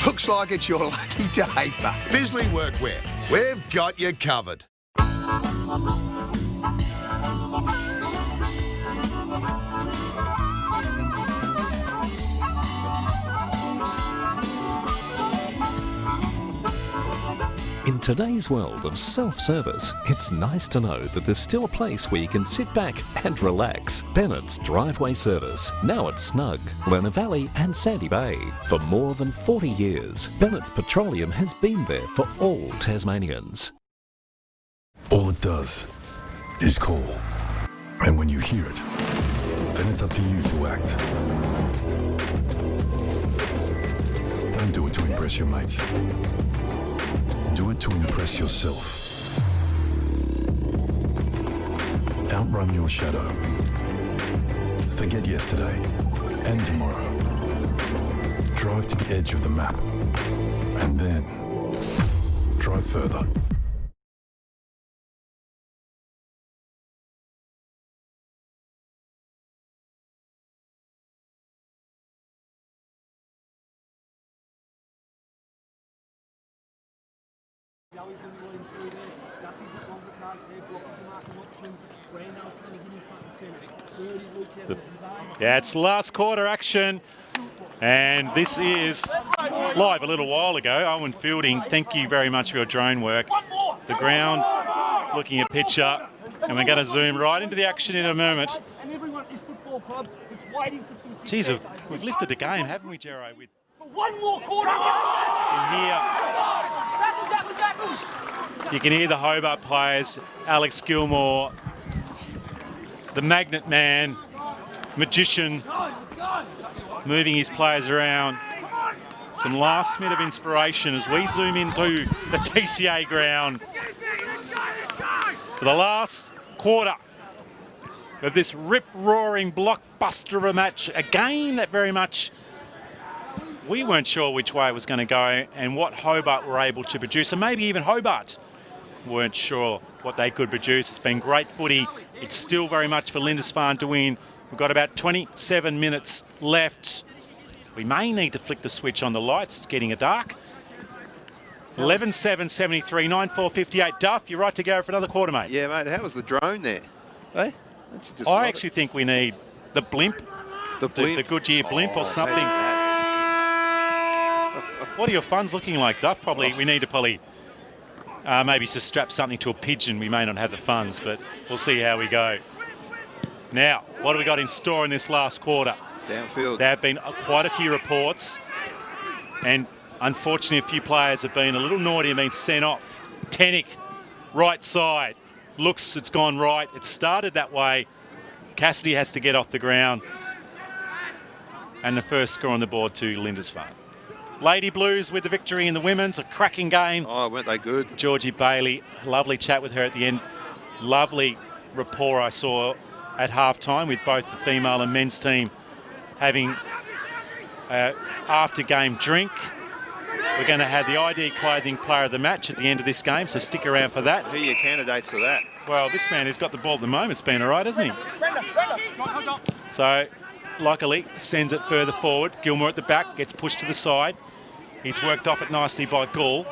Looks like it's your lucky day, but
Bisley Workwear. We've got you covered.
In today's world of self-service, it's nice to know that there's still a place where you can sit back and relax. Bennett's Driveway Service, now at Snug, Lerner Valley and Sandy Bay. For more than 40 years, Bennett's Petroleum has been there for all Tasmanians.
All it does is call. And when you hear it, then it's up to you to act. Don't do it to impress your mates. Do it to impress yourself. Outrun your shadow. Forget yesterday and tomorrow. Drive to the edge of the map. And then drive further.
Yeah, it's last quarter action, and this is live a little while ago. Owen Fielding, thank you very much for your drone work. The ground, looking at picture, and we're going to zoom right into the action in a moment. Jeez, we've lifted the game, haven't we, Jero? With
one more quarter.
In here, you can hear the Hobart players, Alex Gilmore, the Magnet Man, Magician, moving his players around. Some last minute of inspiration as we zoom into the TCA ground for the last quarter of this rip-roaring blockbuster of a match. A game that very much we weren't sure which way it was going to go and what Hobart were able to produce, and maybe even Hobart weren't sure what they could produce. It's been great footy. It's still very much for Lindisfarne to win. We've got about 27 minutes left. We may need to flick the switch on the lights. It's getting dark. 11-7-73, 9-4-58. Duff, you're right to go for another quarter, mate.
Yeah, mate. How was the drone there? Hey?
I actually think we need the blimp. The Goodyear blimp or something. What are your funds looking like, Duff? Probably we need to maybe just strap something to a pigeon. We may not have the funds, but we'll see how we go. Now, what have we got in store in this last quarter?
Downfield.
There have been quite a few reports, and unfortunately a few players have been a little naughty and been sent off. Tenick, right side. Looks, it's gone right. It started that way. Cassidy has to get off the ground. And the first score on the board to Lindisfarne. Lady Blues with the victory in the women's. A cracking game.
Oh, weren't they good?
Georgie Bailey, lovely chat with her at the end. Lovely rapport I saw at halftime with both the female and men's team having after-game drink. We're going to have the ID Clothing Player of the Match at the end of this game, so stick around for that.
Who are your candidates for that?
Well, this man who's got the ball at the moment's been all right, hasn't he? So, luckily, sends it further forward. Gilmore at the back, gets pushed to the side. He's worked off it nicely by Gould.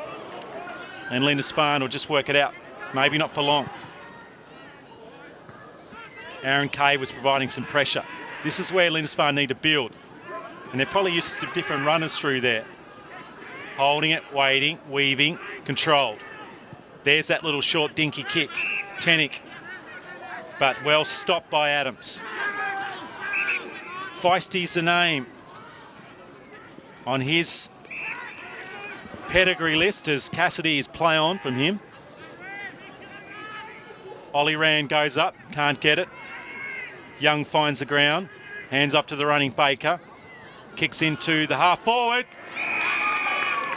And Lindisfarne will just work it out. Maybe not for long. Aaron Kay was providing some pressure. This is where Lindisfarne need to build. And they're probably used to some different runners through there. Holding it, waiting, weaving, controlled. There's that little short dinky kick. Tenick but well stopped by Adams. Feisty's the name on his pedigree list as Cassidy is play on from him. Ollie Rand goes up, can't get it. Young finds the ground, hands up to the running Baker, kicks into the half forward,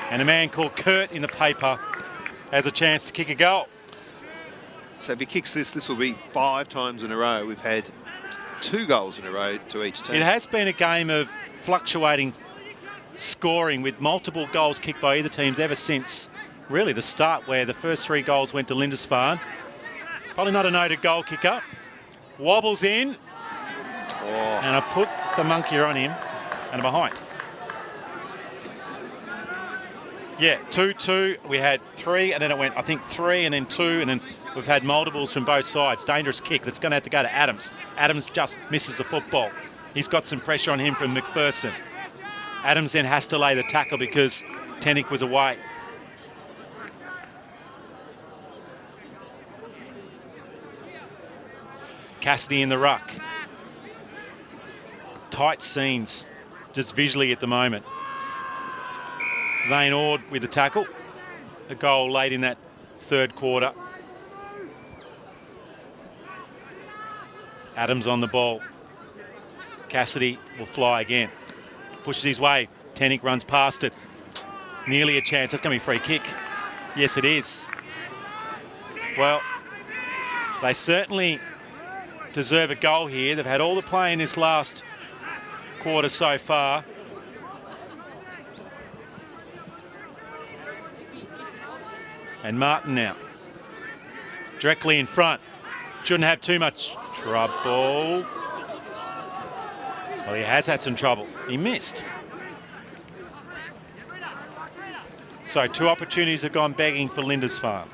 and a man called Kurt in the paper has a chance to kick a goal.
So if he kicks this will be 5 times in a row. We've had 2 goals in a row to each team.
It has been a game of fluctuating scoring with multiple goals kicked by either teams ever since really the start, where the first 3 goals went to Lindisfarne. Probably not a noted goal kicker. Wobbles in. And I put the monkey on him and a behind. Yeah, 2-2. We had 3 and then it went, I think, 3 and then 2 and then we've had multiples from both sides. Dangerous kick that's going to have to go to Adams. Adams just misses the football. He's got some pressure on him from McPherson. Adams then has to lay the tackle because Tenick was away. Cassidy in the ruck. Tight scenes just visually at the moment. Zane Ord with the tackle. A goal late in that 3rd quarter. Adams on the ball. Cassidy will fly again. Pushes his way. Tenick runs past it. Nearly a chance. That's going to be a free kick. Yes, it is. Well, they certainly deserve a goal here. They've had all the play in this last quarter so far. And Martin now. Directly in front. Shouldn't have too much trouble. Well, he has had some trouble. He missed. So 2 opportunities have gone begging for Lindisfarne.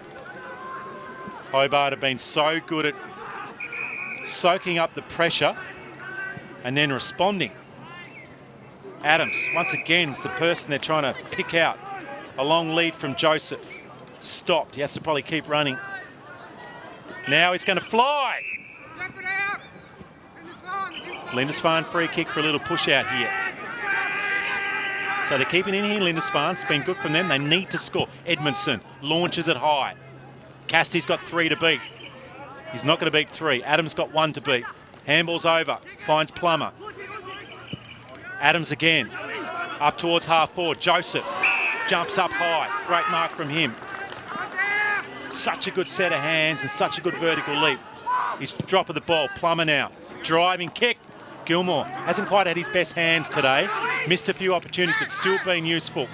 Hobart have been so good at soaking up the pressure and then responding. Adams, once again, is the person they're trying to pick out. A long lead from Joseph. Stopped. He has to probably keep running. Now he's going to fly. Lindisfarne free kick for a little push out here. So they're keeping in here. Lindisfarne, it's been good from them. They need to score. Edmondson launches it high. Cassidy's got 3 to beat. He's not going to beat 3. Adams got 1 to beat. Handball's over. Finds Plummer. Adams again. Up towards half forward. Joseph jumps up high. Great mark from him. Such a good set of hands and such a good vertical leap. He's dropping the ball. Plummer now. Driving kick. Gilmore hasn't quite had his best hands today. Missed a few opportunities, but still been useful.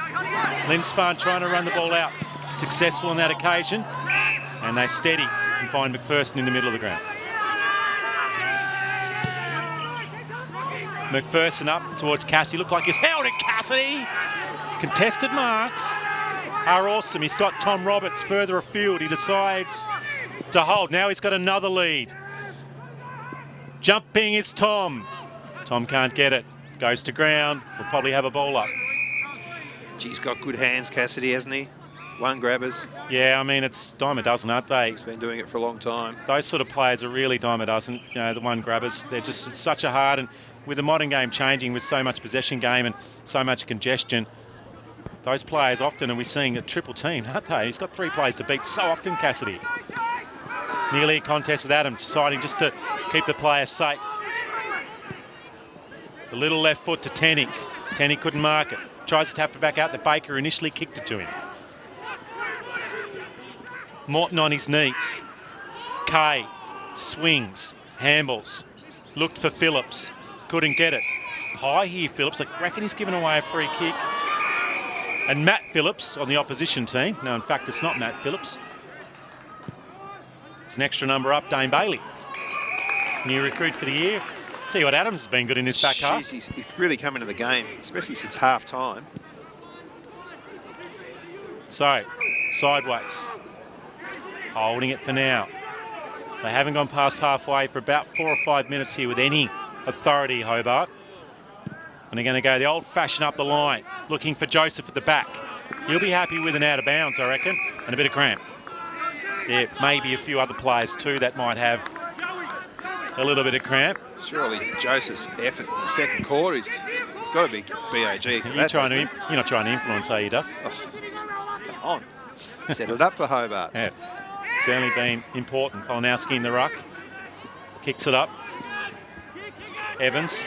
Lindisfarne trying to run the ball out. Successful on that occasion. And they steady and find McPherson in the middle of the ground. McPherson up towards Cassidy. Looked like he's held it, Cassidy. Contested marks are awesome. He's got Tom Roberts further afield. He decides to hold. Now he's got another lead. Jumping is Tom. Tom can't get it. Goes to ground. Will probably have a ball up.
He's got good hands, Cassidy, hasn't he? 1 grabbers.
Yeah, I mean, it's dime a dozen, aren't they?
He's been doing it for a long time.
Those sort of players are really dime a dozen. You know, the 1 grabbers. They're just, it's such a hard, and with the modern game changing with so much possession game and so much congestion, those players often, and we're seeing a triple team, aren't they? He's got 3 players to beat so often, Cassidy. Nearly a contest with Adam, deciding just to keep the player safe. The little left foot to Tenick. Tenick couldn't mark it. Tries to tap it back out. The Baker initially kicked it to him. Morton on his knees. Kay swings, handballs. Looked for Phillips. Couldn't get it. High here, Phillips. I reckon he's given away a free kick. And Matt Phillips on the opposition team. No, in fact, it's not Matt Phillips. It's an extra number up, Dane Bailey. New recruit for the year. Tell you what, Adams has been good in this back half.
He's really come into the game, especially since half-time.
So, sideways. Holding it for now. They haven't gone past halfway for about 4 or 5 minutes here with any authority, Hobart. And they're going to go the old-fashioned up the line, looking for Joseph at the back. He'll be happy with an out of bounds, I reckon, and a bit of cramp. Yeah, maybe a few other players too that might have a little bit of cramp.
Surely Joseph's effort in the second quarter is got to be BAG.
You're not trying to influence, are you, Duff?
Oh, come on. Set it up for Hobart.
Yeah. Certainly been important. Polanowski in the ruck. Kicks it up. Evans,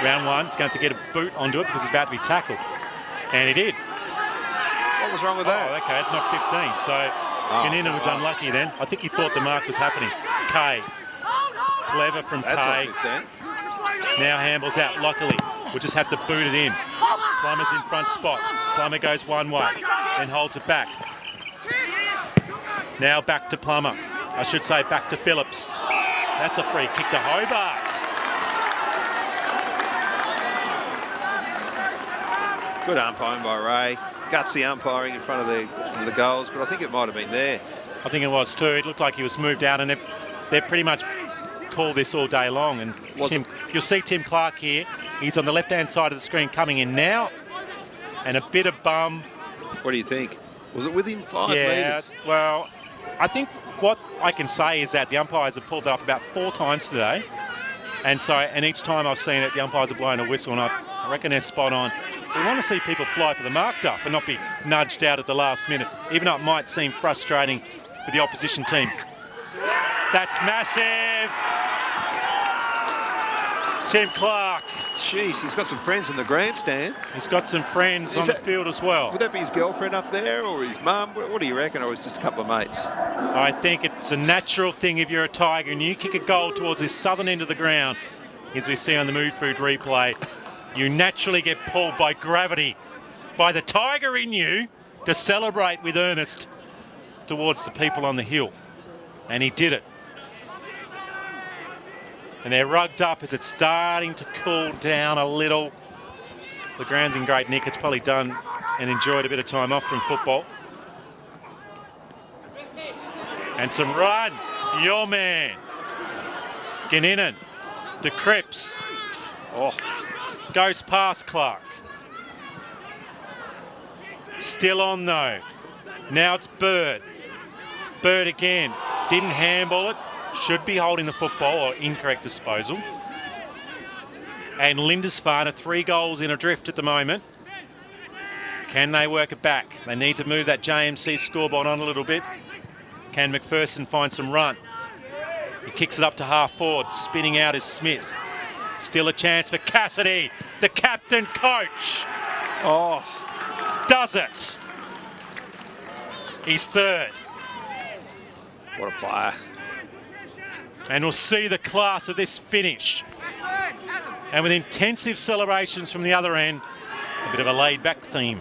round one. He's going to have to get a boot onto it because he's about to be tackled. And he did.
What was wrong with that?
Oh, okay, not 15. So Ganina was unlucky then. I think he thought the mark was happening. Kay. Clever from
That's
Kay.
not 15.
Now handballs out. Lockley will just have to boot it in. Plummer's in front spot. Plummer goes one way, then holds it back. Now back to Plummer. I should say back to Phillips. That's a free kick to Hobart.
Good umpiring by Ray. Gutsy umpiring in front of the goals, but I think it might have been there.
I think it was too. It looked like he was moved out, and they've pretty much called this all day long. And you'll see Tim Clark here. He's on the left-hand side of the screen coming in now. And a bit of bum.
What do you think? Was it within 5
yeah,
metres?
Well, I think what I can say is that the umpires have pulled it up about 4 times today. And each time I've seen it, the umpires have blown a whistle, and I reckon they're spot on. We want to see people fly for the mark, Duff, and not be nudged out at the last minute, even though it might seem frustrating for the opposition team. That's massive. Tim Clark.
Jeez, he's got some friends in the grandstand.
He's got some friends on the field as well.
Would that be his girlfriend up there or his mum? What do you reckon? Or was it just a couple of mates?
I think it's a natural thing if you're a Tiger and you kick a goal towards this southern end of the ground, as we see on the Midfield replay, you naturally get pulled by gravity, by the Tiger in you, to celebrate with earnest towards the people on the hill. And he did it. And they're rugged up as it's starting to cool down a little. The ground's in great nick. It's probably done and enjoyed a bit of time off from football. And some run. Your man. Ganinin to Cripps. Oh, goes past Clark. Still on though. Now it's Bird. Bird again. Didn't handball it. Should be holding the football, or incorrect disposal. And Lindisfarne 3 goals in adrift at the moment. Can they work it back? They need to move that JMC scoreboard on a little bit. Can McPherson find some run? He kicks it up to half forward. Spinning out is Smith. Still a chance for Cassidy, the captain coach. Oh, does it. He's third.
What a player.
And we'll see the class of this finish. And with intensive celebrations from the other end, a bit of a laid-back theme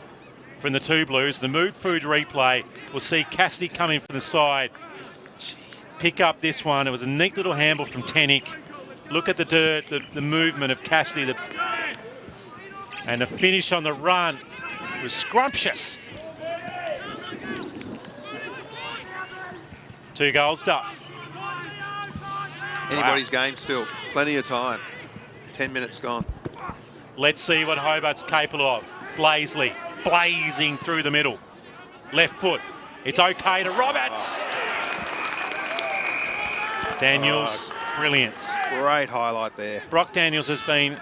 from the two Blues. The Midfield replay, we'll see Cassidy coming from the side. Pick up this one. It was a neat little handle from Tenick. Look at the movement of Cassidy. And the finish on the run was scrumptious. 2 goals, Duff.
Anybody's game still. Plenty of time. 10 minutes gone.
Let's see what Hobart's capable of. Blaisley blazing through the middle. Left foot. It's okay to Roberts. Daniels, brilliant.
Great highlight there.
Brock Daniels has been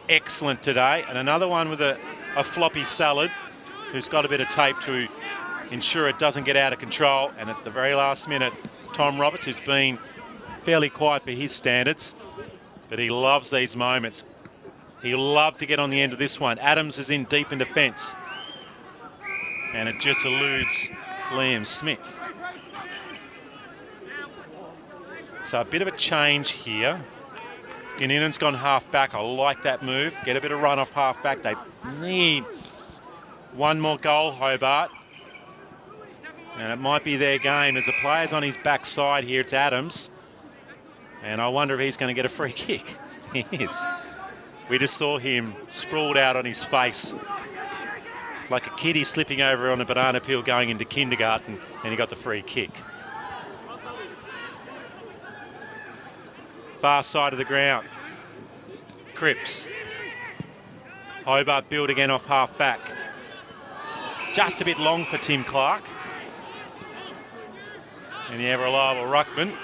excellent today. And another one with a floppy salad who's got a bit of tape to ensure it doesn't get out of control. And at the very last minute, Tom Roberts, who's been fairly quiet for his standards, but he loves these moments. He'll love to get on the end of this one. Adams is in deep in defence. And it just eludes Liam Smith. So a bit of a change here. Ganinen's gone half back. I like that move. Get a bit of run off half back. They need one more goal, Hobart. And it might be their game. As the player's on his backside here, it's Adams. And I wonder if he's going to get a free kick. He is. We just saw him sprawled out on his face like a kiddie slipping over on a banana peel going into kindergarten, and he got the free kick. Far side of the ground. Cripps. Hobart build again off half back. Just a bit long for Tim Clark. And the ever reliable ruckman,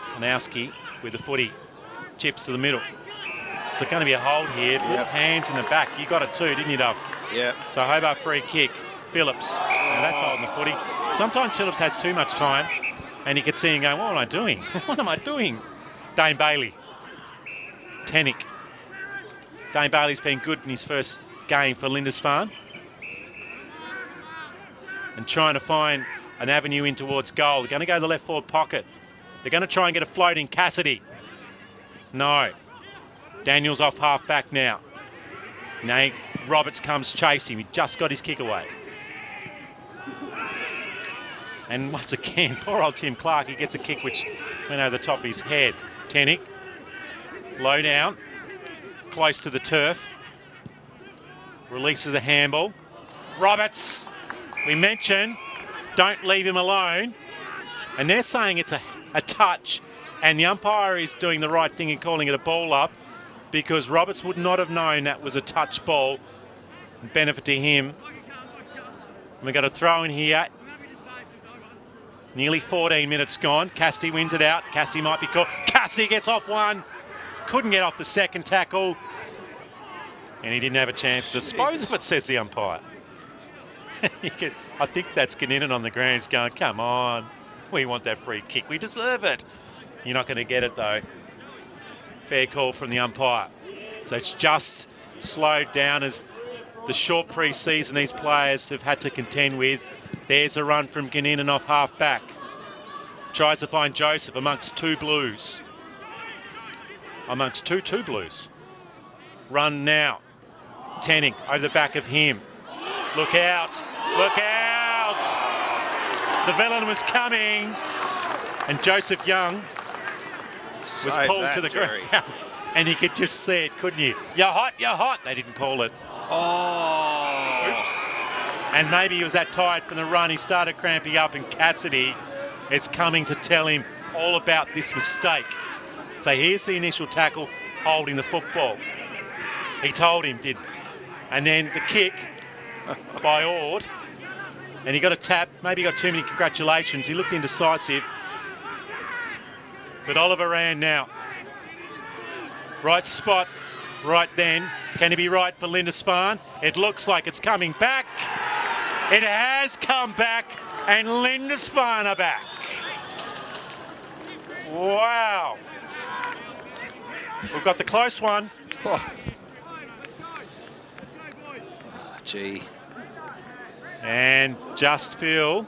Polanowski, with the footy. Chips to the middle. It's going to be a hold here. Little hands in the back. You got it too, didn't you, Dove?
Yeah.
So Hobart free kick. Phillips. Now that's holding the footy. Sometimes Phillips has too much time and you can see him going, what am I doing? What am I doing? Dane Bailey. Tannick. Dane Bailey's been good in his first game for Lindisfarne. And trying to find an avenue in towards goal. They're going to go to the left forward pocket. They're going to try and get a floating Cassidy. No. Daniel's off half back now. Now Roberts comes chasing. He just got his kick away. And once again, poor old Tim Clark, he gets a kick which went over the top of his head. Tannick, low down, close to the turf. Releases a handball. Roberts, we mentioned, don't leave him alone. And they're saying it's a touch. And the umpire is doing the right thing in calling it a ball up because Roberts would not have known that was a touch ball. Benefit to him. We've got a throw in here. Nearly 14 minutes gone. Cassidy wins it out. Cassidy might be caught. Cassidy gets off one. Couldn't get off the second tackle. And he didn't have a chance to dispose of it, says the umpire. I think that's Gannon on the ground. He's going, come on. We want that free kick. We deserve it. You're not going to get it, though. Fair call from the umpire. So it's just slowed down as the short pre-season these players have had to contend with. There's a run from Gannon off half back. Tries to find Joseph amongst two blues. Amongst two blues. Run now. Tannick over the back of him. Look out. Look out. The villain was coming. And Joseph Young was pulled to the ground. And you could just see it, couldn't you? You're hot, you're hot. They didn't call it. Oh. Oops. And maybe he was that tired from the run. He started cramping up, and Cassidy is coming to tell him all about this mistake. So here's the initial tackle, holding the football. He told him, did. And then the kick by Ord. And he got a tap. Maybe he got too many congratulations. He looked indecisive. But Oliver ran now. Right spot, right then. Can he be right for Lindisfarne? It looks like it's coming back. It has come back, and Lindisfarne are back. Wow. We've got the close one.
Oh. Gee.
And just feel,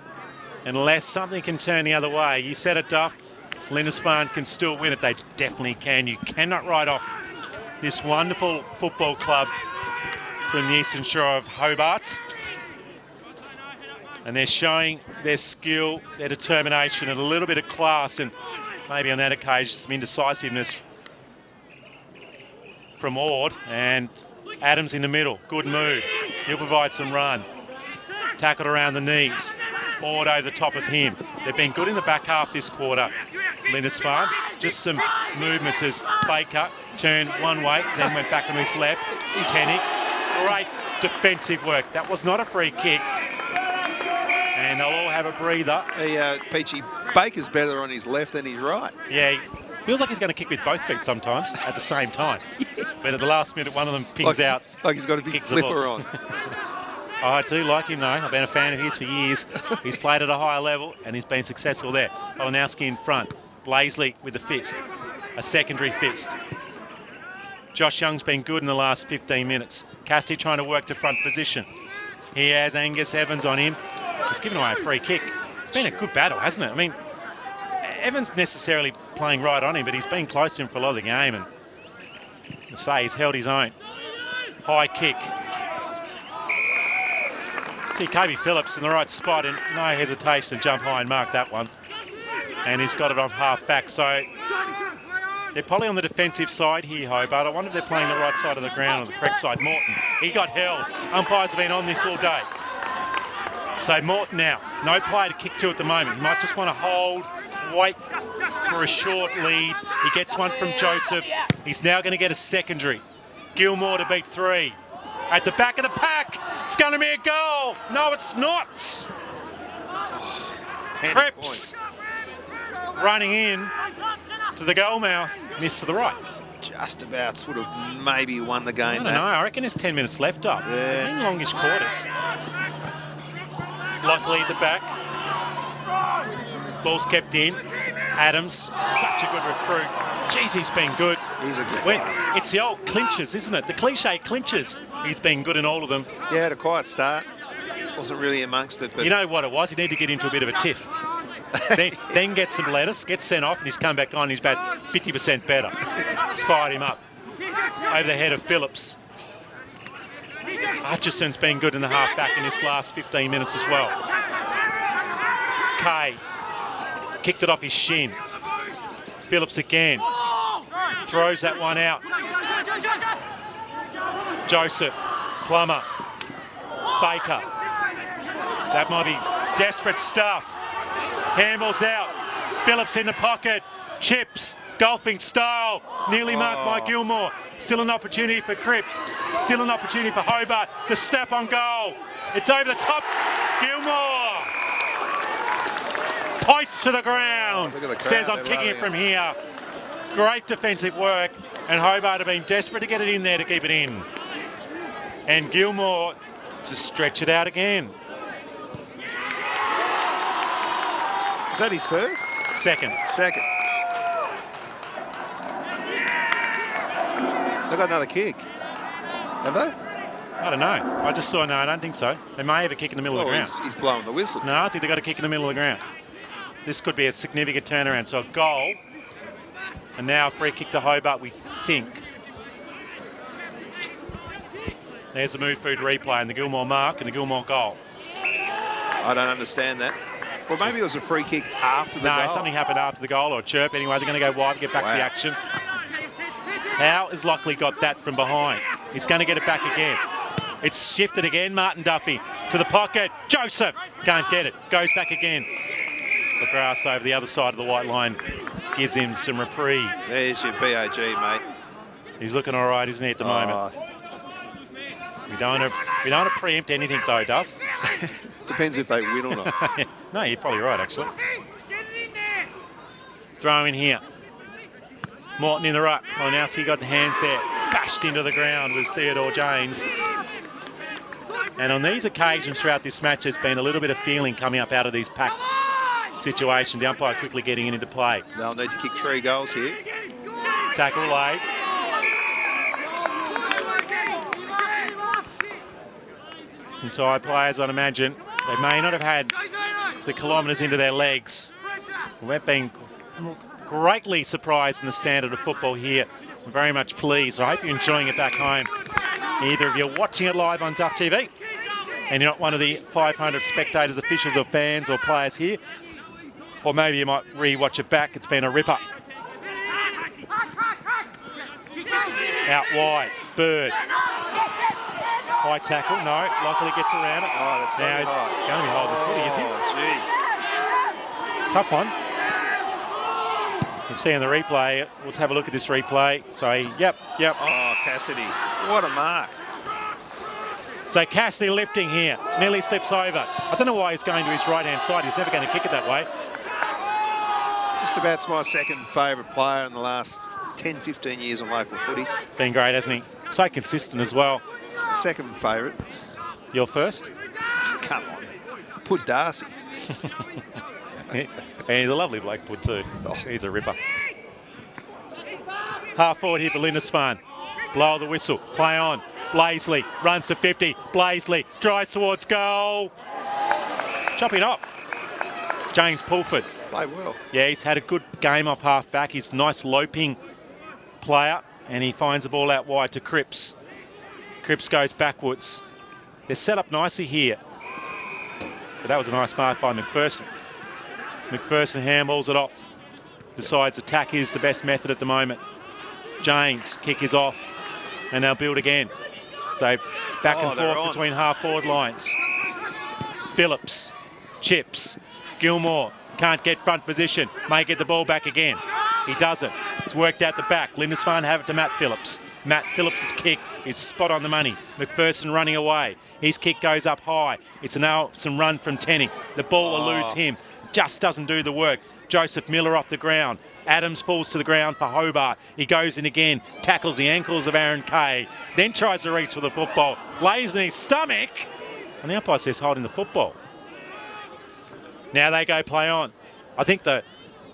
unless something can turn the other way. You said it, Duff. Lindisfarne can still win it. They definitely can. You cannot write off this wonderful football club from the eastern shore of Hobart. And they're showing their skill, their determination, and a little bit of class, and maybe on that occasion some indecisiveness from Ord. And Adams in the middle. Good move. He'll provide some run. Tackled around the knees. Ord over the top of him. They've been good in the back half this quarter, Lindisfarne. Just some movements as Baker turned one way, then went back on his left. Tannick. Great defensive work. That was not a free kick. And they'll all have a breather.
Hey, Peachy, Baker's better on his left than his right.
Yeah, he feels like he's going to kick with both feet sometimes at the same time. But at the last minute, one of them pings out.
Like he's got a big flipper on.
Oh, I do like him, though. I've been a fan of his for years. He's played at a higher level, and he's been successful there. Polanowski in front. Blaisley with the fist. A secondary fist. Josh Young's been good in the last 15 minutes. Cassidy trying to work to front position. He has Angus Evans on him. He's given away a free kick. It's been a good battle, hasn't it? I mean, Evans necessarily playing right on him, but he's been close to him for a lot of the game, and I say he's held his own. High kick. Kobe Phillips in the right spot, and no hesitation to jump high and mark that one. And he's got it on half back, so they're probably on the defensive side here, Hobart. I wonder if they're playing the right side of the ground or the correct side. Morton, he got held. Umpires have been on this all day. So Morton now, no player to kick to at the moment. He might just want to hold, wait for a short lead. He gets one from Joseph. He's now going to get a secondary. Gilmore to beat 3. At the back of the pack, it's going to be a goal. No, it's not. Cripps running in
to the goal mouth. Missed to the right.
Just about would have maybe won the game.
I don't know. I reckon there's 10 minutes left off.
Yeah.
In longish quarters. Luckily at the back. Ball's kept in. Adams, such a good recruit. Jeez, he's been good.
He's a good player.
It's the old clinches, isn't it? The cliche clinches. He's been good in all of them.
Yeah, had a quiet start. Wasn't really amongst it. But
you know what it was? He needed to get into a bit of a tiff. then get some lettuce, get sent off, and he's come back on. And he's about 50% better. It's fired him up. Over the head of Phillips. Hutchison's been good in the half back in this last 15 minutes as well. Kay kicked it off his shin. Phillips again. Throws that one out. Joseph. Plummer. Baker. That might be desperate stuff. Handballs out. Phillips in the pocket. Chips. Golfing style. Nearly marked by Gilmore. Still an opportunity for Cripps. Still an opportunity for Hobart. The snap on goal. It's over the top. Gilmore. Points to the ground. Says I'm kicking it from here. Great defensive work. And Hobart have been desperate to get it in there to keep it in. And Gilmore to stretch it out again.
Is that his first?
Second.
Second. They've got another kick. Have they?
I don't know. I just saw, no, I don't think so. They may have a kick in the middle of the ground.
He's blowing the whistle.
No, I think they've got a kick in the middle of the ground. This could be a significant turnaround. So a goal, and now a free kick to Hobart, we think. There's the Midfield replay and the Gilmore mark and the Gilmore goal.
I don't understand that. Well, maybe it was a free kick after the goal.
No, something happened after the goal or a chirp. Anyway, they're going to go wide to get back to the action. Howe has luckily got that from behind. He's going to get it back again. It's shifted again. Martin Duffy to the pocket. Joseph can't get it. Goes back again. The grass over the other side of the white line gives him some reprieve.
There's your BAG, mate.
He's looking all right, isn't he, at the moment? We don't want to preempt anything, though, Duff.
Depends if they win or not.
No, you're probably right, actually. Throw in here. Morton in the ruck. Well, now he got the hands there. Bashed into the ground was Theodore James. And on these occasions throughout this match, there's been a little bit of feeling coming up out of these pack situations. The umpire quickly getting it into play.
They'll need to kick 3 goals here.
Tackle late. Some Thai players, I'd imagine. They may not have had the kilometres into their legs. We've been greatly surprised in the standard of football here. I'm very much pleased. I hope you're enjoying it back home. Either of you are watching it live on Duff TV and you're not one of the 500 spectators, officials or fans or players here, or maybe you might re-watch it back. It's been a ripper. Out wide, Bird. High tackle, no. Luckily gets around it.
Oh, that's
now he's going to be holding the footy, is he?
Gee.
Tough one. You see in the replay, let's have a look at this replay. So, yep.
Oh, Cassidy. What a mark.
So Cassidy lifting here, nearly slips over. I don't know why he's going to his right-hand side. He's never going to kick it that way.
Just about my second favourite player in the last 10, 15 years on local footy.
It's been great, hasn't he? So consistent as well.
Second favourite.
Your first?
Come on. Put Darcy.
And he's a lovely bloke, Pud, too. Oh, he's a ripper. Half forward here for Lindisfarne. Blow the whistle. Play on. Blaisley runs to 50. Blaisley drives towards goal. Chopping off. James Pulford.
Played well.
Yeah, he's had a good game off half back. He's a nice loping player, and he finds the ball out wide to Cripps. Cripps goes backwards. They're set up nicely here. But that was a nice mark by McPherson. McPherson handballs it off. Decides attack is the best method at the moment. James, kick is off, and they'll build again. So back and forth between half-forward lines. Phillips, Chips, Gilmore, can't get front position, may get the ball back again. He doesn't. It's worked out the back. Lindisfarne have it to Matt Phillips. Matt Phillips' kick is spot on the money. McPherson running away. His kick goes up high. It's now some run from Tenning. The ball eludes him. Just doesn't do the work.
Joseph Miller off the ground. Adams falls to the ground for Hobart. He goes in again, tackles the ankles of Aaron Kay, then tries to reach for the football, lays in his stomach, and the umpire says holding the football. Now they go play on. I think the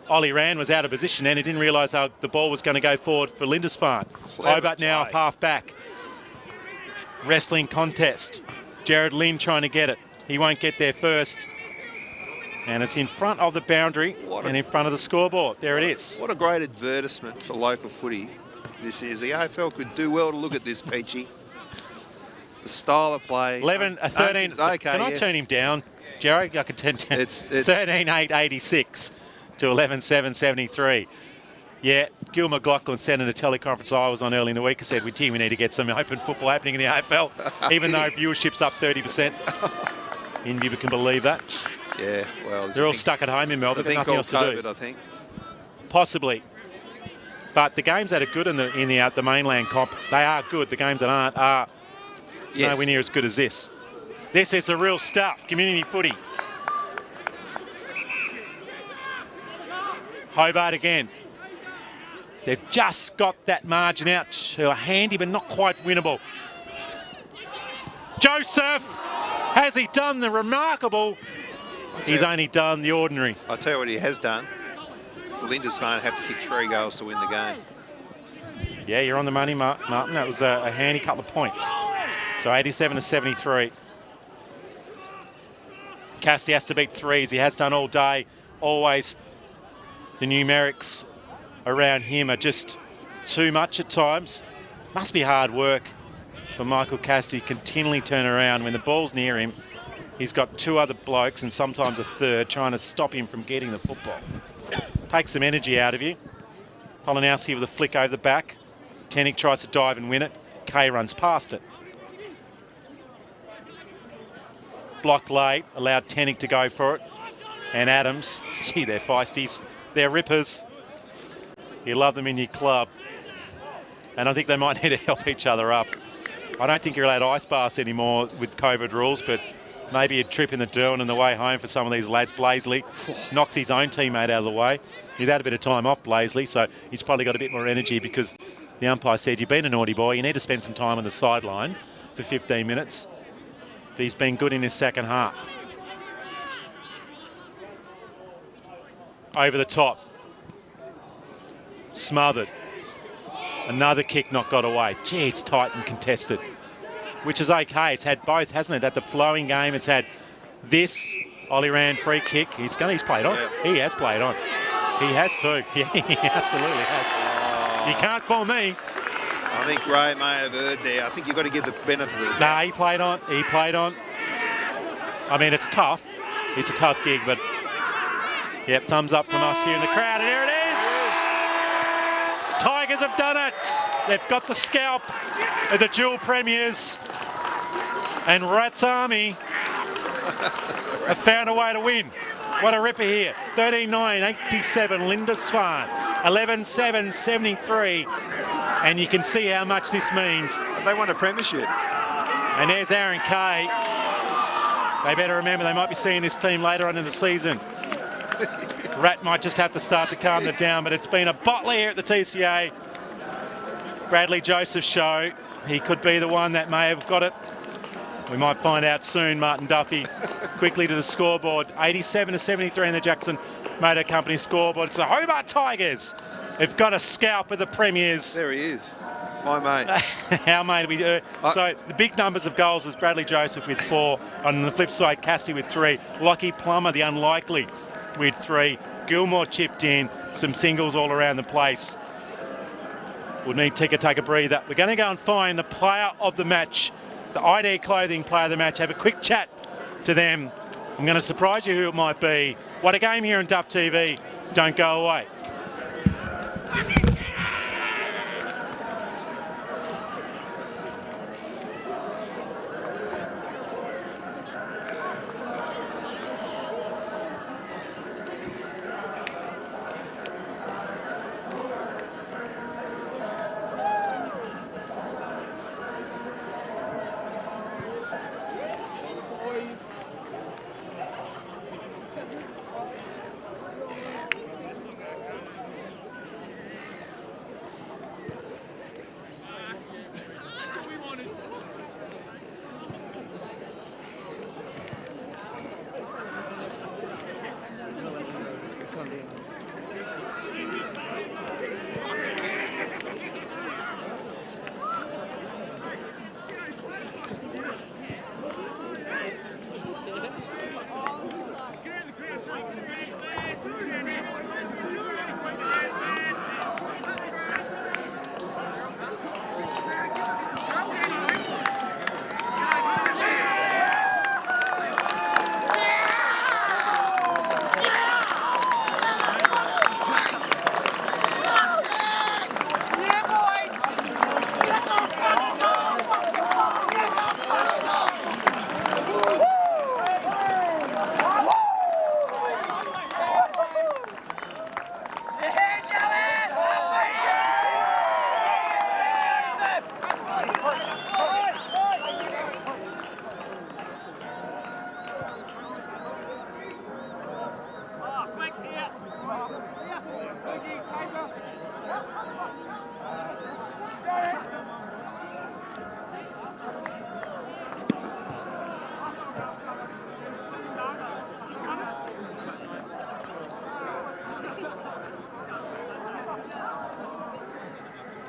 Ollie Rand was out of position and he didn't realise how the ball was going to go forward for Lindisfarne. Hobart now off half back. Wrestling contest. Jared Lynn trying to get it. He won't get there first. And it's in front of the boundary and in front of the scoreboard. There it is.
What a great advertisement for local footy this is. The AFL could do well to look at this, Peachy. The style of play.
13.
Okay,
can I turn him down, Jerry? I can turn down.
It's
13-8-86 to 11-7-73. Yeah, Gil McLaughlin said in a teleconference I was on early in the week, he said, gee, we need to get some open football happening in the AFL, even though viewership's up 30%. Any of you can believe that?
Yeah, well...
They're all stuck at home in Melbourne, got nothing else to do.
I think.
Possibly. But the games that are good in the mainland comp, they are good. The games that aren't are nowhere near as good as this. This is the real stuff, community footy. Hobart again. They've just got that margin out to a handy but not quite winnable. Joseph, has he done the remarkable? He's only done the ordinary.
I'll tell you what he has done. The Lindisfarne have to kick 3 goals to win the game.
Yeah, you're on the money, Martin. That was a handy couple of points. So 87-73. Cassidy has to beat 3s. He has done all day. Always the numerics around him are just too much at times. Must be hard work for Michael Cassidy to continually turn around when the ball's near him. He's got 2 other blokes and sometimes a third trying to stop him from getting the football. Takes some energy out of you. Polanowski with a flick over the back. Tenik tries to dive and win it. Kay runs past it. Block late, allowed Tenik to go for it. And Adams, gee, they're feisties. They're rippers. You love them in your club. And I think they might need to help each other up. I don't think you're allowed ice baths anymore with COVID rules, but maybe a trip in the Derwent on the way home for some of these lads. Blaisley knocks his own teammate out of the way. He's had a bit of time off, Blaisley, so he's probably got a bit more energy because the umpire said, you've been a naughty boy, you need to spend some time on the sideline for 15 minutes. But he's been good in his second half. Over the top. Smothered. Another kick not got away. Gee, it's tight and contested. Which is okay. It's had both, hasn't it? At the flowing game, it's had this Ollie Rand free kick. He's played on. Yeah. He has played on. He has too. Yeah, he absolutely has. You can't fool me.
I think Ray may have heard there. I think you've got to give the benefit of the doubt.
Nah, he played on. He played on. I mean, it's tough. It's a tough gig, but yep, thumbs up from us here in the crowd. And here it is. Tigers have done it. They've got the scalp of the dual premiers. And Rats Army have found a way to win. What a ripper here. 13-9-87 Lindisfarne. 11-7-73. And you can see how much this means.
They won a premiership.
And there's Aaron Kay. They better remember they might be seeing this team later on in the season. Rat might just have to start to calm them down, but it's been a bottler here at the TCA. Bradley Joseph's show. He could be the one that may have got it. We might find out soon. Martin Duffy quickly to the scoreboard. 87-73 in the Jackson Motor Company scoreboard. It's the Hobart Tigers. They've got a scalp of the premiers.
There he is. My mate.
Our mate. So the big numbers of goals was Bradley Joseph with 4. On the flip side, Cassie with 3. Lockie Plummer, the unlikely, with 3. Gilmore chipped in. Some singles all around the place. We'll need to take a breather. We're going to go and find the player of the match, the ID Clothing player of the match. Have a quick chat to them. I'm going to surprise you who it might be. What a game here on Duff TV. Don't go away.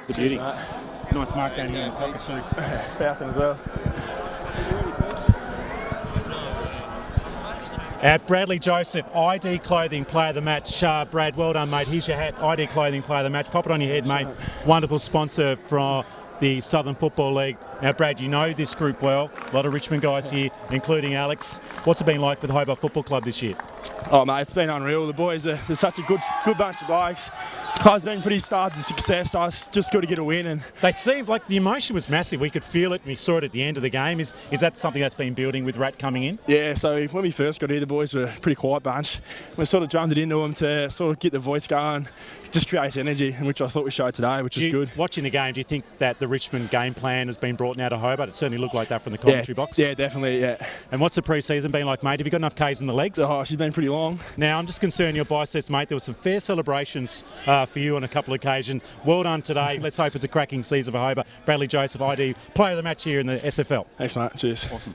The beauty. Nice mark down here in the pocket too.
Falcon as well.
At Bradley Joseph, ID Clothing Player of the Match. Brad, well done, mate. Here's your hat. ID Clothing Player of the Match. Pop it on your head, mate. Wonderful sponsor from the Southern Football League. Now, Brad, you know this group well. A lot of Richmond guys here, including Alex. What's it been like for the Hobart Football Club this year?
Oh, mate, it's been unreal. The boys are such a good bunch of blokes. The club's been pretty starved to success, so it's just good to get a win. And
they seemed like the emotion was massive. We could feel it. We saw it at the end of the game. Is that something that's been building with Rat coming in?
Yeah, so when we first got here, the boys were a pretty quiet bunch. We sort of drummed it into them to sort of get the voice going. It just creates energy, which I thought we showed today, which is good.
Watching the game, do you think that the Richmond game plan has been brought now to Hobart? It certainly looked like that from the commentary box.
Yeah, definitely, yeah.
And what's the pre-season been like, mate? Have you got enough Ks in the legs?
Oh, she's been pretty long.
Now, I'm just concerned your biceps, mate. There were some fair celebrations for you on a couple of occasions. Well done today. Let's hope it's a cracking season for Hobart. Bradley Joseph, ID, player of the match here in the SFL.
Thanks, mate. Cheers.
Awesome.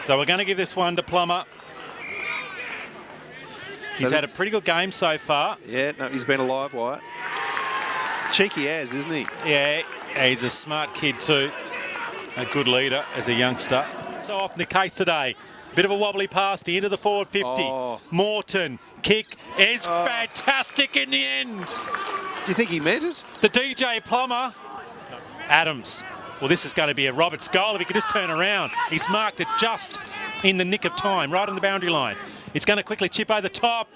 So we're going to give this one to Plummer. He's had a pretty good game so far.
Yeah, no, he's been a live wire. Cheeky as, isn't he?
Yeah, he's a smart kid too. A good leader as a youngster. So often the case today. Bit of a wobbly pass to into the forward 50.
Oh.
Morton, kick is fantastic in the end.
Do you think he meant it?
The DJ Plummer. Adams. Well, this is going to be a Roberts goal if he could just turn around. He's marked it just in the nick of time, right on the boundary line. It's going to quickly chip over the top.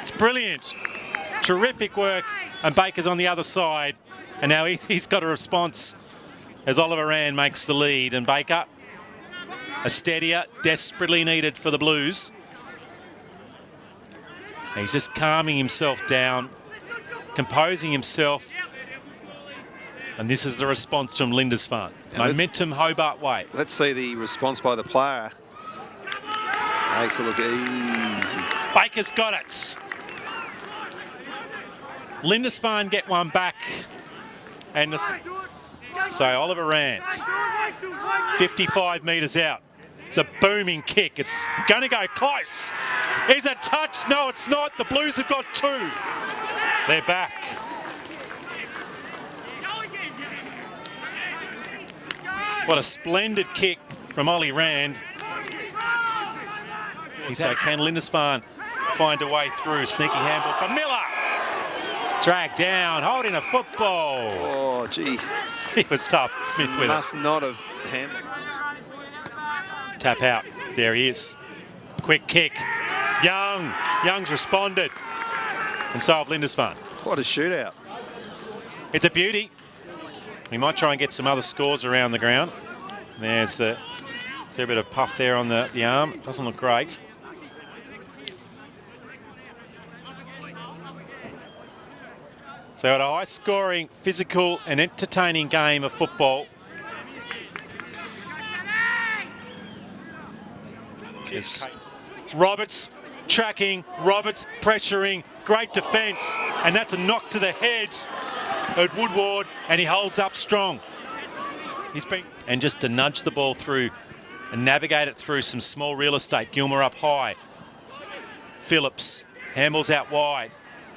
It's brilliant. Terrific work. And Baker's on the other side. And now he's got a response as Oliver Rand makes the lead. And Baker, a steadier, desperately needed for the Blues. He's just calming himself down, composing himself. And this is the response from Lindisfarne. Momentum Hobart way.
Let's see the response by the player. Makes it look easy.
Baker's got it. Lindisfarne get one back. And so Oliver Rand, 55 metres out. It's a booming kick. It's going to go close. Is it touch? No, it's not. The Blues have got two. They're back. What a splendid kick from Ollie Rand. So can Lindisfarne find a way through? Sneaky handball for Miller. Dragged down, holding a football.
Oh, gee.
He was tough, Smith with it.
Must not have handled.
Tap out. There he is. Quick kick. Young's responded. And so have Lindisfarne.
What a shootout.
It's a beauty. We might try and get some other scores around the ground. There's a bit of puff there on the arm. It doesn't look great. So at a high-scoring, physical and entertaining game of football. Roberts tracking, Roberts pressuring, great defence, and that's a knock to the head. at Woodward, and he holds up strong. And just to nudge the ball through and navigate it through some small real estate. Gilmore up high. Phillips handles out wide.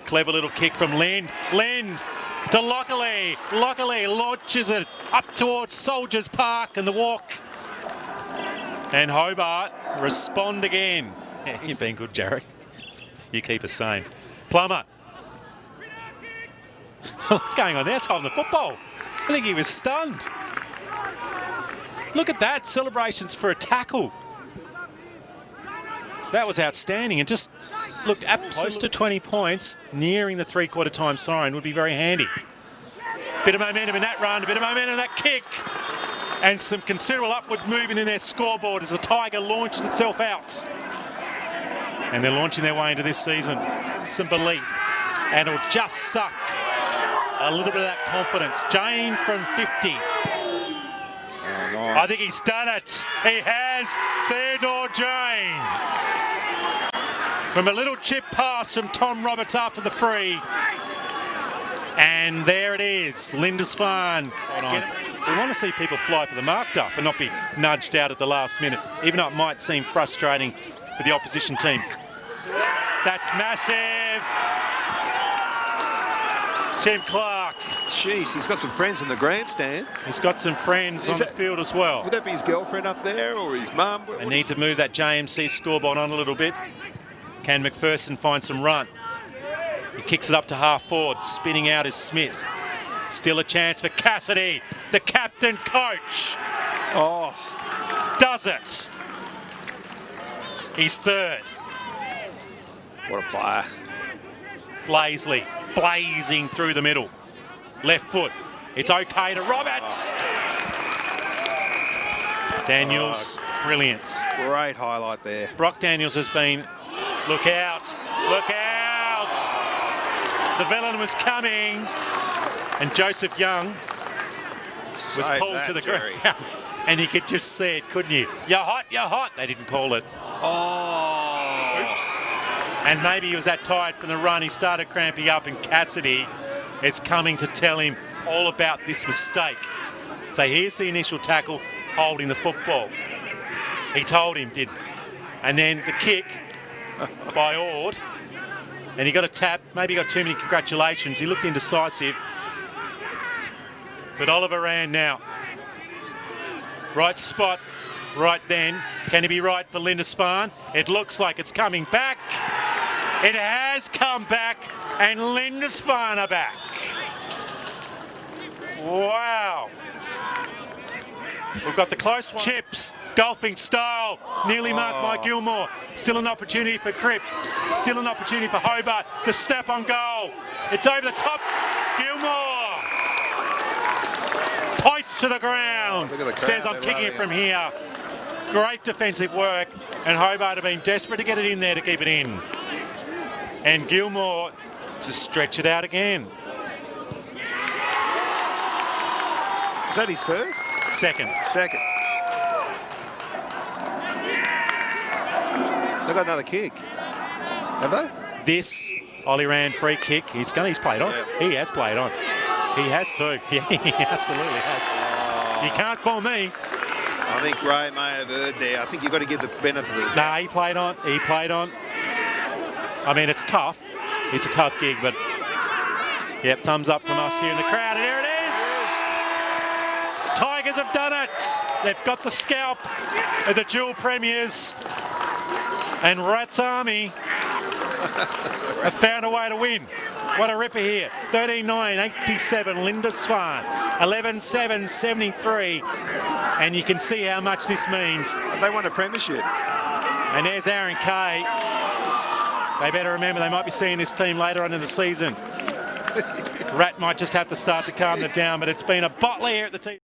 Clever little kick from Lind. Lind to Lockley. Lockley launches it up towards Soldiers Park and the walk. And Hobart respond again. Yeah, you've been good, Jarrett. You keep us sane. Plummer. What's going on there? It's holding the football. I think he was stunned. Look at that. Celebrations for a tackle. That was outstanding and just looked close to 20 points, nearing the three-quarter time siren would be very handy. Bit of momentum in that run, a bit of momentum in that kick, and some considerable upward movement in their scoreboard as the Tiger launched itself out. And they're launching their way into this season. Some belief, and it'll just suck a little bit of that confidence. Jane from 50. I think he's done it. He has. Theodore Jane. From a little chip pass from Tom Roberts after the free. And there it is. Lindisfarne. We want to see people fly for the mark, Duff, and not be nudged out at the last minute, even though it might seem frustrating for the opposition team. That's massive. Tim Clark.
Jeez, he's got some friends in the grandstand.
He's got some friends on the field as well.
Would that be his girlfriend up there or his mum?
They need to move that JMC scoreboard on a little bit. Can McPherson find some run? He kicks it up to half forward. Spinning out is Smith. Still a chance for Cassidy, the captain coach.
Oh.
Does it. He's third.
What a player.
Blaisley blazing through the middle. Left foot. It's okay to Roberts. Daniels, brilliant.
Great highlight there.
Brock Daniels has been, look out, look out. The villain was coming. And Joseph Young was pulled to the ground. And you could just see it, couldn't you? You're hot, you're hot. They didn't call it.
Oh.
Oops. And maybe he was that tired from the run, he started cramping up, and Cassidy, it's coming to tell him all about this mistake. So here's the initial tackle, holding the football. He told him, did. And then the kick by Ord, and he got a tap, maybe got too many congratulations. He looked indecisive. But Oliver ran now. Right spot, right then. Can he be right for Lindisfarne? It looks like it's coming back. It has come back, and Lindisfarne are back. Wow. We've got the close one. Chips, golfing style, nearly marked by Gilmore. Still an opportunity for Cripps. Still an opportunity for Hobart. The snap on goal. It's over the top. Gilmore. Points to the ground. Says I'm kicking it from here. Great defensive work, and Hobart have been desperate to get it in there to keep it in. And Gilmore to stretch it out again.
Is that his first?
Second.
Second. They've got another kick. Have they?
This Ollie Rand free kick. He's played on. Yeah. He has played on. He has too. Yeah, he absolutely has. Oh. You can't fool me.
I think Ray may have erred there. I think you've got to give the benefit of the doubt.
Nah, he played on. He played on. I mean, it's tough. It's a tough gig, but yep, thumbs up from us here in the crowd. And here it is. Tigers have done it. They've got the scalp of the dual premiers. And Rats Army have found a way to win. What a ripper here. 13-9, 87, Lindisfarne. 11-7, 73. And you can see how much this means.
They won a premiership.
And there's Aaron Kay. They better remember they might be seeing this team later on in the season. Rat might just have to start to calm them down, but it's been a bottler here at the team.